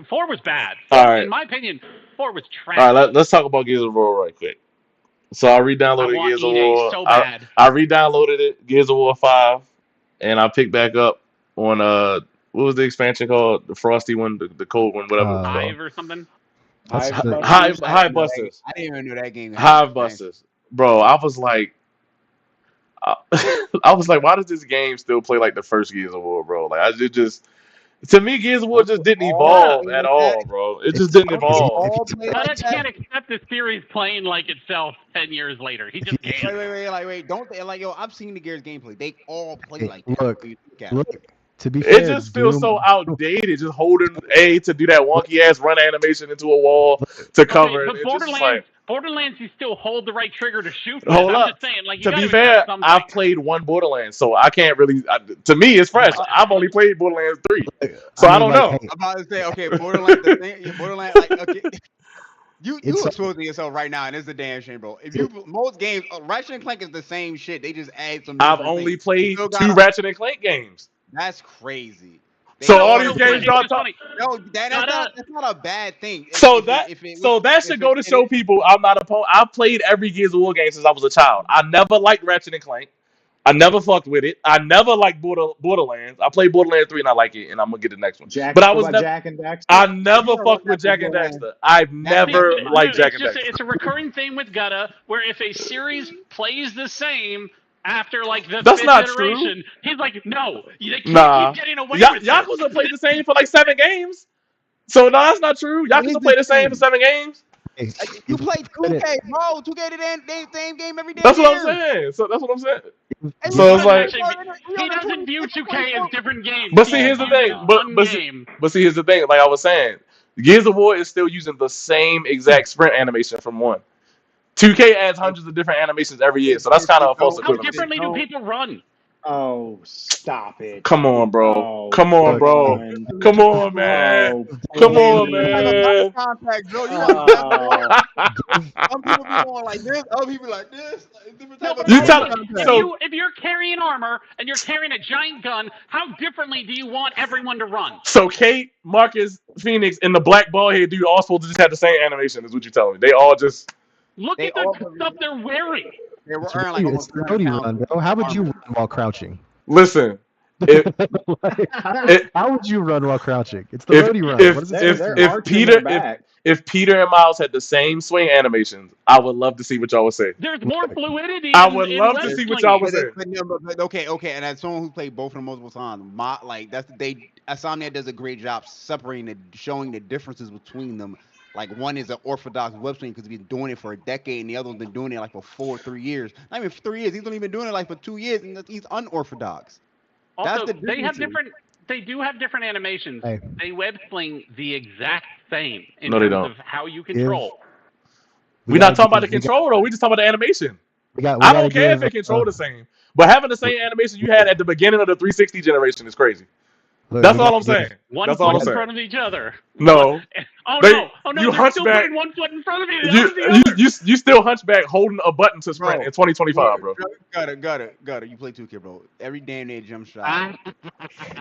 4 was bad. All right. In my opinion, 4 was trash. All right, let's talk about Gears of War right quick. So I re-downloaded Gears of War. So bad. I re-downloaded it, Gears of War 5, and I picked back up on what was the expansion called? The frosty one, the cold one, whatever. Hive or something. Hive Busters. I didn't even know that game. Hive Busters, bro. I was like, why does this game still play like the first Gears of War, bro? Like, to me, Gears of War just didn't evolve at all, bro. It just didn't evolve. I can't accept the series playing like itself 10 years later. He just can't. Wait, don't like, yo, I've seen the Gears gameplay. They all play like that. Look. To be fair, it just feels so outdated, just holding A to do that wonky ass run animation into a wall to cover it. But Borderlands, you still hold the right trigger to shoot. Hold up. Just saying, like, to be fair, I've played one Borderlands, so I can't really. To me, it's fresh. I've only played Borderlands 3, so I don't know. I'm about to say, okay, Borderlands, like, okay. You exposing yourself right now, and it's a damn shame, bro. If you most games, Ratchet and Clank is the same shit. They just add some. I've only played 2 Ratchet and Clank games. That's crazy. So all these games y'all talking. No, that's not a bad thing. So that should go to show people I'm not opposed. I've played every Gears of War game since I was a child. I never liked Ratchet and Clank. I never fucked with it. I never liked Borderlands. I played Borderlands 3 and I like it, and I'm gonna get the next one. Jack and Daxter? I never fucked with Jack and Daxter. I've never liked Jack and Daxter. It's a recurring theme with Gutta, where if a series plays the same after like the That's fifth not iteration, true. he's like, no, they can't keep getting away with Yakuza played the same for like 7 games. So no, that's not true. Yakuza played the same for 7 games. You play 2K, bro. 2K the same game every day. That's what I'm saying. So that's what I'm saying. So it's like he doesn't view 2K as different games. But see, here's the thing. But see, here's the thing. Like I was saying, Gears of War is still using the same exact sprint animation from 1. 2K adds hundreds of different animations every year, so that's kind of a false equivalence. How differently do people run? Oh, stop it. Come on, bro. Come on, bro. Come on, man. Come on, man. Some people be going like this, other people like this. If you're carrying armor and you're carrying a giant gun, how differently do you want everyone to run? So Kate, Marcus, Phoenix, and the black ball head dude all supposed to just have the same animation, is what you're telling me. They all just... Look at the stuff they're wearing. They were earning like almost 30 run, bro. How would you run while crouching? Listen. How would you run while crouching? It's the roadie run. If Peter and Miles had the same swing animations, I would love to see what y'all would say. There's more fluidity. I would love to see what y'all would say. Okay, and as someone who played both of them multiple times, Insomniac does a great job separating showing the differences between them. Like, one is an orthodox web swing because he's been doing it for a decade, and the other one's been doing it like for 3 years. Not even 3 years. He's only been doing it like for 2 years, and he's unorthodox. Also, they do have different animations. Hey. They web sling the exact same in terms of how you control. We're not talking about the control, though. We're just talking about the animation. I don't care if they control the same. But having the same animation you had at the beginning of the 360 generation is crazy. That's all I'm saying. One foot in front of each other. No. No! You hunchback. 1 foot in front of each you still hunchback holding a button to sprint in 2025, bro. Got it. You play 2K, bro. Every damn day jump shot.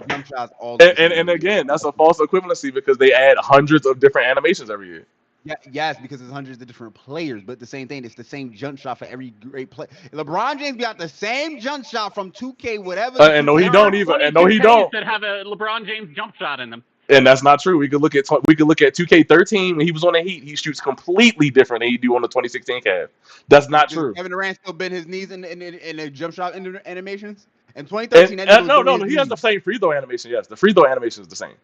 Jump shots all the time. And again, that's a false equivalency because they add hundreds of different animations every year. Yeah, yes, because there's hundreds of different players, but the same thing. It's the same jump shot for every great play. LeBron James got the same jump shot from 2K, whatever. And no, he don't even. And no, he don't. That have a LeBron James jump shot in them. And that's not true. We could look at 2K13 when he was on the Heat. He shoots completely different than he do on the 2016 Cavs. That's not true. Kevin Durant still bent his knees in the jump shot animations. In 2013, no, he has the same free throw animation. Yes, the free throw animation is the same,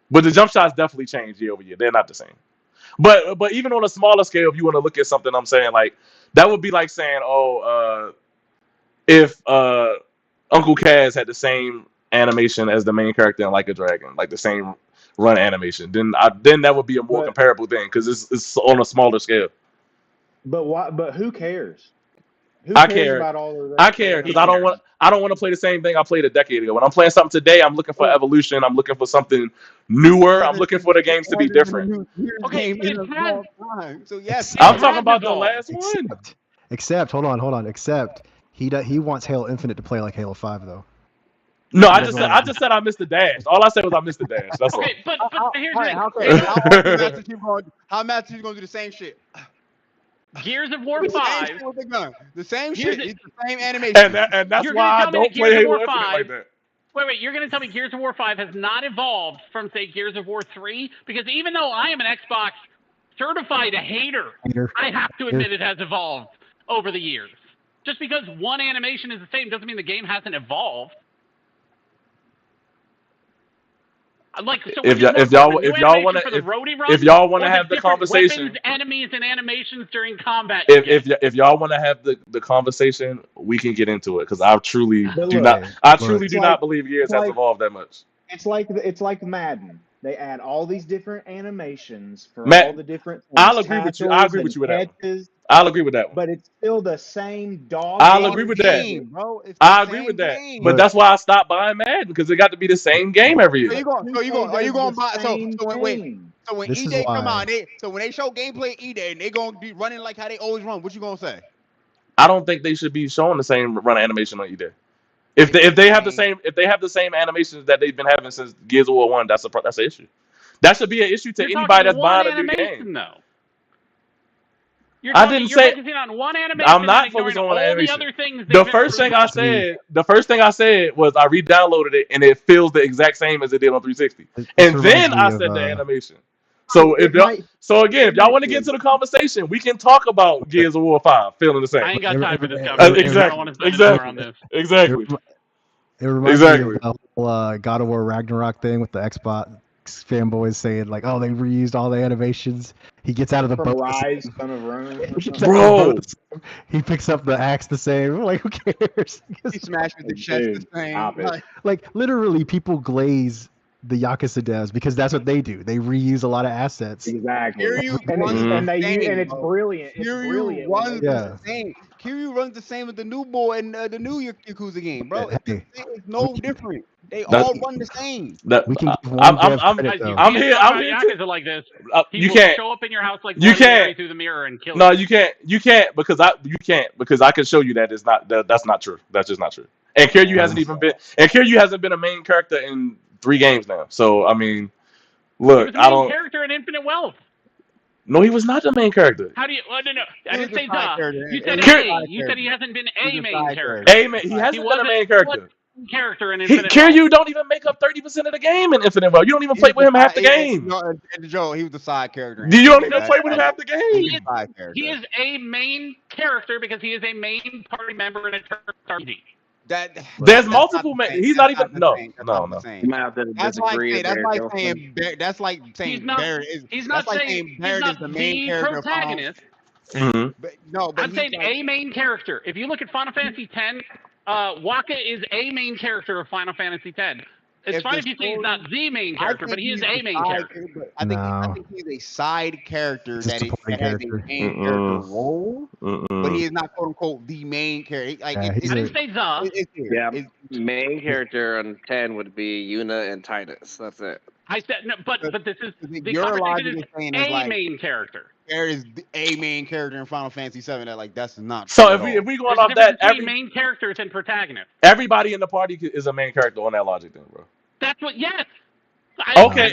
but the jump shots definitely change year over year. They're not the same. But even on a smaller scale, if you want to look at something, I'm saying like that would be like saying, if Uncle Kaz had the same animation as the main character in Like a Dragon, like the same run animation, then that would be a more comparable thing because it's on a smaller scale. But why? But who cares? I care because I don't want to play the same thing I played a decade ago. When I'm playing something today, I'm looking for evolution. I'm looking for something newer. I'm looking for the games to be different. Okay, so yes, I'm talking about the last one. Except, hold on. Except he wants Halo Infinite to play like Halo 5 though. No, I just said I missed the dash. All I said was I missed the dash. That's all. But here's the thing. How Master Chief's gonna do the same shit? Gears of War 5. The same shit. It's the same animation. And that's why I don't play Halo Infinite like that. Wait, you're going to tell me Gears of War 5 has not evolved from, say, Gears of War 3? Because even though I am an Xbox certified hater, I have to admit it has evolved over the years. Just because one animation is the same doesn't mean the game hasn't evolved. Like, so if y'all want to have the conversation, weapons, enemies, and animations during combat. If y'all want to have the conversation, we can get into it because I truly do not believe Gears has evolved that much. It's like Madden. They add all these different animations for all the different things. I'll agree with you. I agree with you with that one. I'll agree with that one. But it's still the same dog. I'll agree with that, bro. I agree with that. But that's why I stopped buying Madden because it got to be the same game every year. Are you going to buy? So when E-Day come out, when they show gameplay E-Day and they gonna be running like how they always run, what you gonna say? I don't think they should be showing the same run animation on E-Day. If they have the same animations that they've been having since Gears of War 1, that's an issue. That should be an issue to anybody that's buying a new game. Though. I didn't say focusing on one animation. I'm not focusing on one animation. The other things the first thing I said was I re-downloaded it and it feels the exact same as it did on 360. And then I said the animation. So if y'all want to get into the conversation, we can talk about Gears of War 5 feeling the same. I ain't got time for this conversation. Exactly. It reminds me of the God of War Ragnarok thing with the Xbox fanboys saying like, "Oh, they reused all the animations." He gets out of the boat. Rise, Son of Rome. Bro, he picks up the axe the same. Like, who cares? He smashes the chest the same. Like literally, people glaze the Yakuza devs because that's what they do. They reuse a lot of assets. Exactly. And it's brilliant. Kiryu runs the same. Kiryu runs the same as the new boy in the new Yakuza game, bro. It's no different. They all run the same. I'm here. Yakuza like this. You can't show up in your house like you can't through the mirror and kill. No, you can't. You can't because I can show you that it's not. That's not true. That's just not true. And Kiryu hasn't been a main character in 3 games now. So I mean, look, he was the main character in Infinite Wealth. No, he was not the main character. How do you? No. I didn't say the. You said You said he hasn't been a main character. He hasn't been a main character. In Infinite Kiryu don't even make up 30% of the game in Infinite Wealth. You don't even play with him half the game. Joe, he was the side character. You don't even play with him half the game. He is a main character because he is a main party member in a RPG. There's multiple. He's not even. No. That's like saying Barrett is. He's not saying Barrett is the main character. Protagonist. Mm-hmm. I'm saying a main character. If you look at Final Fantasy X, Waka is a main character of Final Fantasy X. It's fine if you say he's not the main character, but he is a main character. I think he's a side character that has a main character role, but he is not quote unquote the main character. Like I didn't say the. Main character on 10 would be Yuna and Titus. That's it. I said no, but this is the conversation is a main character. There is a main character in Final Fantasy VII that's not. So if we going off that, every main characters and protagonists. Everybody in the party is a main character on that logic, then, bro. That's what. Yes. Okay.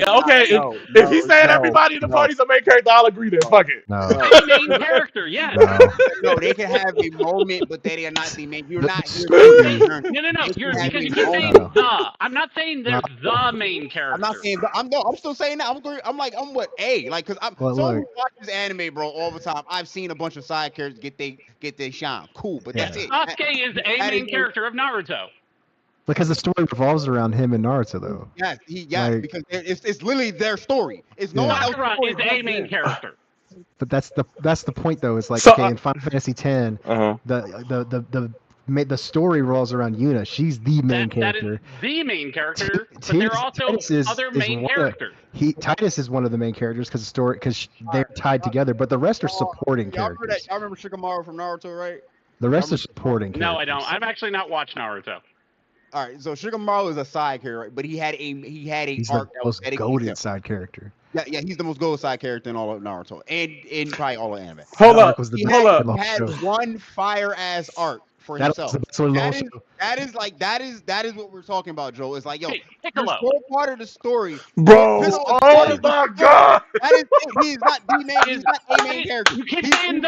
If he's saying everybody in the party's a main character, I'll agree then. Fuck it. A main character, yes. No, they can have a moment, but they are not the main. You're not here. No. You're because you keep saying the. I'm not saying they're the main character. I'm not saying. I'm still saying that. I'm what A like because I'm someone who watches anime, bro, all the time. I've seen a bunch of side characters get they shine. Cool, but that's it. Sasuke is a main character of Naruto. Because the story revolves around him and Naruto, though. Yes, because it's literally their story. It's no one else's story. Is a main character. But that's the point, though. It's like in Final Fantasy X, the story revolves around Yuna. She's the main character. That is the main character. But there are also other main characters. Titus is one of the main characters because they're tied together. But the rest are supporting characters. Y'all remember Shikamaru from Naruto, right? The rest are supporting characters. No, I don't. I've actually not watched Naruto. All right, so Shikamaru is a side character, right? But he had a he's arc the most goated side character. Yeah, he's the most goated side character in all of Naruto and in probably all of anime. Hold up. He had one fire ass arc for himself. That is what we're talking about, Joe. It's like, yo, Piccolo. So part of the story, bro. Oh my god, that is it. He's not the main. He's not a main character. You keep saying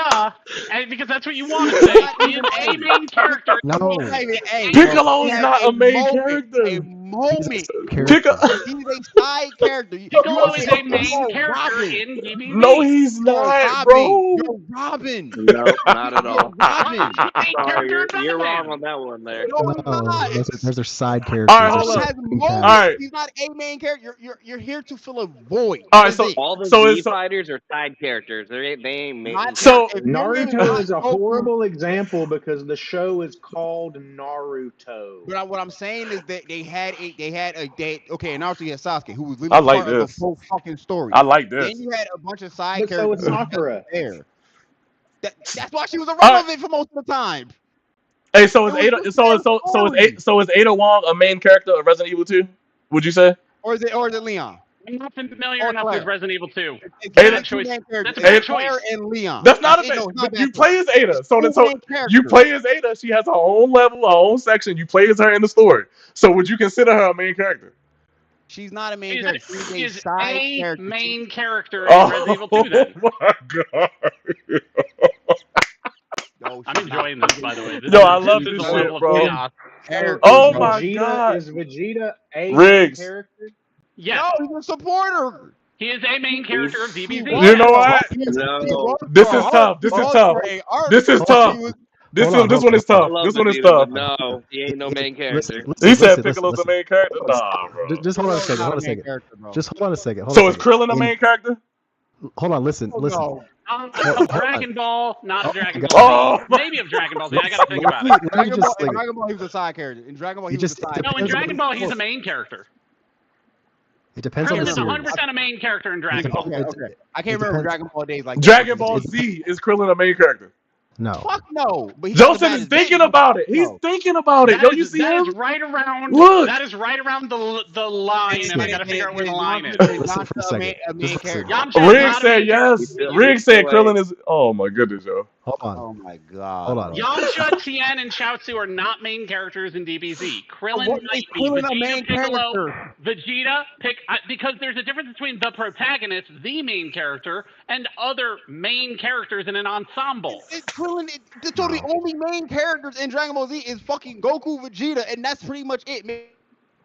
and because that's what you want to say. He is a main character. No, Piccolo is not a main character. A moment. Piccolo. He's a side character. Piccolo is a main character in DBZ. No, he's not, bro. You're Robin. No, not at all. Robin. Sorry, you're wrong on that one there. No, those are side characters. All right, hold on. He's not a main character. You're here to fill a void. All right, so all the G fighters are side characters. They ain't main. So Naruto is a horrible example because the show is called Naruto. But what I'm saying is that they had okay, and Naruto had Sasuke, who was I literally like part of this. the whole fucking story. I like this. Then you had a bunch of side But characters. So is Sakura. There. That's why she was irrelevant for most of the time. Hey, so is Ada Wong a main character of Resident Evil 2? Would you say? Or is it Leon? I'm not familiar enough with Resident Evil 2. That's a choice. That's a bad choice. And Leon. That's not a bad. But you play as Ada, so you play as Ada. She has her own level, her own section. You play as her in the story. So would you consider her a main character? She's not a main character. She's a side character. Main character in Resident Evil 2. Then. Oh my god. I'm enjoying this, by the way. I love this shit, bro. Oh my god. Is Vegeta a Riggs. character? Yes. No, he's a supporter. He is a main character of DBZ. You know what? This is tough. This is tough. This is tough. This one is tough. This one is tough. No, he ain't no main character. He said Piccolo's the main character. Nah, bro. Just hold on a second. Just hold on a second. So is Krillin a main character? Hold on. Listen. Dragon Ball, not Dragon Ball. Maybe of Dragon Ball Z. I gotta think about it. Dragon Ball, he was a side character. In Dragon Ball, he was a side character. No, in Dragon Ball, he's a main character. It depends on the series. series. 100% a main character in Dragon Ball. Okay. I can't remember Dragon Ball days like Dragon Ball Z is Krillin a main character? No. Fuck no. But Joseph is thinking about it. He's thinking about it. You see him? That is right around. Look. That is right around the line, and I gotta figure out where the line is. Listen for a second. Riggs said yes. Riggs said Krillin is. Oh my goodness, yo. Hold on. Oh my god. Hold on. Yamcha, Tien, and Chaozu are not main characters in DBZ. Krillin might be. Krillin a main character? Vegeta, because there's a difference between the protagonist, the main character, and other main characters in an ensemble. Krillin, so the only main characters in Dragon Ball Z is fucking Goku, Vegeta, and that's pretty much it. Maybe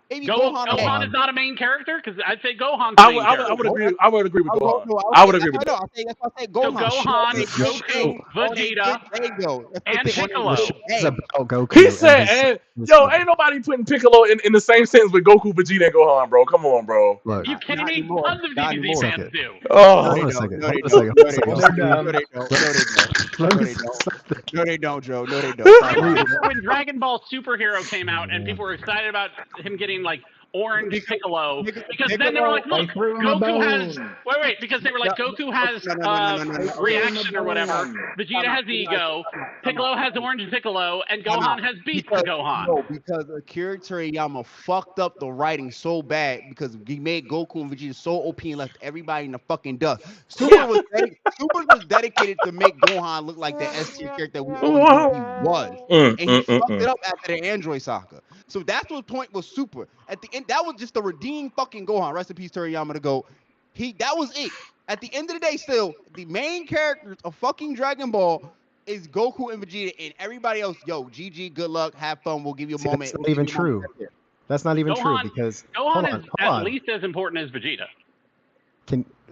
Gohan is not a main character because I'd say Gohan's I would agree with Gohan. I would agree with that. That's why I say Gohan. So Gohan, Goku, Vegeta, and Piccolo. He said, "Yo, ain't nobody putting Piccolo in the same sentence with Goku, Vegeta, and Gohan, bro. Come on, bro." Are you kidding me? Tons of DBZ fans do. Oh, hold on a second. No, they don't, Joe. No, they don't. When Dragon Ball Superhero came out and people were excited about him getting like orange Piccolo, because then they were like, look, Goku has because they were like, Goku has reaction or whatever, Vegeta has ego, Piccolo has orange Piccolo, and Gohan has Beast Gohan. No, because Akira Toriyama fucked up the writing so bad because he made Goku and Vegeta so OP and left everybody in the fucking dust. Super was dedicated to make Gohan look like the S tier character he was, and he fucked it up after the Android Saga. So that's what the point was Super. At the that was just the redeemed fucking Gohan. Rest in peace, Toriyama to go. That was it. At the end of the day, still the main characters of fucking Dragon Ball is Goku and Vegeta, and everybody else. Yo, GG, good luck, have fun. We'll give you a moment. That's not even true. That's not even true because Gohan is at least as important as Vegeta.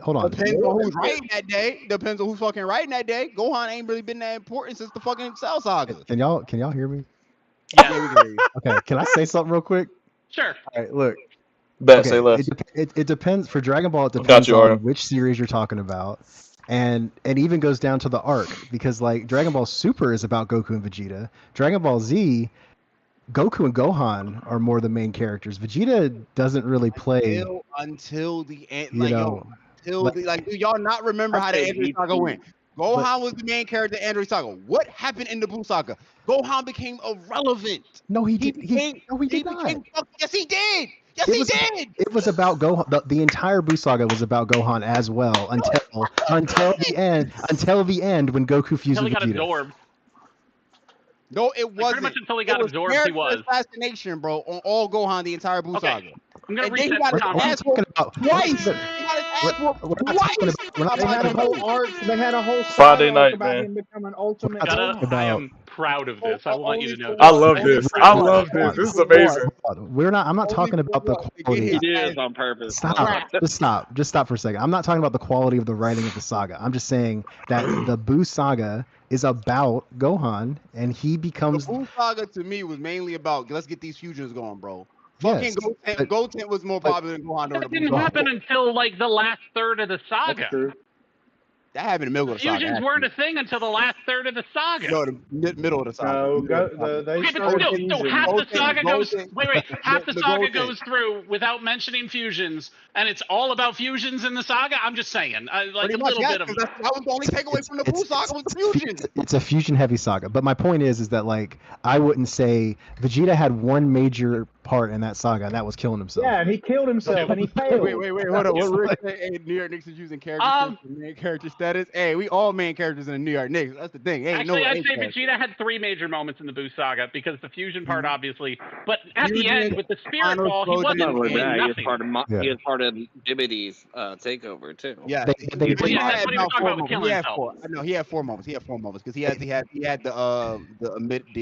Hold on. Depends on who's writing that day. Depends on who's fucking writing that day. Gohan ain't really been that important since the fucking Cell Saga. Can y'all hear me? Yeah, we can hear you. Okay, can I say something real quick? Sure. All right, look. Say less. It depends for Dragon Ball. It depends on which series you're talking about, and it even goes down to the arc because like Dragon Ball Super is about Goku and Vegeta. Dragon Ball Z, Goku and Gohan are more the main characters. Vegeta doesn't really play until the end. Like, do y'all not remember how the Android Saga went? Gohan was the main character of the Android Saga. What happened in the Blue Saga? Gohan became irrelevant. No, he did not. Yes, he did. Yes, he did. It was about Gohan. The entire Buu saga was about Gohan as well until the end when Goku fused with Vegeta. Until he got absorbed. No, it wasn't. Pretty much until he got absorbed, he was. Assassination, bro, on all Gohan the entire Buu saga. I'm gonna reset the conversation. Twice. We're not talking about arc. They had a whole Friday night, about man. him becoming ultimate. I am proud of this. I want you to know. I love this. I love this. This is amazing. I'm not talking about the quality. He did this on purpose. Stop. Just stop for a second. I'm not talking about the quality of the writing of the saga. I'm just saying that the Buu saga is about Gohan, and he becomes. The Buu saga to me was mainly about let's get these fusions going, bro. Yes, fucking Goten was more popular than Gohan. That didn't happen until like the last third of the saga. That happened in the middle of the saga. Fusions weren't a thing until the last third of the saga. No, the middle of the saga. Half the saga goes. Half the saga goes through without mentioning fusions, and it's all about fusions in the saga. I'm just saying, like a little bit of. That was the only takeaway from the Buu saga was the fusions. It's a fusion-heavy saga, but my point is that like I wouldn't say Vegeta had one major part in that saga, and that was killing himself. Yeah, and he killed himself, and he failed. Wait, hold on. What Rick said, New York Knicks is using main character status. Hey, we all main characters in the New York Knicks. That's the thing. Actually, I'd say Vegeta had 3 major moments in the Buu saga because the fusion part, obviously, but at the end with the Spirit Ball, he wasn't doing nothing. He was part of Bibbidi's takeover too. Yeah, he had 4 moments. He had 4 moments because he had the admitted.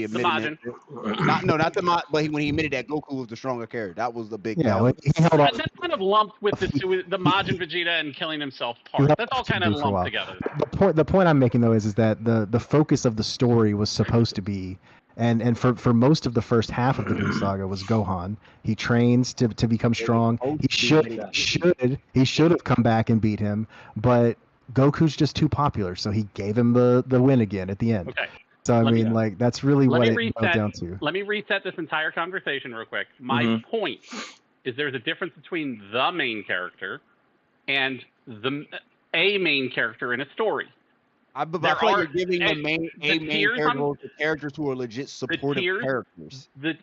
Not the mod, but when he admitted that Goku was the stronger character, that was the big. Yeah, he held on. That's kind of lumped with the Majin Vegeta and killing himself part. That's all kind of lumped together. The point I'm making though is that the focus of the story was supposed to be, and for most of the first half of the Buu saga was Gohan. He trains to become strong. He should have come back and beat him, but Goku's just too popular, so he gave him the win again at the end. Okay. So I mean, like that's really what it boils down to. Let me reset this entire conversation real quick. My point is there's a difference between the main character and a main character in a story. I feel like you're giving the main character to characters who are legit supportive characters. The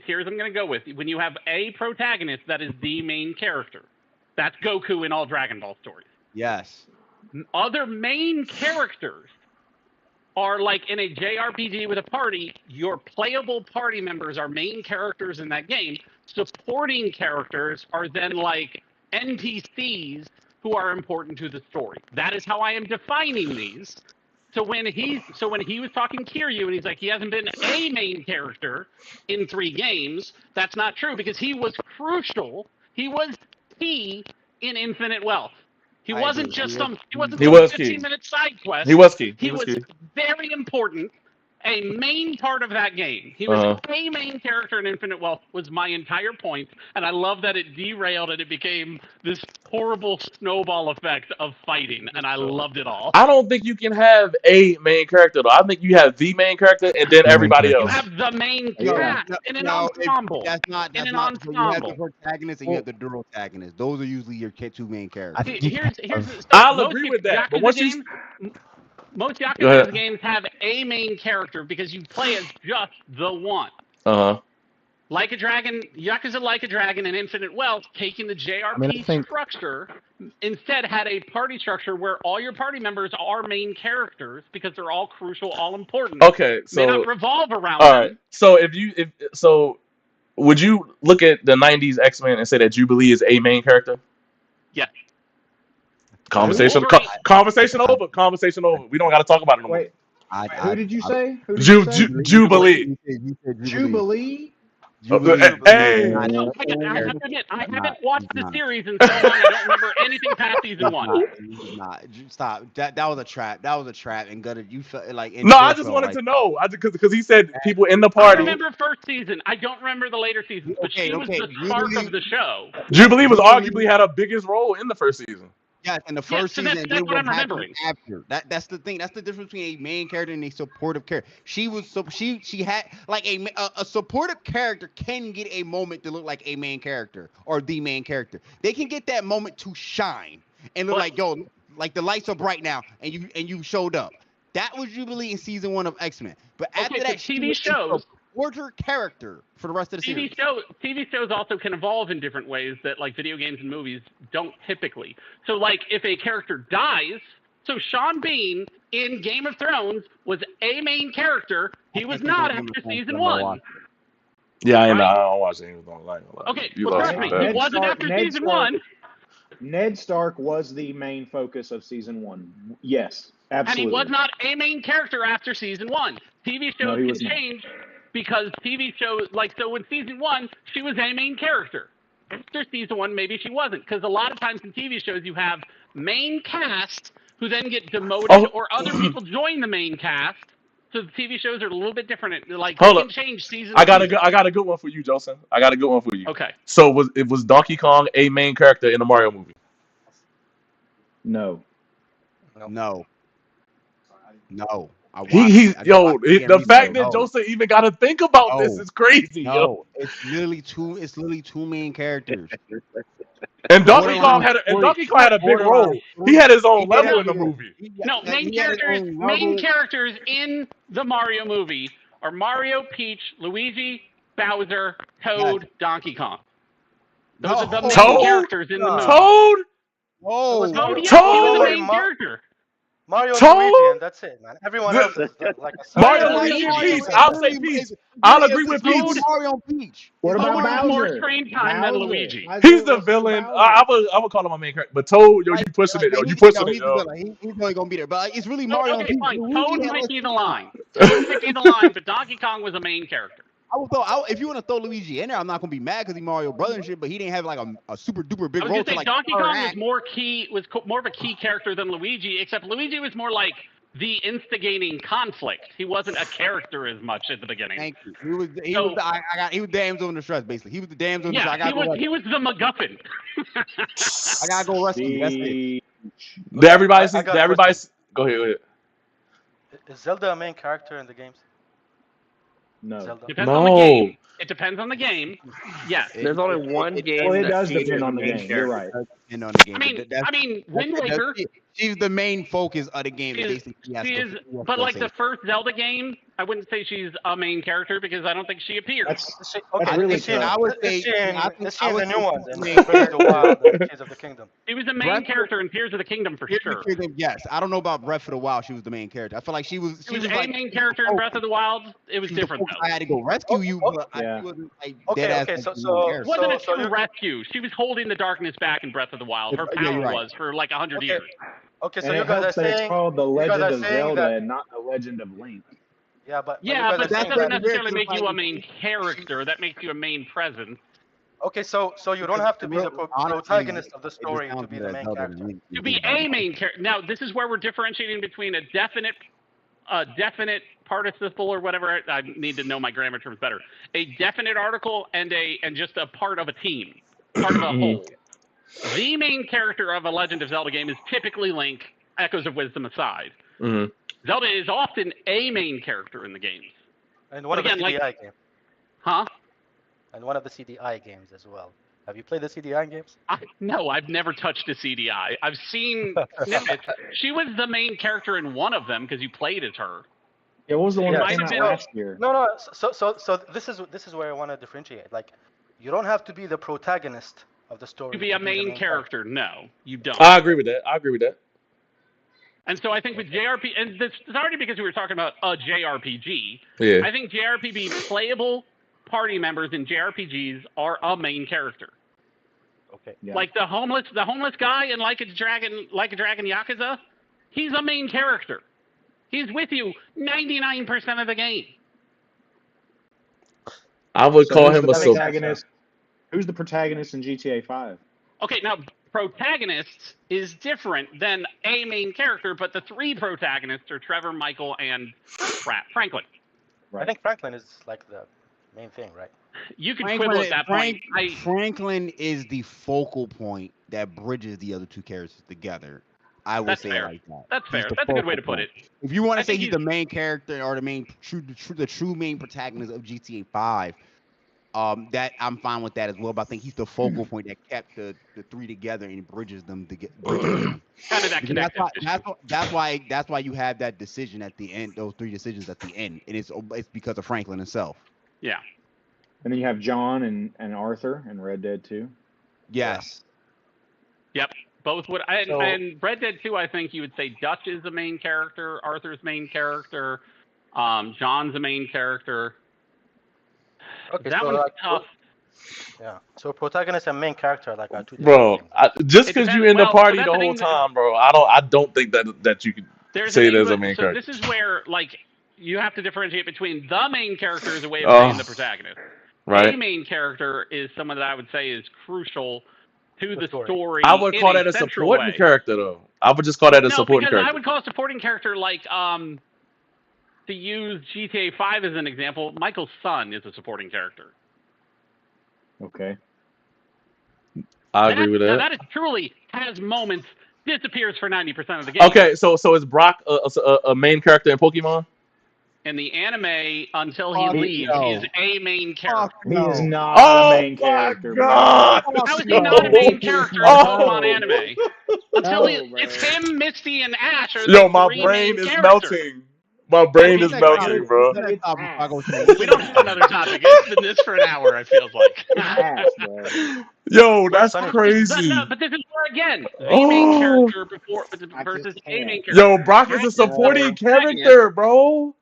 tiers I'm going to go with. When you have a protagonist that is the main character, that's Goku in all Dragon Ball stories. Yes. Other main characters are like in a JRPG with a party, your playable party members are main characters in that game. Supporting characters are then like NPCs who are important to the story. That is how I am defining these. So when he was talking Kiryu and he's like he hasn't been a main character in 3 games, that's not true because he was crucial. He was key in Infinite Wealth. He wasn't just some 15-minute side quest. He was key. He was very important. A main part of that game. He was a main character in Infinite Wealth was my entire point, and I love that it derailed and it became this horrible snowball effect of fighting, and I loved it all. I don't think you can have a main character though. I think you have the main character and then everybody else. You have the main cast in an ensemble. That's not. You have the protagonist and you have the dual protagonist. Those are usually your 2 main characters. I'll agree with that, but once you. Most Yakuza games have a main character because you play as just the one. Like a Dragon, Yakuza Like a Dragon and Infinite Wealth, taking the JRPG structure, instead had a party structure where all your party members are main characters because they're all crucial, all important. Okay, so they don't revolve around. All right, so would you look at the '90s X-Men and say that Jubilee is a main character? Yeah. Conversation over. Conversation over. We don't got to talk about it no more. Wait, who did you say? Who did you say? Jubilee. Jubilee. Hey. No, I have to admit, I haven't watched the series in so long. I don't remember anything past season 1. Stop. That was a trap. That was a trap. And gutted. You felt like. No, I just wanted to know. Because he said people in the party. I remember first season. I don't remember the later seasons, but she was the spark of the show. Jubilee was arguably had a biggest role in the first season. Yeah, in the first season, that's what I'm remembering. After that's the thing. That's the difference between a main character and a supportive character. She had like a supportive character can get a moment to look like a main character or the main character. They can get that moment to shine and look like, yo, like the lights are bright now, and you showed up. That was Jubilee in season 1 of X-Men. But after that, TV shows. Her character for the rest of the series. TV shows also can evolve in different ways that like video games and movies don't typically. So like if a character dies, so Sean Bean in Game of Thrones was a main character. He was not after season 1. Yeah, I don't watch Game of Thrones. Okay, well, trust me, he wasn't after season 1. Ned Stark was the main focus of season 1. Yes, absolutely. And he was not a main character after season 1. TV shows can change. Because TV shows, so in season 1, she was a main character. After season 1, maybe she wasn't. Because a lot of times in TV shows, you have main cast who then get demoted or other people join the main cast. So the TV shows are a little bit different. Like, they can change season. I got a good one for you, Joseph. I got a good one for you. Okay. So was Donkey Kong a main character in the Mario movie? No. The fact that Joseph even got to think about this is crazy. It's literally two main characters. And Donkey Kong had a big role. He had his own level in the movie. No, main characters in the Mario movie are Mario, Peach, Luigi, Bowser, Toad, Donkey Kong. Those are the main characters in the movie. Toad? Toad? He was the main character. Mario and Luigi, and that's it, man. Everyone else is like a Mario, Luigi, and Peach. I'll say Peach. I'll agree with Peach. Mario and Peach. What about Bowser? More screen time than Luigi. He's the villain. I would call him my main character. But Toad, you pushing it, yo. You pushing it, yo. He's really gonna be there, but it's really Mario and Peach. Fine. Toad might be the line. But Donkey Kong was a main character. If you want to throw Luigi in there, I'm not gonna be mad because he's Mario brother and shit. But he didn't have like a super duper big role. Donkey Kong was more of a key character than Luigi, except Luigi was more like the instigating conflict. He wasn't a character as much at the beginning. Thank you. He was the damsel in distress, basically. He was the damsel in distress. He was the MacGuffin. I gotta go rescue. That's it. Did everybody see? Go ahead. Is Zelda a main character in the games? No. Depends on the game. It depends on the game. Yes. There's only one game. Well, it does depend on the game. You're right. I mean, Wind Waker. She's the main focus of the game. But like the first Zelda game, I wouldn't say she's a main character because I don't think she appears. That's really tough. I would say it's the new ones in Breath of the Wild, and Tears of the Kingdom. She was a main character in Tears of the Kingdom for sure. Yes, I don't know about Breath of the Wild. She was the main character. I feel like she was a main character in Breath of the Wild. It was different though. I had to go rescue you, but I wasn't like dead ass. It wasn't a true rescue. She was holding the darkness back in Breath of the Wild. Her power was for like 100 years. Okay, so and you guys are saying it's called The Legend of Zelda and not The Legend of Link. But that doesn't necessarily make you a main character. That makes you a main presence. Okay, so you don't have to be the protagonist of the story to be the main character. To be a main character. Now, this is where we're differentiating between a definite participle or whatever. I need to know my grammar terms better. A definite article and just a part of a team, part of a whole. The main character of a Legend of Zelda game is typically Link, Echoes of Wisdom aside. Mm-hmm. Zelda is often a main character in the games. And one of the CDI games. Huh? And one of the CDI games as well. Have you played the CDI games? No, I've never touched a CDI. I've seen snippets. She was the main character in one of them because you played as her. Yeah, what was the one that came out last year? No. So this is where I want to differentiate. Like, you don't have to be the protagonist of the story. To be a main character, no, you don't. I agree with that. And so I think with JRPG, and this is already because we were talking about a JRPG. Yeah. I think JRPG playable party members in JRPGs are a main character. Okay. Yeah. Like the homeless guy in Like a Dragon Yakuza, he's a main character. He's with you 99% of the game. I would call him a protagonist. Who's the protagonist in GTA 5? Okay, now protagonist is different than a main character, but the three protagonists are Trevor, Michael, and Franklin. Right. I think Franklin is like the main thing, right? You can quibble at that point. Franklin is the focal point that bridges the other two characters together. I would say it like that. That's fair. That's a good way to put it. If you want to say he's the main character or the true main protagonist of GTA 5, that I'm fine with that as well. But I think he's the focal point that kept the three together and bridges them to get. Kind of that connection. That's why you have that decision at the end. Those three decisions at the end, and it's because of Franklin himself. Yeah. And then you have John and Arthur in Red Dead 2. Yes. Yep. Both would. And Red Dead 2, I think you would say Dutch is the main character, Arthur's main character, John's the main character. Okay, that one's tough. Yeah. So protagonist and main character like are two. Bro, just because you in the party the whole time, bro, I don't think that you could say there's a main character. This is where you have to differentiate between the main character as a way of saying the protagonist. Right. The main character is someone that I would say is crucial to the story. I would call that a supporting character, though. I would just call that a supporting character. I would call a supporting character like, to use GTA 5 as an example, Michael's son is a supporting character. Okay. I agree with that. That is truly has moments, disappears for 90% of the game. Okay, so is Brock a main character in Pokemon? In the anime, until he leaves, he is a main character. He is not a main character. God. How is he not a main character in the Pokemon anime? It's him, Misty, and Ash. My brain is melting. My brain is melting, bro. We don't have another topic. It's been this for an hour, it feels like. Yo, that's crazy. But this is where, again, the main character versus a main character. Yo, Brock is a supporting character, bro.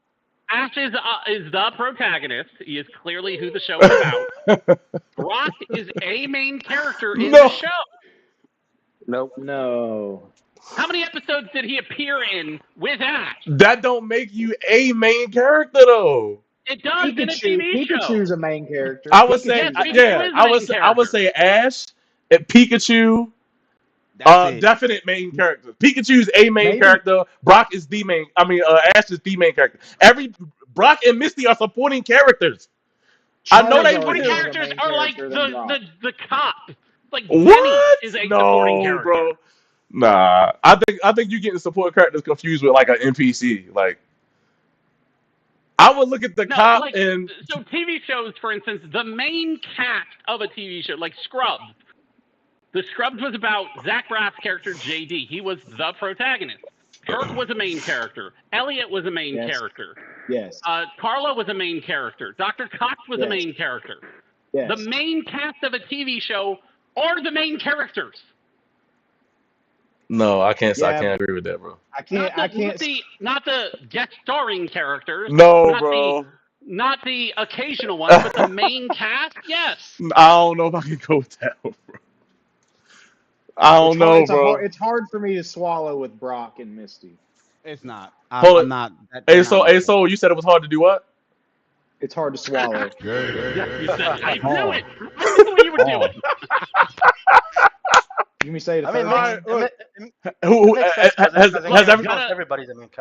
Ash is the protagonist. He is clearly who the show is about. Brock is a main character in the show. Nope. No. How many episodes did he appear in with Ash? That don't make you a main character, though. It does in a TV show. Pikachu's a main character. I would say, I would say Ash and Pikachu. Definite main character. Pikachu's a main character. Brock is the main. Ash is the main character. Brock and Misty are supporting characters. I know they supporting characters are like the cop. Like what? Benny is a supporting character. Bro. Nah, I think you're getting support characters confused with like an NPC. Like, I would look at the cop and so TV shows, for instance, the main cast of a TV show like Scrubs. The Scrubs was about Zach Braff's character, JD. He was the protagonist. Kirk was a main character. Elliot was a main character. Yes. Carla was a main character. Dr. Cox was a main character. Yes. The main cast of a TV show are the main characters. No, I can't agree with that, bro. I can't. Not the guest starring characters. No, bro. Not the occasional ones, but the main cast, yes. I don't know if I can go with that one, bro. I don't know, bro. It's hard for me to swallow with Brock and Misty. It's not. I'm not. Hey, so you said it was hard to do what? It's hard to swallow. You said, I knew it. I knew what you were doing. Let me say it.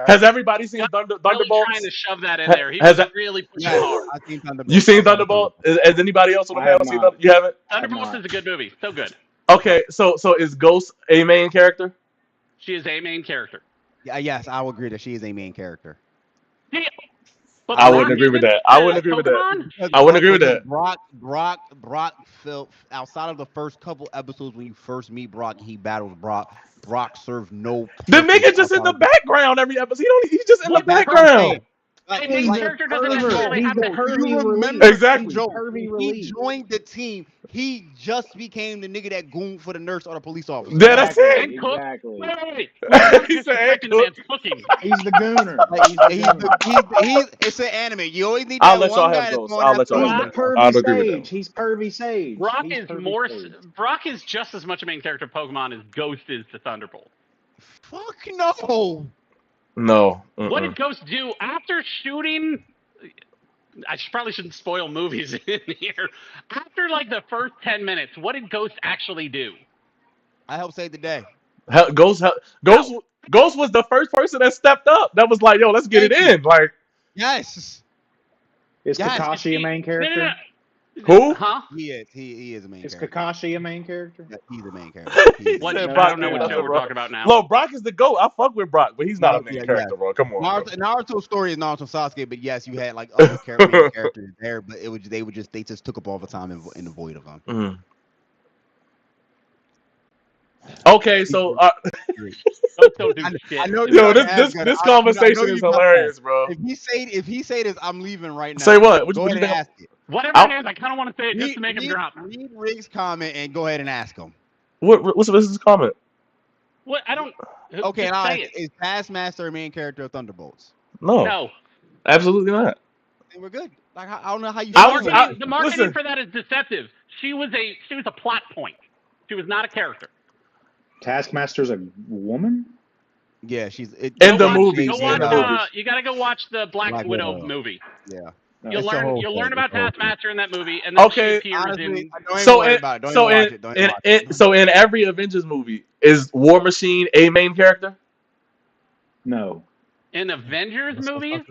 Has everybody seen Thunderbolts? Really trying to shove that in there. He was really pushing hard. I've seen Thunderbolts. You seen Thunderbolts? Has anybody else on the panel seen Thunderbolts? You haven't? Thunderbolts is a good movie. So good. Okay, so is Ghost a main character? She is a main character. Yeah, yes, I would agree that she is a main character. Yeah. I wouldn't agree with that. I wouldn't agree with that. Brock felt outside of the first couple episodes when you first meet Brock and he battles Brock served no. The nigga just in the background every episode. He's just in the background. A main character doesn't necessarily have to. You remember exactly. He joined the team. He just became the nigga that gooned for the nurse or the police officer. Yeah, that's it. And cook. Exactly. Wait. We're not He said, disrespecting the man's cooking. He's the gooner. It's an anime. You always need I'll that let y'all one have guy that's Ghost. going I'll let after y'all He's have the that. pervy I'll agree with sage. that. He's pervy sage. Brock He's is pervy more. sage. Brock is just as much a main character of Pokemon as Ghost is to Thunderbolt. Fuck no. No. What did Ghost do after shooting? I probably shouldn't spoil movies in here. After like the first 10 minutes, what did Ghost actually do? I helped save the day. Ghost was the first person that stepped up. That was like, yo, let's get it in. Like, yes. Is Kakashi a main character? No. who? Huh? He is a main Is character. Kakashi a main character? Yeah, he's a main character. What? said I Brock don't know what Lesnar, show we're bro. talking about now. No, Brock is the GOAT. I fuck with Brock, but he's not a main character, bro. Come on. Naruto's story is Naruto Sasuke, but yes, you had like other main characters there, but they just took up all the time in the void of them. Mm. Okay, so Don't do shit. I know yo, this conversation is hilarious, bro. If he say this, I'm leaving right now. Say what? Go ahead and ask it. Whatever it is, I kind of want to say it just to make him drop. Read Rick's comment and go ahead and ask him. What's his comment? What? I don't. Okay, now is Taskmaster a main character of Thunderbolts? No. Absolutely not. And we're good. Like I don't know how you. The marketing for that is deceptive. She was a plot point. She was not a character. Taskmaster's a woman? Yeah, she's in the movie. You gotta go watch the Black Widow movie. Yeah. You'll learn about Taskmaster in that movie, and then okay. she appears in. So in every Avengers movie, is War Machine a main character? No. In Avengers movies?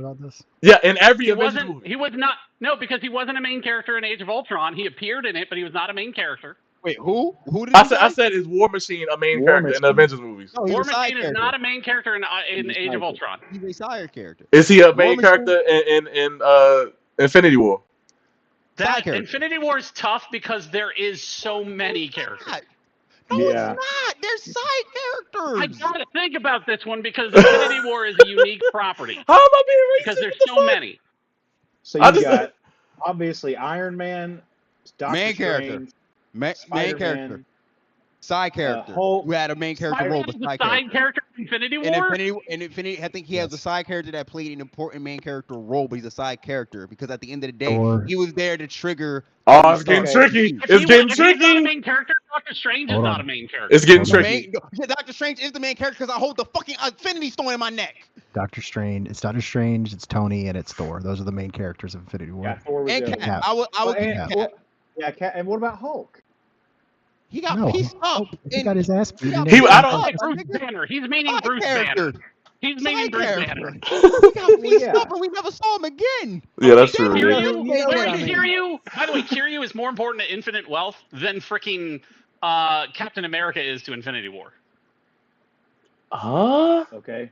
Yeah, in every Avengers movie. He was not. No, because he wasn't a main character in Age of Ultron. He appeared in it, but he was not a main character. Wait, who? Who did I said is War Machine a main character in the Avengers movies? No, War Machine is not a main character in Age of Ultron. He's a side character. Is he a main character in Infinity War? That Infinity War is tough because there is so many characters. No, it's not. They're side characters. I gotta think about this one because Infinity War is a unique property. How am I being racist? Because there's so many. So you got obviously Iron Man, Doctor main character, main character, side character. Hulk, who had a main character role, but side character in Infinity War. In Infinity, I think he has a side character that played an important main character role, but he's a side character because at the end of the day, he was there to trigger. Oh, it's getting tricky. It's getting tricky. He's not a main character. Doctor Strange is not a main character. It's getting tricky. Doctor Strange is the main character because I hold the fucking Infinity Stone in my neck. Doctor Strange. It's Doctor Strange. It's Tony, and it's Thor. Those are the main characters of Infinity War. Yeah, Thor was and Cap. I would Cap. Yeah, Cap. And what about Hulk? He got pieced up. He got his ass beat. Bruce Banner. He's meaning Bruce Banner. He's meaning Bruce Banner. He got pieced up and we never saw him again. Yeah, that's true. Kiryu, by the way, Kiryu is more important to Infinite Wealth than freaking Captain America is to Infinity War. Okay.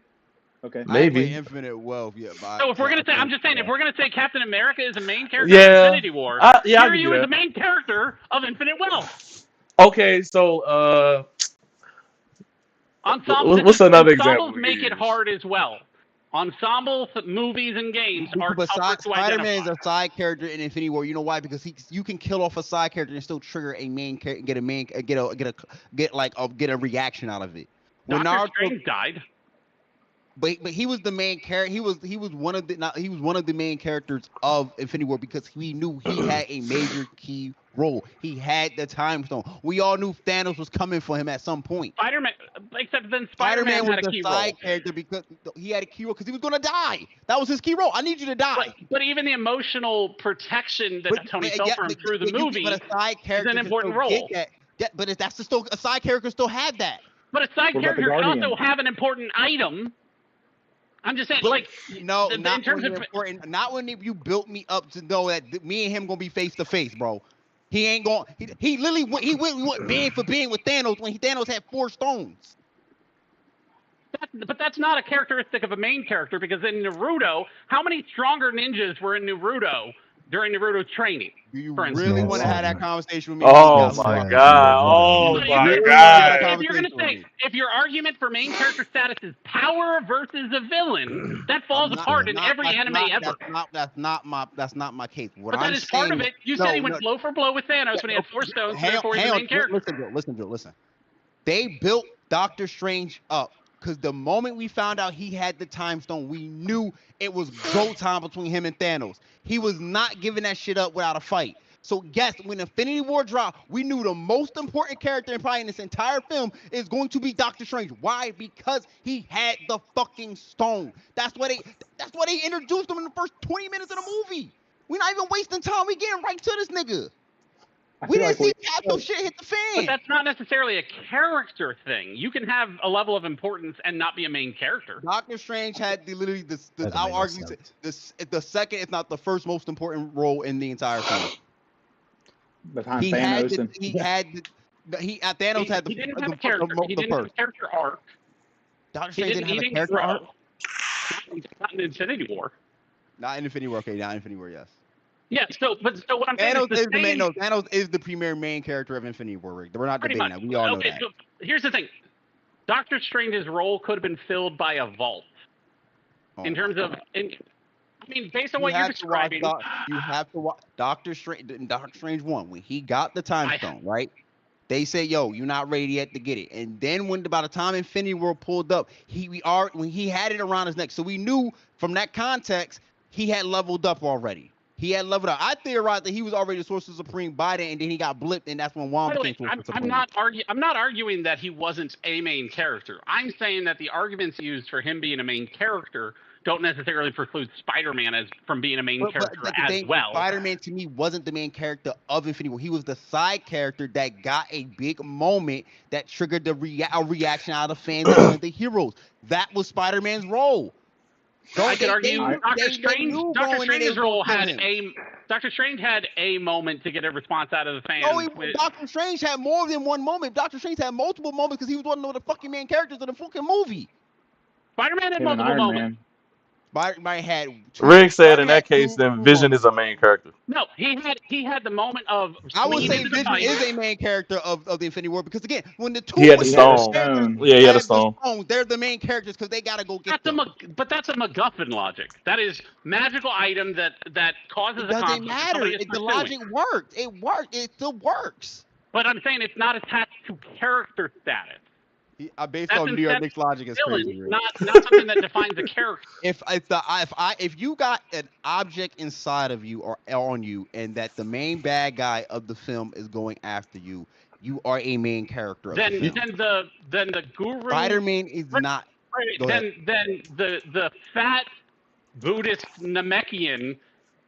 Maybe Infinite Wealth. Yeah. So if we're gonna say, I'm just saying, if we're gonna say Captain America is a main character of Infinity War, Kiryu is the main character of Infinite Wealth. Okay, so ensembles. What's another example? Ensembles make it hard as well. Ensembles, movies, and games are tougher to Spider-Man is a side character in Infinity War. You know why? Because you can kill off a side character and still trigger a main character, get a reaction out of it. When Doctor Strange died. But he was the main character. He was one of the main characters of Infinity War because we knew he had a major key role. He had the time stone. We all knew Thanos was coming for him at some point. Spider-Man, except then Spider-Man was the side character because he had a key role because he was gonna die. That was his key role. I need you to die. But even the emotional protection that Tony felt for him through the movie is an important role. But that's still a side character still had that. But a side character can also have an important item. I'm just saying, not when you built me up to know that me and him gonna be face to face, bro. He ain't going. He literally went band for band with Thanos when Thanos had 4 stones. But that's not a characteristic of a main character because in Naruto, how many stronger ninjas were in Naruto during Naruto's training. Do you for instance. really want to have that conversation with me? Oh my god! Oh my god! If you're gonna say, if your argument for main character status is power versus a villain, that falls apart in every anime ever. That's not my case. But that is part of it. You said he went blow for blow with Thanos when he had 4 stones, therefore he's the main character. Listen. They built Doctor Strange up because the moment we found out he had the time stone, we knew it was go time between him and Thanos. He was not giving that shit up without a fight. So yes, when Infinity War dropped, we knew the most important character probably in this entire film is going to be Doctor Strange. Why? Because he had the fucking stone. That's why they introduced him in the first 20 minutes of the movie. We're not even wasting time. We getting right to this nigga. We didn't see Capsule shit hit the fan. But that's not necessarily a character thing. You can have a level of importance and not be a main character. Doctor Strange had I'll argue the second, if not the first most important role in the entire film. Behind Thanos Thanos had the He didn't have a character arc. Doctor Strange didn't have a character arc. Not in Infinity War. Not in Infinity War. Okay, not in Infinity War. Yes. Yeah. So what I'm saying Thanos is the premier main character of Infinity War. We're not debating that. We all know that. So here's the thing: Doctor Strange's role could have been filled by a vault. In terms of, based on what you're describing, you have to watch Doctor Strange 1 when he got the time stone, right? They say, "Yo, you're not ready yet to get it." And then by the time Infinity War pulled up, when he had it around his neck, so we knew from that context he had leveled up already. He had leveled up. I theorized that he was already the Sorcerer Supreme by then, and then he got blipped, and that's when Wong became Sorcerer Supreme. I'm not arguing that he wasn't a main character. I'm saying that the arguments used for him being a main character don't necessarily preclude Spider-Man from being a main character as well. Spider-Man to me wasn't the main character of Infinity War. He was the side character that got a big moment that triggered a reaction out of fans and one of the heroes. That was Spider-Man's role. I could argue Doctor Strange's role Doctor Strange had a moment to get a response out of the fans. Doctor Strange had more than one moment. Doctor Strange had multiple moments because he was one of the fucking main characters of the fucking movie. Spider-Man had multiple moments. Spider-Man had. Rick said in that case, then Vision is a main character. No, he had the moment of. I would say Vision is a main character of the Infinity War because again, when the two he had the stone. Yeah, he had the stone. They're the main characters because they gotta go get them. But that's a MacGuffin logic. That is magical item that causes a conflict. Doesn't matter. The logic worked. It worked. It still works. But I'm saying it's not attached to character status. Based on New York Knicks logic, is crazy. Not something that defines a character. If you got an object inside of you or on you, and that the main bad guy of the film is going after you, you are a main character. Then the guru. Spider-Man is not. Then the fat Buddhist Namekian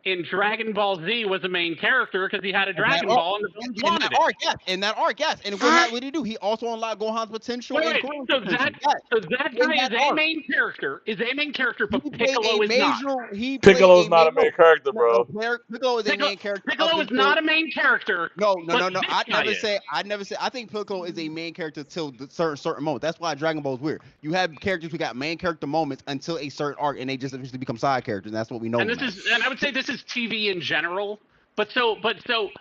in Dragon Ball Z was a main character because he had a Dragon Ball and the villains wanted it. In that arc, yes. And what did he do? He also unlocked Gohan's potential. So that guy is a main character. But Piccolo is not. Piccolo's not a main character, bro. Piccolo is a main character. Piccolo is not a main character. No. I never say. I think Piccolo is a main character till the certain moment. That's why Dragon Ball is weird. You have characters who got main character moments until a certain arc, and they just eventually become side characters. And that's what we know. And I would say this is TV in general. But so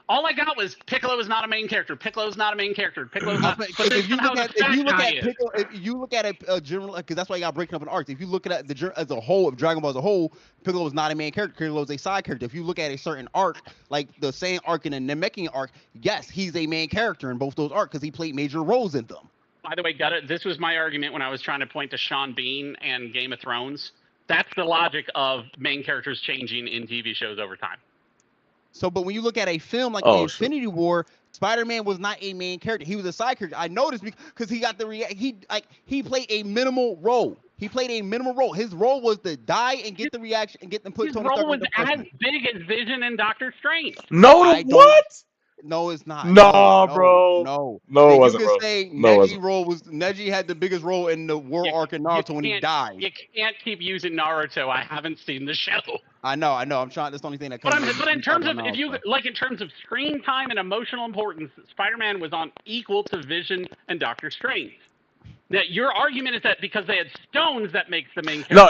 all I got was Piccolo is not a main character. Piccolo's not a main character. Piccolo's not. But if you look at a general, because that's why you got breaking up in arcs. If you look at the as a whole of Dragon Ball as a whole, Piccolo is not a main character. Piccolo is a side character. If you look at a certain arc, like the same arc in the Namekian arc, yes, he's a main character in both those arcs because he played major roles in them. By the way, this was my argument when I was trying to point to Sean Bean and Game of Thrones. That's the logic of main characters changing in TV shows over time. So, but when you look at a film like Infinity War, Spider-Man was not a main character. He was a side character. I noticed because he got he played a minimal role. His role was to die and get the reaction and get them put. His role was as big as Vision and Doctor Strange. What? No, it's not. Bro. No, it wasn't, bro. Neji had the biggest role in the war arc in Naruto when he died. You can't keep using Naruto. I haven't seen the show. I know. I'm trying. That's the only thing that comes. But in terms of in terms of screen time and emotional importance, Spider-Man was on equal to Vision and Doctor Strange. That your argument is that because they had stones that makes the main character. No,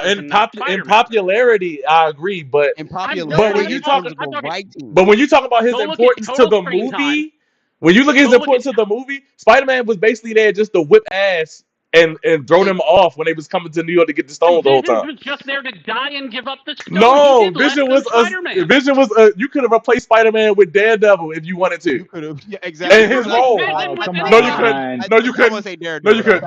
in popularity, I agree, but in popularity, but when you talk about his importance to the movie, when you look at his importance to the movie, Spider-Man was basically there just to whip ass and throw them off when they was coming to New York to get the stones the whole time. Was just there to die and give up the stone. No, Vision was you could have replaced Spider-Man with Daredevil if you wanted to. You could have, yeah, exactly. And his role. No, you couldn't. No, you couldn't. No, you couldn't.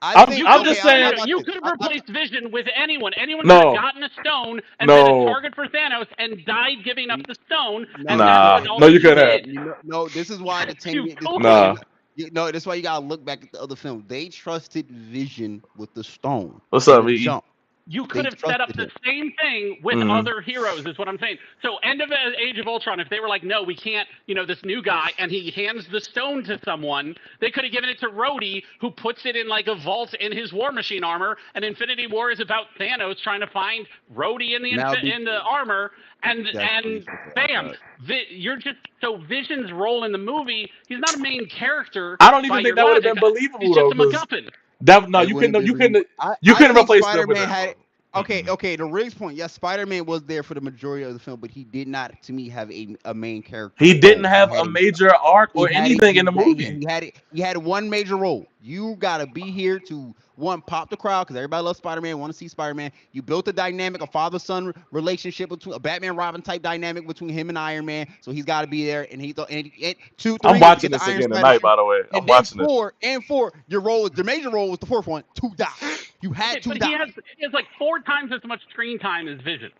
I'm just saying. You could have replaced Vision with anyone. Anyone could have gotten a stone and been a target for Thanos and died giving up the stone. No, you couldn't have. No, this is why the 10 years. No, that's why you gotta look back at the other film. They trusted Vision with the stone. What's up, You could have set up the same thing with other heroes, is what I'm saying. So, end of Age of Ultron, if they were like, no, we can't, this new guy, and he hands the stone to someone, they could have given it to Rhodey, who puts it in like a vault in his War Machine armor, and Infinity War is about Thanos trying to find Rhodey in the armor, and bam, Vision's role in the movie, he's not a main character. I don't even think that would have been believable. He's just a MacGuffin. You couldn't replace Spider-Man. Okay. To Riggs' point, yes, Spider-Man was there for the majority of the film, but he did not, to me, have a main character. He didn't have a major arc or anything in the movie. He had one major role. You gotta be here to pop the crowd because everybody loves Spider-Man, want to see Spider-Man. You built a dynamic, a father-son relationship between a Batman-Robin type dynamic between him and Iron Man, so he's got to be there. And I'm watching this again tonight, by the way. I'm watching it. Four, your major role was the fourth one, to die. You had to die. He has like 4 times as much screen time as Vision.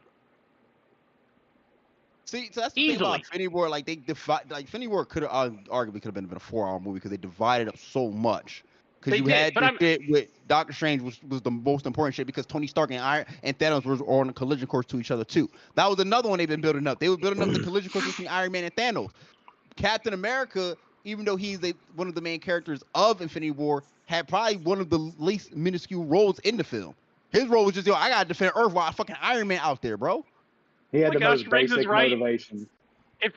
See, so that's the thing about Infinity War. Like Infinity War could have arguably been a 4-hour movie because they divided up so much. Because you had the shit with Doctor Strange was the most important shit because Tony Stark and Thanos were on a collision course to each other too. That was another one they've been building up. They were building up the collision course between Iron Man and Thanos. Captain America, even though he's one of the main characters of Infinity War, had probably one of the least minuscule roles in the film. His role was just, I gotta defend Earth while fucking Iron Man out there, bro. He had the most basic motivation. If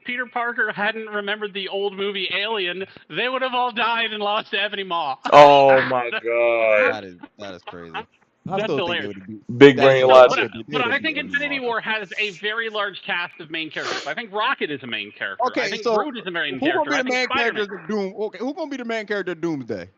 Peter Parker hadn't remembered the old movie Alien, they would have all died and lost to Ebony Maw. Oh my god, that is crazy. That's hilarious. Big brain logic. But I think Infinity War has a very large cast of main characters. I think Rocket is a main character. Okay, I think Groot is a main character. Who's gonna be the main character of Doom? Okay, who's gonna be the main character of Doomsday?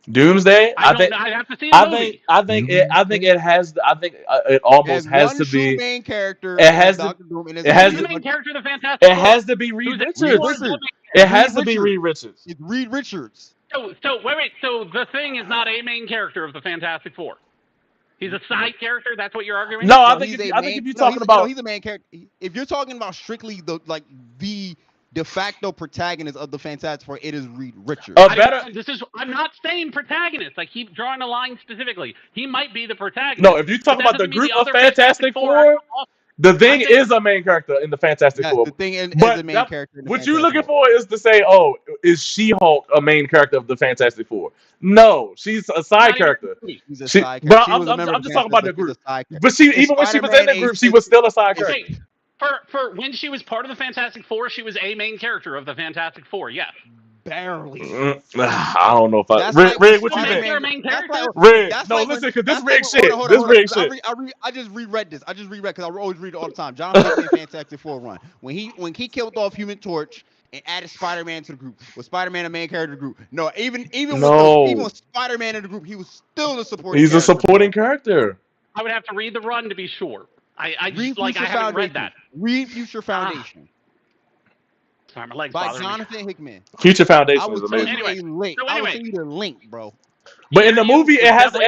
Doomsday, I have to see the movie. I think it almost has to be main character. It has to. It has the main character of the Fantastic Four. It has to be Reed Richards. It has to be Reed Richards. It's Reed Richards. So wait. So the Thing is not a main character of the Fantastic Four. He's a side character. That's what you're arguing. No, I think if you're talking about, he's a main character. If you're talking about strictly the de facto protagonist of the Fantastic Four, it is Reed Richards. I'm not saying protagonist. I keep drawing a line specifically. He might be the protagonist. No, if you talk about the group of Fantastic Four, the Thing is a main character in the Fantastic Four. The Thing is a main character. What you're looking for is to say, is She-Hulk a main character of the Fantastic Four? No, she's a side character. She's a side character. But I'm just talking about the group. But even when she was in the group, she was still a side character. For when she was part of the Fantastic Four, she was a main character of the Fantastic Four. Yes. Barely. I don't know if Rig, what you think? Rig, no, listen, because this Rig shit. This Rig shit. I just reread this. Because I always read it all the time. John Hickman Fantastic Four run. When he killed off Human Torch and added Spider-Man to the group, was Spider-Man a main character of the group? No, even with Spider-Man in the group, he was still a supporting. He's a supporting character. I would have to read the run to be sure. I haven't read that. Read Future Foundation. Sorry, my legs by bothering Jonathan Hickman. Future Foundation is amazing. I will send you the link, bro. But in the movie, it has to be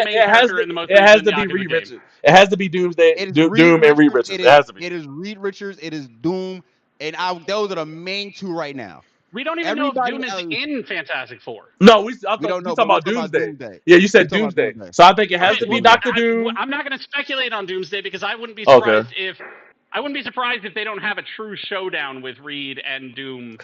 Reed Richards. It has to be Doomsday, Doom, and Reed Richards. It has to be. It is Reed Richards. It is Doom, and those are the main two right now. We don't even know if Doom is in Fantastic Four. No, we don't know. Talking about Doomsday. Yeah, you said Doomsday. So I think it has to be Dr. Doom. I'm not going to speculate on Doomsday because I wouldn't be surprised if I wouldn't be surprised if they don't have a true showdown with Reed and Doom.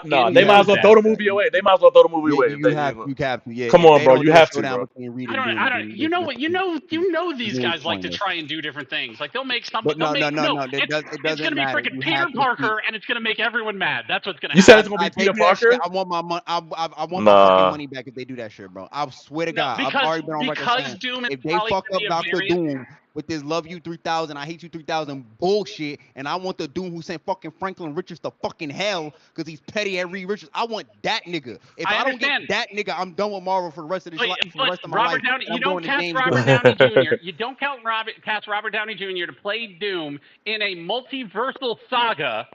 No, they might as well throw the movie away. They might as well throw the movie away. You have to. Yeah. Come on, bro. You have to, bro. I don't. You know what? You know these guys like to try and do different things. Like they'll make something. No. It's gonna be freaking Peter Parker, and it's gonna make everyone mad. That's what's gonna happen. You said it's gonna be Peter Parker? I want my money. I want my fucking money back if they do that shit, bro. I swear to God. I've already been on record saying, Doom if they fuck up Dr. Doom with this "Love You 3000, I Hate You 3000" bullshit, and I want the Doom who sent fucking Franklin Richards to fucking hell because he's petty at Reed Richards. I want that nigga. If I don't get that nigga, I'm done with Marvel for the rest of this life. For the rest of my life. You don't cast Robert Downey Jr. You don't cast Robert Downey Jr. to play Doom in a multiversal saga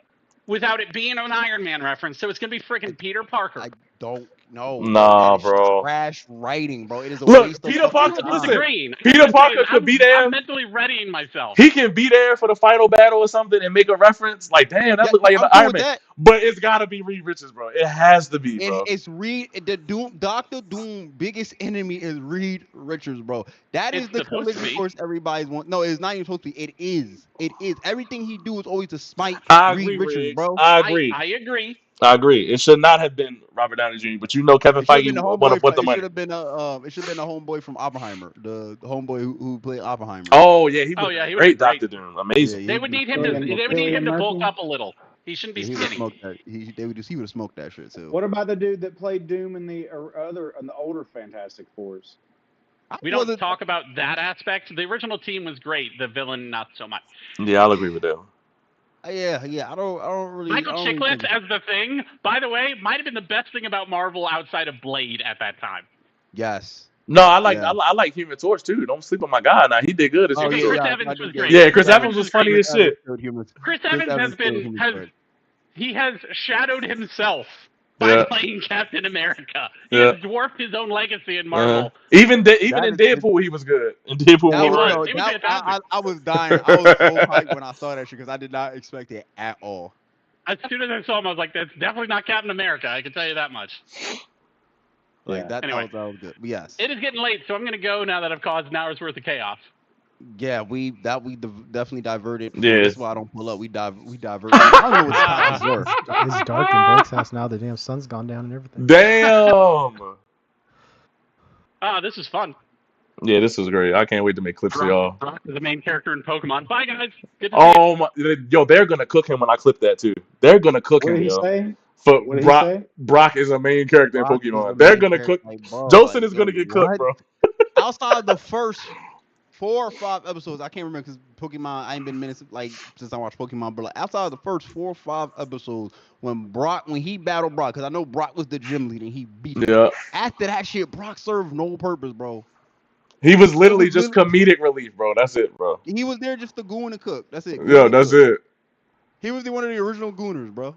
without it being an Iron Man reference. So it's gonna be freaking Peter Parker. I don't know. Nah, bro. Trash writing, bro. It is a waste of Peter Parker. time. Listen, Peter Parker could be there. I'm mentally readying myself. He can be there for the final battle or something and make a reference. Like, damn, that looked like an Iron Man. But it's gotta be Reed Richards, bro. It has to be, bro. It's Reed. The Doom, Dr. Doom, biggest enemy is Reed Richards, bro. That is the collision course everybody's want. No, it's not even supposed to be. It is. It is. Everything he do is always to smite Reed Richards, bro. I agree. I agree. I agree. It should not have been Robert Downey Jr., but you know Kevin Feige want to put the money. It should have been a homeboy from Oppenheimer, the homeboy who played Oppenheimer. Oh yeah, he was great Dr. Doom. Amazing. They would need him to bulk up a little. He shouldn't be skinny. He would have smoked that shit too. What about the dude that played Doom in the older Fantastic Fours? We don't talk about that aspect. The original team was great. The villain, not so much. Yeah, I'll agree with that. Yeah. I don't really. Michael Chiklis as the Thing, by the way, might have been the best thing about Marvel outside of Blade at that time. Yes. No, I like Human Torch too. Don't sleep on my guy. Now he did good as Human Torch. Chris Evans was great. Yeah, Chris Evans was funny as shit. Chris Evans has shadowed himself by playing Captain America. He has dwarfed his own legacy in Marvel. Even in Deadpool, he was good. In Deadpool, I was dying. I was so hyped when I saw that shit because I did not expect it at all. As soon as I saw him, I was like, "That's definitely not Captain America." I can tell you that much. That was good. Yes. It is getting late, so I'm gonna go now that I've caused an hour's worth of chaos. Yeah, we definitely diverted. Yeah, that's why I don't pull up. We diverted. I don't know what the were. It's dark in Blake's house now. The damn sun's gone down and everything. Damn. This is fun. Yeah, this was great. I can't wait to make clips of y'all. Brock is the main character in Pokemon. Bye, guys. Good to see you. Yo, they're gonna cook him when I clip that too. They're gonna cook him. What did he say? Brock is a main character in Pokemon. They're gonna cook. Joseph is gonna get cooked, bro. Outside the first 4 or 5 episodes, I can't remember because Pokemon. I ain't been minutes since I watched Pokemon, but outside of the first 4 or 5 episodes, when he battled Brock, because I know Brock was the gym leader, and he beat him. Yeah. After that shit, Brock served no purpose, bro. He was literally just comedic relief, bro. That's it, bro. He was there just to goon and cook. That's it. Yeah, that's it. He was one of the original gooners, bro.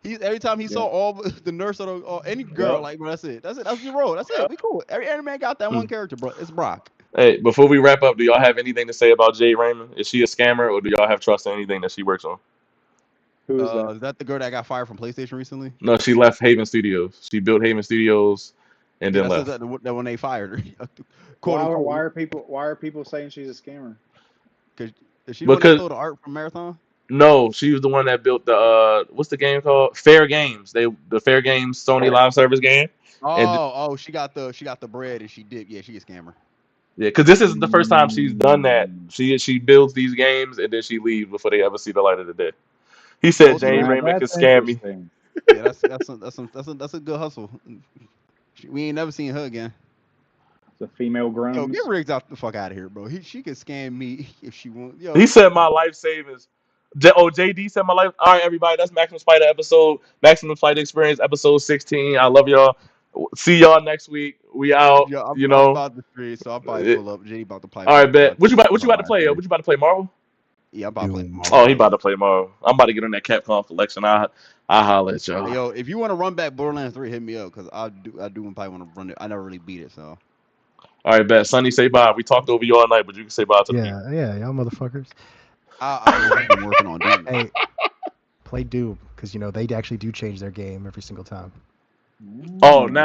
Every time he saw all the nurse or any girl, bro, that's it. That's your role. That's it. We cool. Every anime got that one character, bro. It's Brock. Hey, before we wrap up, do y'all have anything to say about Jade Raymond? Is she a scammer, or do y'all have trust in anything that she works on? Who is that? Is that the girl that got fired from PlayStation recently? No, she left Haven Studios. She built Haven Studios and then left. That when they fired her. Why are people saying she's a scammer? Because she the one that stole the art from Marathon? No, she was the one that built the what's the game called? Fair Games. The Fair Games Sony live service game. She got the bread and she did. Yeah, she a scammer. Yeah, because this isn't the first time she's done that. She builds these games and then she leaves before they ever see the light of the day. He said Jade Raymond could scam me. Yeah, that's a good hustle. We ain't never seen her again. It's a female grown. Yo, get Riggs out the fuck out of here, bro. She could scam me if she wants. He said my life savings. JD said my life. All right, everybody, that's Maximum Spider Experience episode 16. I love y'all. See y'all next week. We out. Yeah, I'm about the street, so I'll probably pull up. JD about to play. All right, bet. What you about to play? What you about to play, Marvel? Yeah, I'm about to play Marvel. Oh, he about to play Marvel. I'm about to get on that Capcom collection. I holler at y'all. Yo, if you want to run back Borderlands 3, hit me up because I do probably want to run it. I never really beat it, so. All right, bet. Sonny, say bye. We talked over you all night, but you can say bye to the people. Yeah, y'all motherfuckers. I've been working on Doom. Hey, play Doom because they actually do change their game every single time. Oh, now.